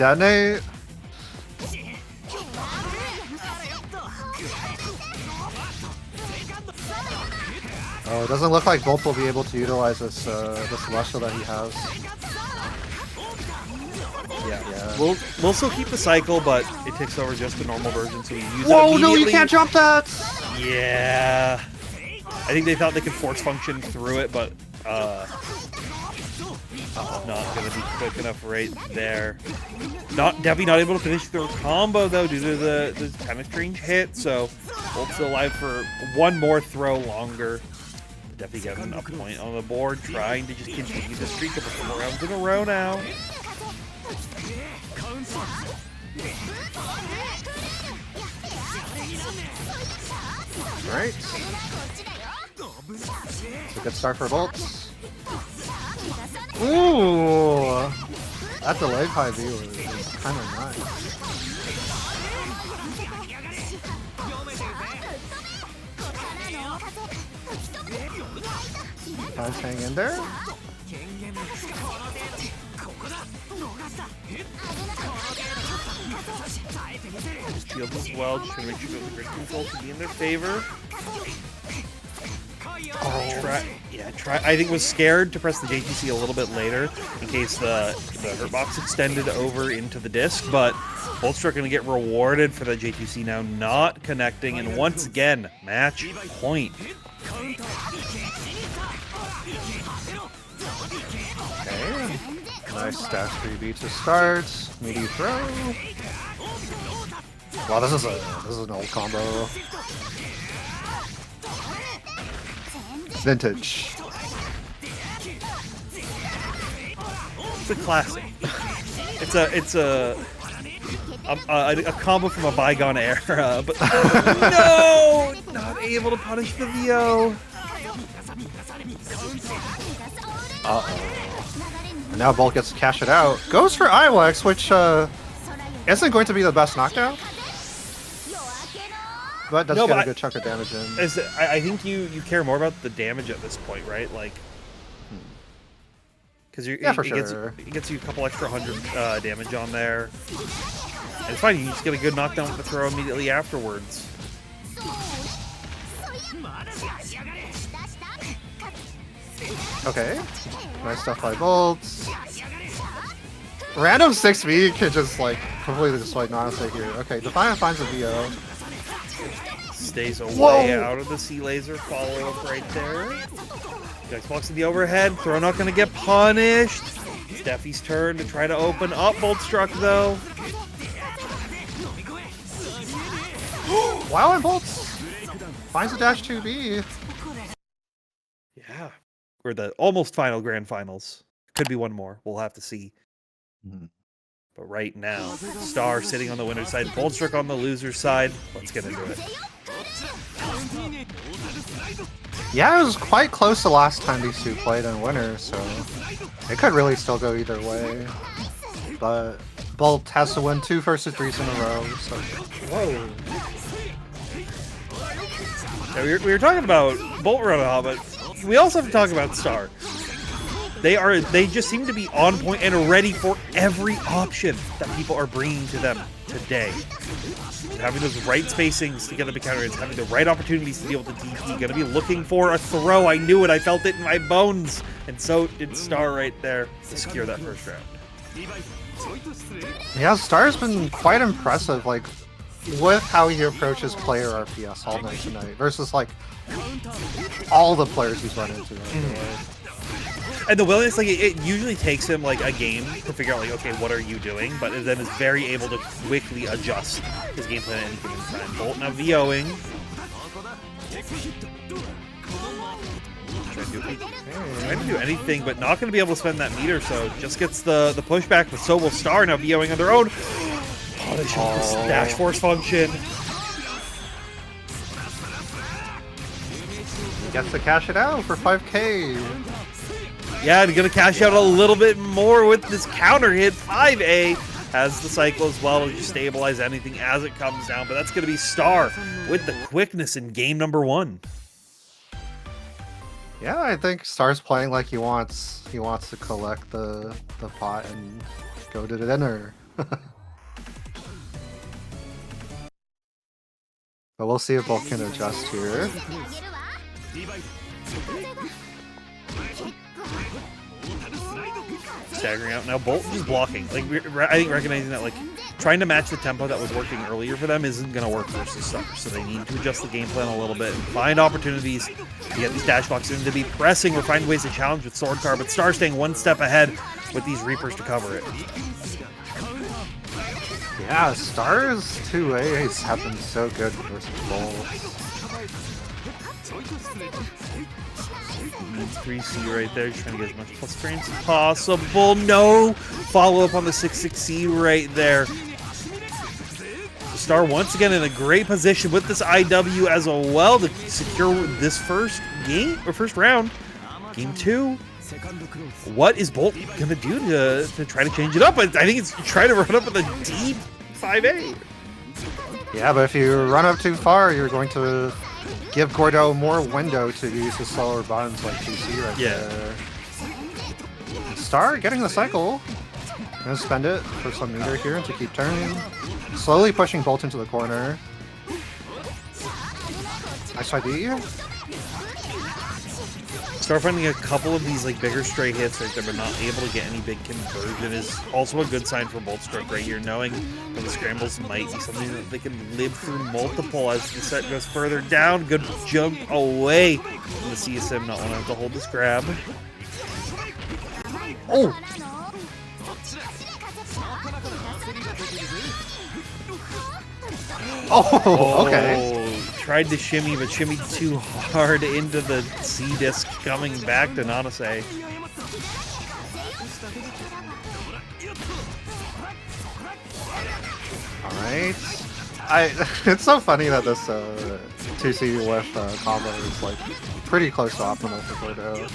Oh, it doesn't look like Bolt will be able to utilize this this Luster that he has. Yeah. We'll still keep the cycle, but it takes over just the normal version, so you use it Whoa, immediately. no, you can't jump that! Yeah. I think they thought they could force function through it, but not gonna be quick enough right there. Defi not able to finish their combo though due to the kind of strange hit, so Bolt's still alive for one more throw longer. Defi getting a point on the board, trying to just continue the streak of 4 rounds in a row now. Alright. It's a good start for Bolts. Ooh! That delayed high V was kind of nice. Guys hang in there. Shield as well, just trying to make sure the grid control to be in their favor. I think was scared to press the JTC a little bit later in case the hurt box extended over into the disc, but Boltstruck going to get rewarded for the JTC now not connecting, and once again, match point. Okay. Nice dash 3B to start. Meaty throw. Wow, this is an old combo. Vintage. It's a classic. It's a combo from a bygone era, but no, not able to punish the VO. And now Bolt gets to cash it out. Goes for Ilex, which isn't going to be the best knockdown. But does get a good chunk of damage in. I think you care more about the damage at this point, right? Like, because it gets you a couple extra 100 damage on there. And it's fine. You just get a good knockdown with the throw immediately afterwards. Okay, nice stuff by Bolt. Random 6V can just like completely destroy Nanase here. Okay, Defiant finds a VO. Stays away out of the sea laser follow up right there. Xbox in the overhead. Throw not going to get punished. It's Steffi's turn to try to open up. Boltstruck though. Wow, and Bolt finds a dash 2B. Yeah. We're the almost final grand finals. Could be one more. We'll have to see. But right now, Star sitting on the winner's side, Boltstruck on the loser's side. Let's get into it. Yeah, it was quite close the last time these two played in winner, so it could really still go either way. But Bolt has to win 2 versus 3s in a row. So. Whoa. Yeah, we were talking about Bolt Runner, but we also have to talk about Star. They just seem to be on point and ready for every option that people are bringing to them today. Having those right spacings to get the counter hits, having the right opportunities to deal with the DP, gonna be looking for a throw. I knew it, I felt it in my bones. And so did Star right there to secure that first round. Yeah, Star's been quite impressive, like, with how he approaches player RPS all night tonight versus, like, all the players he's run into. And the willingness, like, it usually takes him, like, a game to figure out, like, okay, what are you doing? But then is very able to quickly adjust his game plan at any given time. Bolt now VOing. Trying to do anything, but not going to be able to spend that meter, so just gets the pushback, but so will Star now VOing on their own. Oh, they should have this dash force function. Gets to cash it out for 5K. Yeah, they're going to cash out a little bit more with this counter hit. 5A has the cycle as well to just stabilize anything as it comes down. But that's going to be Star with the quickness in game number 1. Yeah, I think Star's playing like he wants to collect the pot and go to the dinner. But we'll see if Bolt can adjust here. Staggering out now. Bolt just blocking. Like, I think recognizing that, like, trying to match the tempo that was working earlier for them isn't going to work versus Star. So they need to adjust the game plan a little bit and find opportunities to get these dash boxes in, to be pressing or find ways to challenge with Sword Car. But Star staying one step ahead with these Reapers to cover it. Yeah, Star's 2As have been so good versus Bolt. 3C right there, just trying to get as much plus frames as possible. No follow-up on the 6-6C right there. Star once again in a great position with this IW as well to secure this first game, or first round. Game 2. What is Bolt going to do to try to change it up? I think it's trying to run up with a deep 5A. Yeah, but if you run up too far, you're going to give Gordeau more window to use his slower buttons like 2C right there. Star getting the cycle. Gonna spend it for some meter here to keep turning. Slowly pushing Bolt into the corner. Nice idea. Start finding a couple of these like bigger stray hits right there, but not able to get any big conversion is also a good sign for Boltstruck right here, knowing that the scrambles might be something that they can live through multiple as the set goes further down. Good jump away from the CSM, not wanting to hold this grab. Oh! Oh, okay. Tried to shimmy, but shimmied too hard into the C-disc, coming back to Nanase. Alright. It's so funny that this 2C with combo is like pretty close to optimal for Gordeau.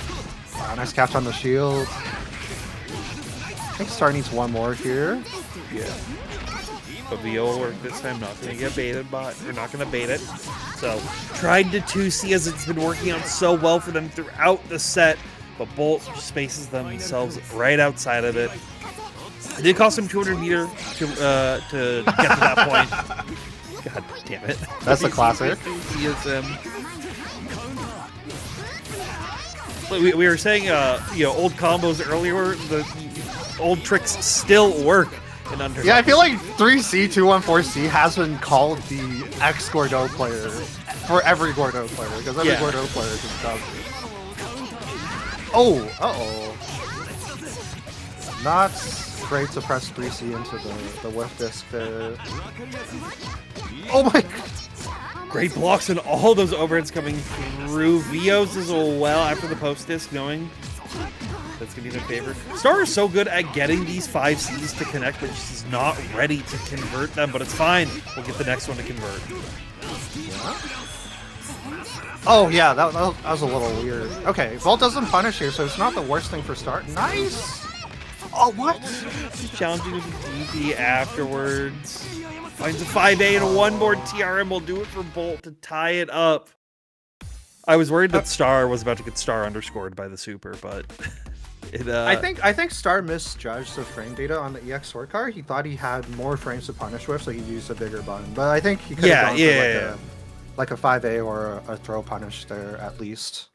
Nice catch on the shield. I think Star needs one more here. Yeah. But VO will work this time, not going to get baited, but they're not going to bait it. So, tried to 2C as it's been working out so well for them throughout the set, but Bolt spaces themselves right outside of it. It did cost him 200 meter to get to that point. God damn it. That's a classic. We were saying, you know, old combos earlier, the old tricks still work. Yeah, I feel like 3C214C has been called the ex-Gordeau player for every Gordeau player, because every Gordeau player just does it. Oh, uh-oh. Not great to press 3C into the whiff disc there. Oh my god! Great blocks and all those overheads coming through. Vios as well after the post disc, knowing that's going to be their favorite. Star is so good at getting these 5Cs to connect, but just is not ready to convert them, but it's fine. We'll get the next one to convert. Yeah. Oh, yeah, that was a little weird. Okay, Bolt doesn't punish here, so it's not the worst thing for Star. Nice! Oh, what? He's challenging with the DP afterwards. Finds a 5A and a one-board TRM will do it for Bolt to tie it up. I was worried that Star was about to get StarXunderscored by the Super, but... I think Star misjudged the frame data on the EX sword card. He thought he had more frames to punish with, so he used a bigger button. But I think he could have gone for like a 5A or a throw punish there at least.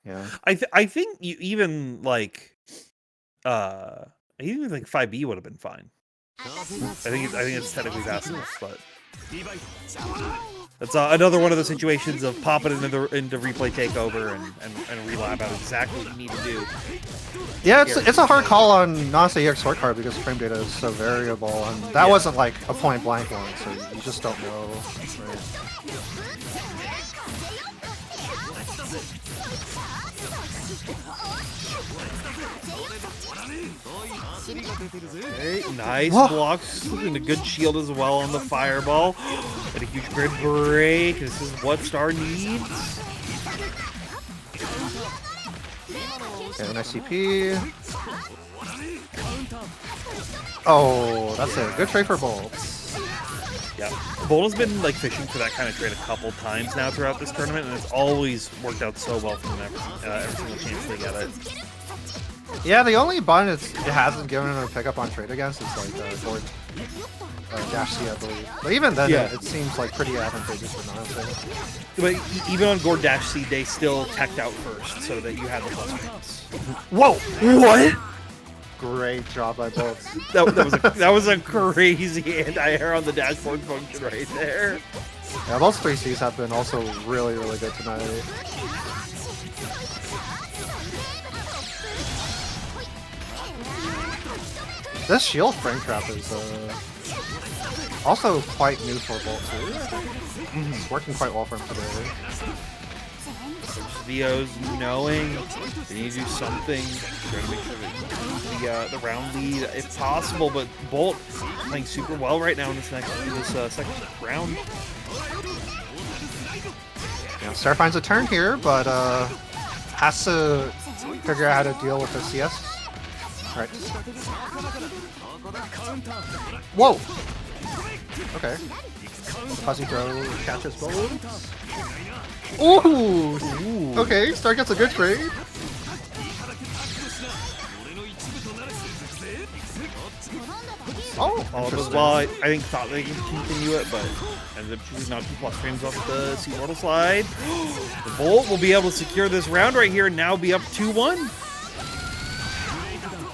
Yeah. I think you even like 5B would have been fine. I think it's technically fast enough, but that's another one of the situations of popping into replay takeover and relab out exactly what you need to do. Yeah, it's a hard call on Nanase EX sword card because frame data is so variable, and that wasn't like a point blank one, so you just don't know. Right? Okay, nice blocks and a good shield as well on the fireball. Got a huge grid break. This is what Star needs. Okay, nice CP. Oh, that's a good trade for Bolt. Yeah, Bolt has been like fishing for that kind of trade a couple times now throughout this tournament, and it's always worked out so well for them every single chance they get it. Yeah, the only button it hasn't given him a pickup on trade against is like Gord Dash C, I believe. But even then, it seems like pretty advantageous for Nanase. But even on Gord Dash C, they still teched out first, so that you had the plus points. Whoa! What? Great job by Bolt. that was a crazy anti-air on the dashboard function right there. Yeah, Bolt's 3Cs have been also really, really good tonight. This shield frame trap is also quite new for Bolt too. It's working quite well for him today. Vio's knowing they need to do something. Trying to make sure that the round lead if possible, but Bolt playing super well right now in this second round. Yeah, Star finds a turn here, but has to figure out how to deal with the CS. Right. Whoa! Okay. Fuzzy throw catches Bolt. Ooh! Okay, Star gets a good trade. Oh, All of as interesting. well. I think thought they could continue it, but ended up choosing not to plus frames off the Sea Mortal slide. The Bolt will be able to secure this round right here and now be up 2-1.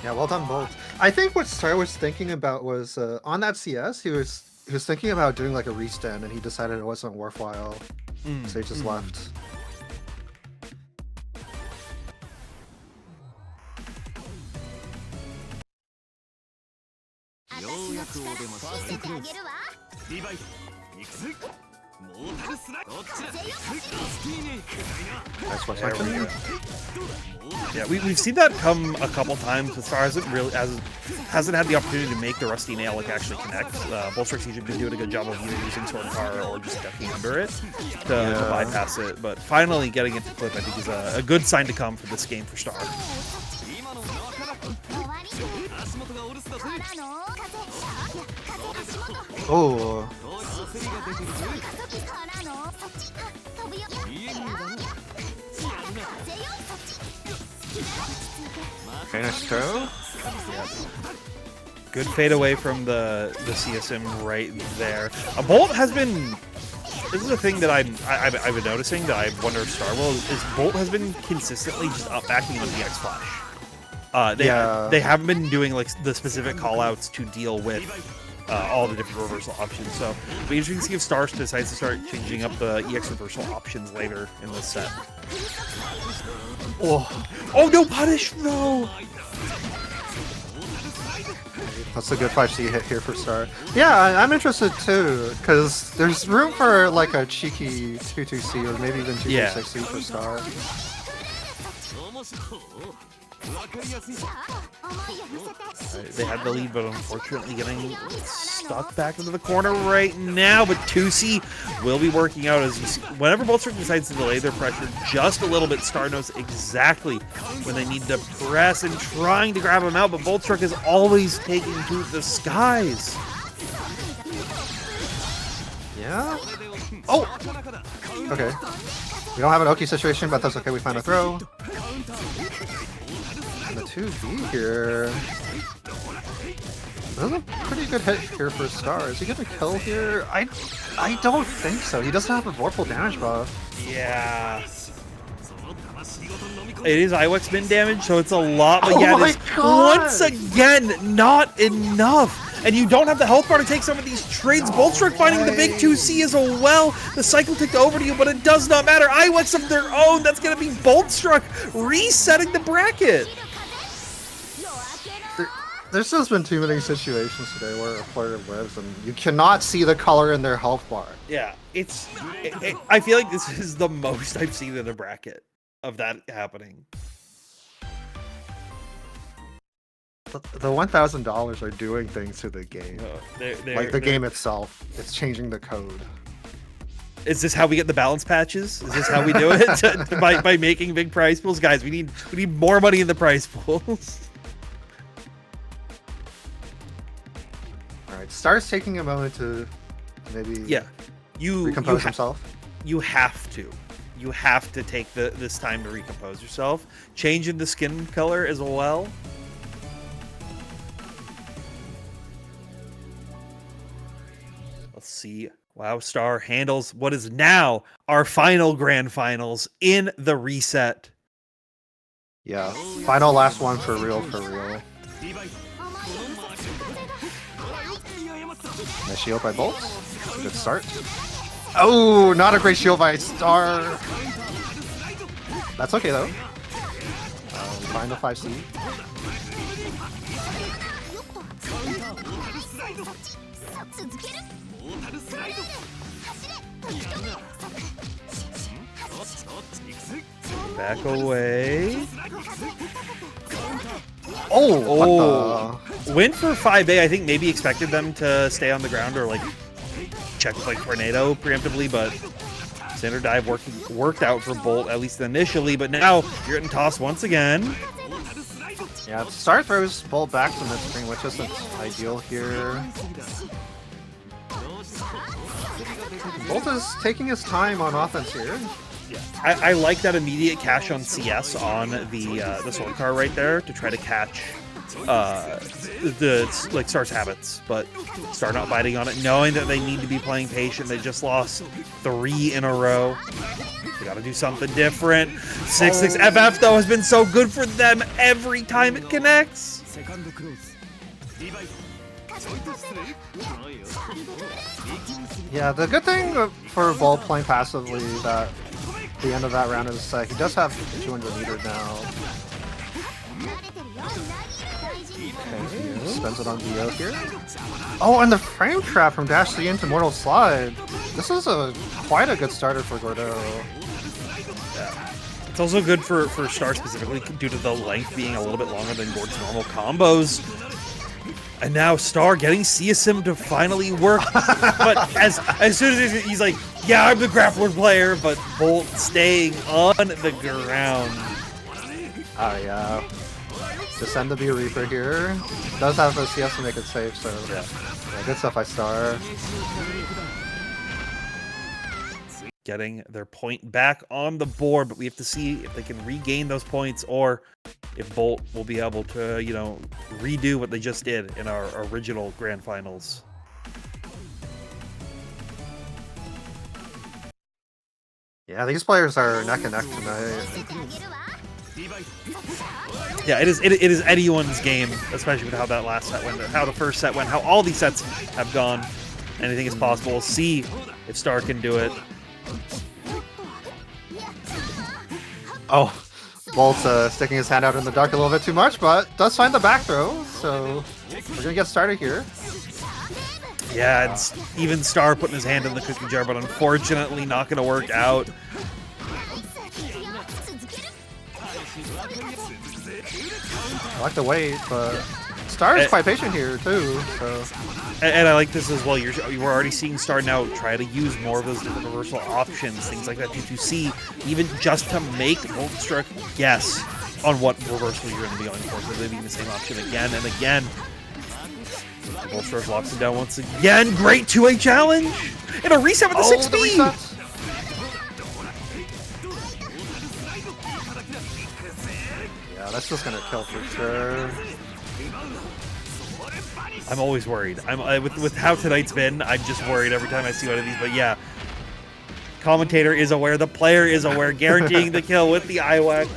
Yeah, well done, Bolt. I think what Star was thinking about was on that CS, he was thinking about doing like a restand, and he decided it wasn't worthwhile, so he just left. That's what's There we happening. go. Yeah, we've seen that come a couple times, but Star hasn't had the opportunity to make the Rusty Nail like actually connect. Boltstruck's usually been doing a good job of either using Sword Car or just ducking under it to bypass it. But finally getting it to clip, I think, is a good sign to come for this game for Star. Oh, okay, nice throw. Good fade away from the CSM right there. A Bolt has been. This is a thing that I've been noticing that I wonder if Star will is Bolt has been consistently just up backing on DX Flash. They haven't been doing like the specific callouts to deal with all the different reversal options. So it'll be interesting to see if Star decides to start changing up the EX reversal options later in this set. Oh no punish no! That's a good 5C hit here for Star. Yeah, I'm interested too, because there's room for like a cheeky 2-2C or maybe even 2-2-6C for Star. They had the lead, but unfortunately getting stuck back into the corner right now. But 2C will be working out as you see. Whenever Boltstruck decides to delay their pressure just a little bit, Star knows exactly when they need to press and trying to grab him out. But Boltstruck is always taking to the skies. Yeah? Oh! Okay. We don't have an Oki situation, but that's okay. We find a throw. And the 2B here. This is a pretty good hit here for Star. Is he gonna kill here? I don't think so. He doesn't have a Vorpal damage buff. Yeah. It is IWEX min damage, so it's a lot, but yeah, my it is God! once again not enough. And you don't have the health bar to take some of these trades. Boltstruck finding the big 2C as well. The cycle ticked over to you, but it does not matter. IWEX of their own. That's going to be Boltstruck resetting the bracket. There's just been too many situations today where a player lives and you cannot see the color in their health bar. Yeah, I feel like this is the most I've seen in a bracket of that happening. The $1,000 are doing things to the game. Like the game itself. It's changing the code. Is this how we get the balance patches? Is this how we do it? by making big prize pools? Guys, we need more money in the prize pools. Alright, Star's taking a moment to maybe recompose himself. You have to. You have to take this time to recompose yourself. Changing the skin color as well. Let's see. Wow, Star handles what is now our final grand finals in the reset. Yeah, final last one for real, for real. Nice shield by Bolt. Good start. Oh, not a great shield by Star. That's okay though. Final 5C. Back away. Oh, Win for 5A. I think maybe expected them to stay on the ground or like check with like Tornado preemptively, but standard dive worked out for Bolt at least initially. But now you're getting tossed once again. yeah, Star throws Bolt back to mid-screen, which isn't ideal here. Bolt is taking his time on offense here. Yeah, I like that immediate cash on CS on the sword car right there to try to catch like Star's habits, but Star not biting on it, knowing that they need to be playing patient. They just lost 3 in a row. They got to do something different. 6-6 FF though has been so good for them every time it connects. Yeah, the good thing for Bolt playing passively that the end of that round is he does have 200 meter now. Okay, spends it on Dio here. Oh, and the frame trap from Dash C into Mortal Slide. This is quite a good starter for Gordeau. Yeah. It's also good for Star specifically due to the length being a little bit longer than Gord's normal combos. And now Star getting CSM to finally work. But as soon as he's like, yeah, I'm the grappler player, but Bolt staying on the ground. Oh, yeah. Descend to be a Reaper here. Does have a CS to make it safe, so yeah, good stuff by Star. Getting their point back on the board, but we have to see if they can regain those points or if Bolt will be able to, you know, redo what they just did in our original Grand Finals. Yeah, these players are neck and neck tonight. Yeah, it is anyone's game, especially with how that last set went, how the first set went, how all these sets have gone. Anything is possible. We'll see if Star can do it. Oh, Bolt sticking his hand out in the dark a little bit too much, but does find the back throw, so we're gonna get started here. Yeah, it's even Star putting his hand in the cookie jar, but unfortunately not gonna work out. I like the wait, but Star is quite patient here too. So, and I like this as well. We're already seeing Star now try to use more of those different reversal options, things like that. D2C, even just to make Boltstruck guess on what reversal you're going to be going for. So they're being the same option again and again. Boltstruck locks him down once again. Great 2A challenge and a reset with the 6B. That's just gonna kill for sure. I'm always worried. With how tonight's been, I'm just worried every time I see one of these. But yeah, commentator is aware, the player is aware, guaranteeing the kill with the IWAX.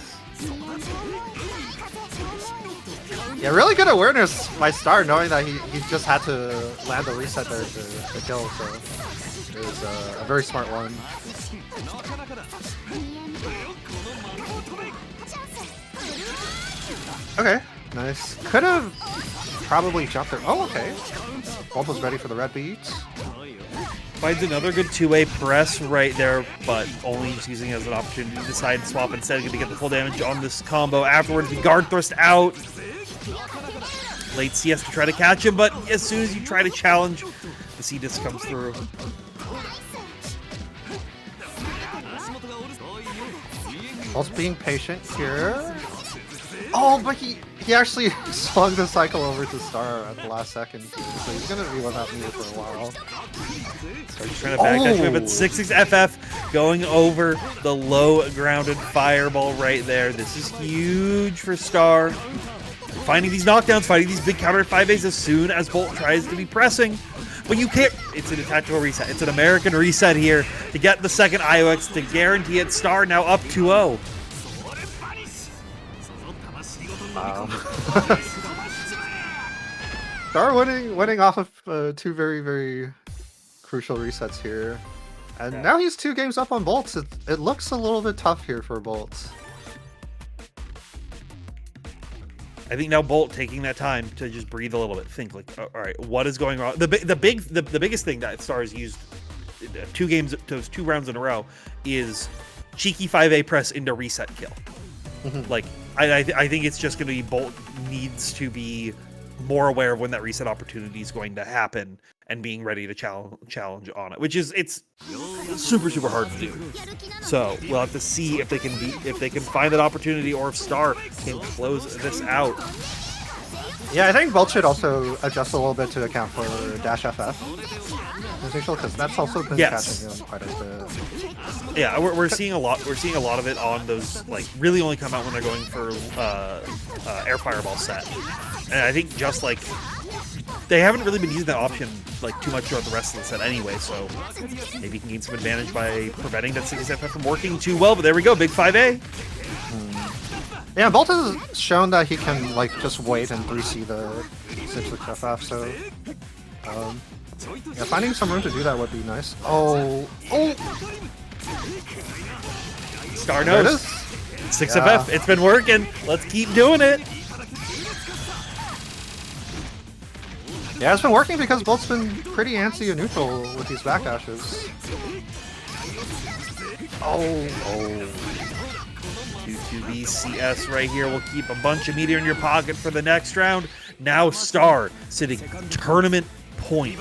Yeah, really good awareness by Star, knowing that he just had to land the reset there to kill. So it was a very smart one. Okay, nice. Could have probably jumped there. Oh, okay. Bolt was ready for the red beat. Finds another good 2A press right there, but only just using it as an opportunity to decide to swap instead, to get the full damage on this combo. Afterwards, the guard thrust out. Late CS to try to catch him, but as soon as you try to challenge, the C disc comes through. Bolt's being patient here. Oh, but he actually swung the cycle over to Star at the last second, so he's gonna be without me for a while. So he's trying to backdash him, but 6-6 FF going over the low grounded fireball right there. This is huge for Star. Finding these knockdowns, fighting these big counter 5As as soon as Bolt tries to be pressing. But you can't. It's an tactical reset. It's an American reset here to get the second IOX to guarantee it. Star now up 2-0. Wow. Star winning off of 2 very, very crucial resets here. And now he's 2 games up on Bolts. It looks a little bit tough here for Bolts. I think now Bolt taking that time to just breathe a little bit, think like, all right, what is going wrong? The biggest thing that Star has used 2 rounds in a row is cheeky 5A press into reset kill. Like, I think it's just going to be Bolt needs to be more aware of when that reset opportunity is going to happen and being ready to challenge on it, which is it's super hard to do. So we'll have to see if they can find that opportunity or if Star can close this out. Yeah, I think Bolt should also adjust a little bit to account for Dash FF, because that's also been catching him quite a bit. Yeah, we're seeing a lot. We're seeing a lot of it on those, like, really only come out when they're going for air fireball set. And I think just like they haven't really been using that option like too much throughout the rest of the set anyway, so maybe he can gain some advantage by preventing that 60% from working too well. But there we go, big 5A. Yeah, Bolt has shown that he can like just wait and 3C the 6-6 FF, so yeah, finding some room to do that would be nice. Oh! Star knows. 6FF, it's been working. Let's keep doing it. Yeah, it's been working because Bolt's been pretty antsy and neutral with these backdashes. Oh. 2-2B CS right here will keep a bunch of meteor in your pocket for the next round. Now Star sitting tournament point.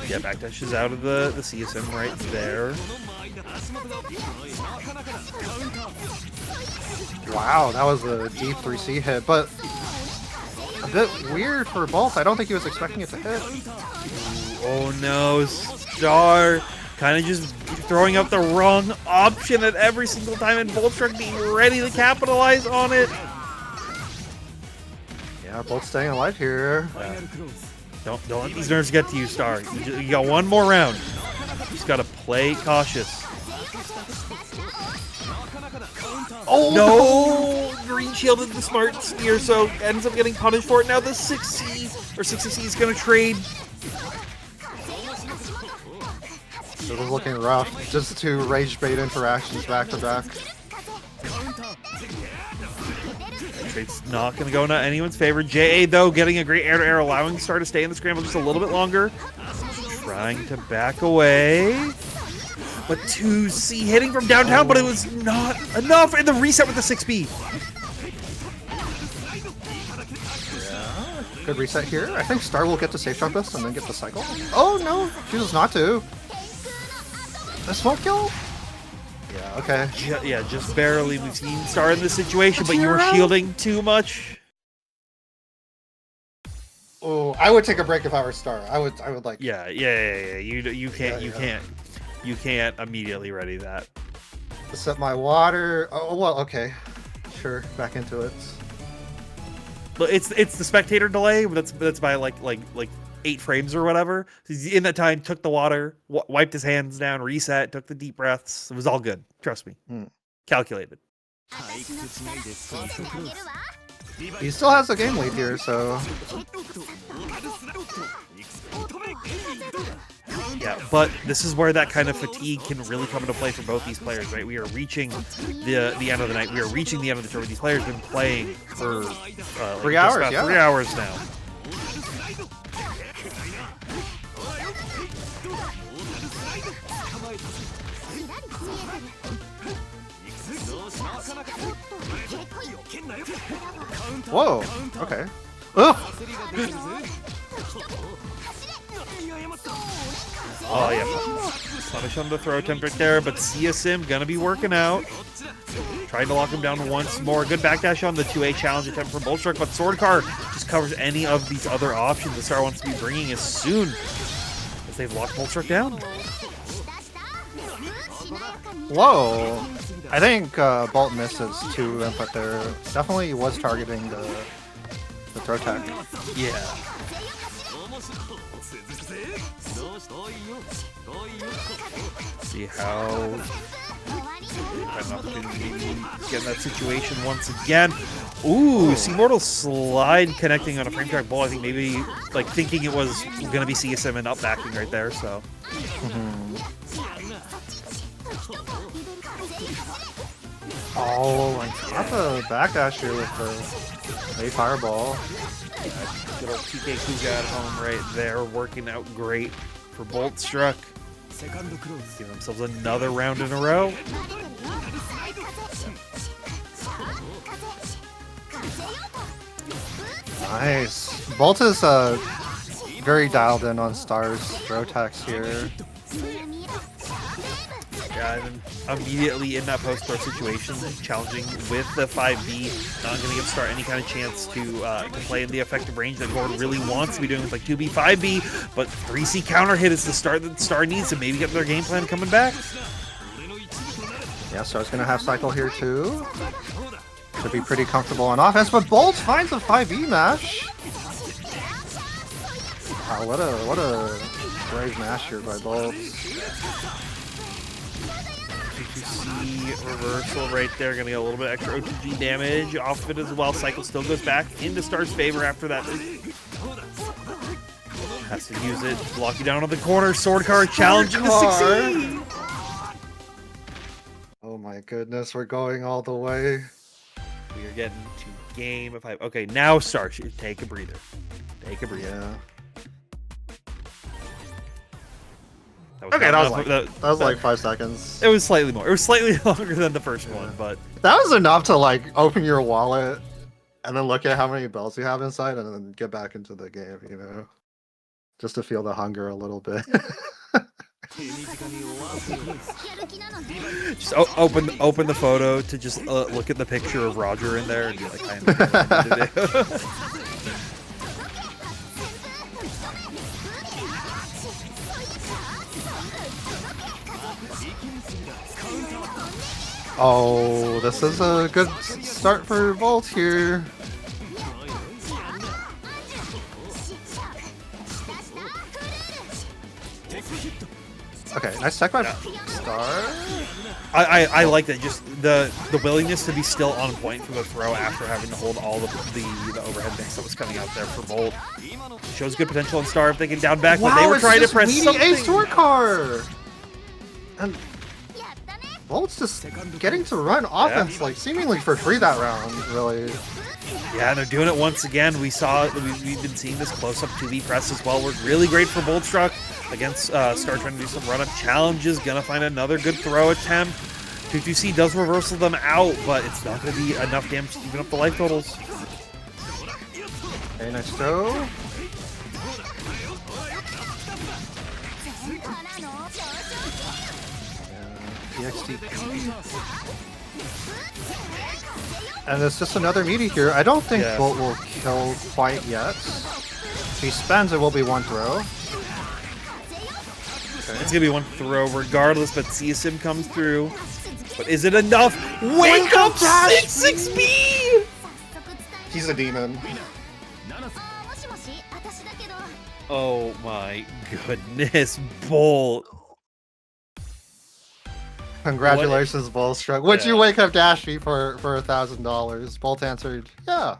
Yeah, backdash is out of the CSM right there. Wow, that was a deep 3C hit, but a bit weird for Bolt. I don't think he was expecting it to hit. Oh no, Star kind of just throwing out the wrong option at every single time, and Boltstruck being ready to capitalize on it. Yeah, Bolt's staying alive here. Don't let these nerves get to you, Star. You got one more round. You just gotta play cautious. Oh no! Green shielded the smart spear, so ends up getting punished for it. Now the 6C or 60C is gonna trade. It was looking rough. Just two rage bait interactions back to back. Trade's not going to go in anyone's favor. JA, though, getting a great air-to-air, allowing Star to stay in the scramble just a little bit longer. Trying to back away. But 2C hitting from downtown, but it was not enough in the reset with the 6B. Yeah, good reset here. I think Star will get to safe jump this and then get the cycle. Oh no, chooses not to. A smoke kill? Yeah, okay. Yeah, just barely. We've seen Star in this situation, but you were shielding too much. Oh, I would take a break if I were Star. I would like. Yeah. You can't immediately ready that. Set my water. Oh well, okay, sure. Back into it. But it's the spectator delay. That's by like 8 frames or whatever. In that time, took the water, wiped his hands down, reset, took the deep breaths. It was all good. Trust me. Calculated. He still has the game lead here, so. Yeah, but this is where that kind of fatigue can really come into play for both these players, right? We are reaching the end of the night. We are reaching the end of the tournament. These players have been playing for 3 hours, about 3 hours now. Whoa, okay. Ugh. Oh yeah, punish on the throw attempt right there, but CSM gonna be working out. Trying to lock him down once more. Good backdash on the 2A challenge attempt from Boltstruck, but Swordcar just covers any of these other options the Star wants to be bringing as soon as they've locked Boltstruck down. Whoa. I think Bolt missed his 2 input there. Definitely was targeting the throw tech. Yeah. See how an opportunity to get in that situation once again. Ooh, Mortal slide connecting on a frame track ball. I think maybe like thinking it was gonna be CSM and up backing right there, so. Oh, and got the backdash here with the A fireball. Good old TK Kuga at home right there, working out great for Boltstruck. Give themselves another round in a row. Nice. Bolt is very dialed in on Star's throw attacks here. Yeah, and then immediately in that post-throw situation, challenging with the 5B, not going to give Star any kind of chance to play in the effective range that Gord really wants to be doing with like 2B, 5B, but 3C counter hit is the start that Star needs to maybe get their game plan coming back. Yeah, Star's gonna have cycle here too. Should be pretty comfortable on offense, but Bolt finds a 5e mash. Wow, what a brave mash here by Bolt. See reversal right there, gonna get a little bit extra OTG damage off of it as well. Cycle still goes back into Star's favor after that. Has to use it, block you down on the corner. Sword card challenging to succeed. Oh my goodness, we're going all the way. We are getting to game 5. Okay, now Star, take a breather. Take a breather. Yeah. That was like 5 seconds. It was slightly more. It was slightly longer than the first one, but that was enough to like open your wallet and then look at how many bells you have inside and then get back into the game, you know, just to feel the hunger a little bit. Just open the photo to just look at the picture of Roger in there and be like, I am to do. Oh, this is a good start for Bolt here. Okay, nice tech by Star. I like that, just the willingness to be still on point for the throw after having to hold all the overhead mix that was coming out there for Bolt. Shows good potential in Star if they can down back, but they were trying to press something. Ace sword card! And Bolt's just getting to run offense like seemingly for free that round, really. Yeah, and they're doing it once again. We've been seeing this close-up 2V press as well. Worked really great for Boltstruck against Star trying to do some run-up challenges. Gonna find another good throw attempt. 2-2C does reversal them out, but it's not gonna be enough damage to even up the life totals. Okay, nice throw. And it's just another meaty here. I don't think Bolt will kill quite yet. If he spends, it will be one throw. Okay. It's gonna be one throw regardless, but CSM comes through. But is it enough? Wake up 6B! He's a demon. Oh my goodness, Bolt. Congratulations, Boltstruck. Would you wake up Dashby for $1,000? Bolt answered, yeah.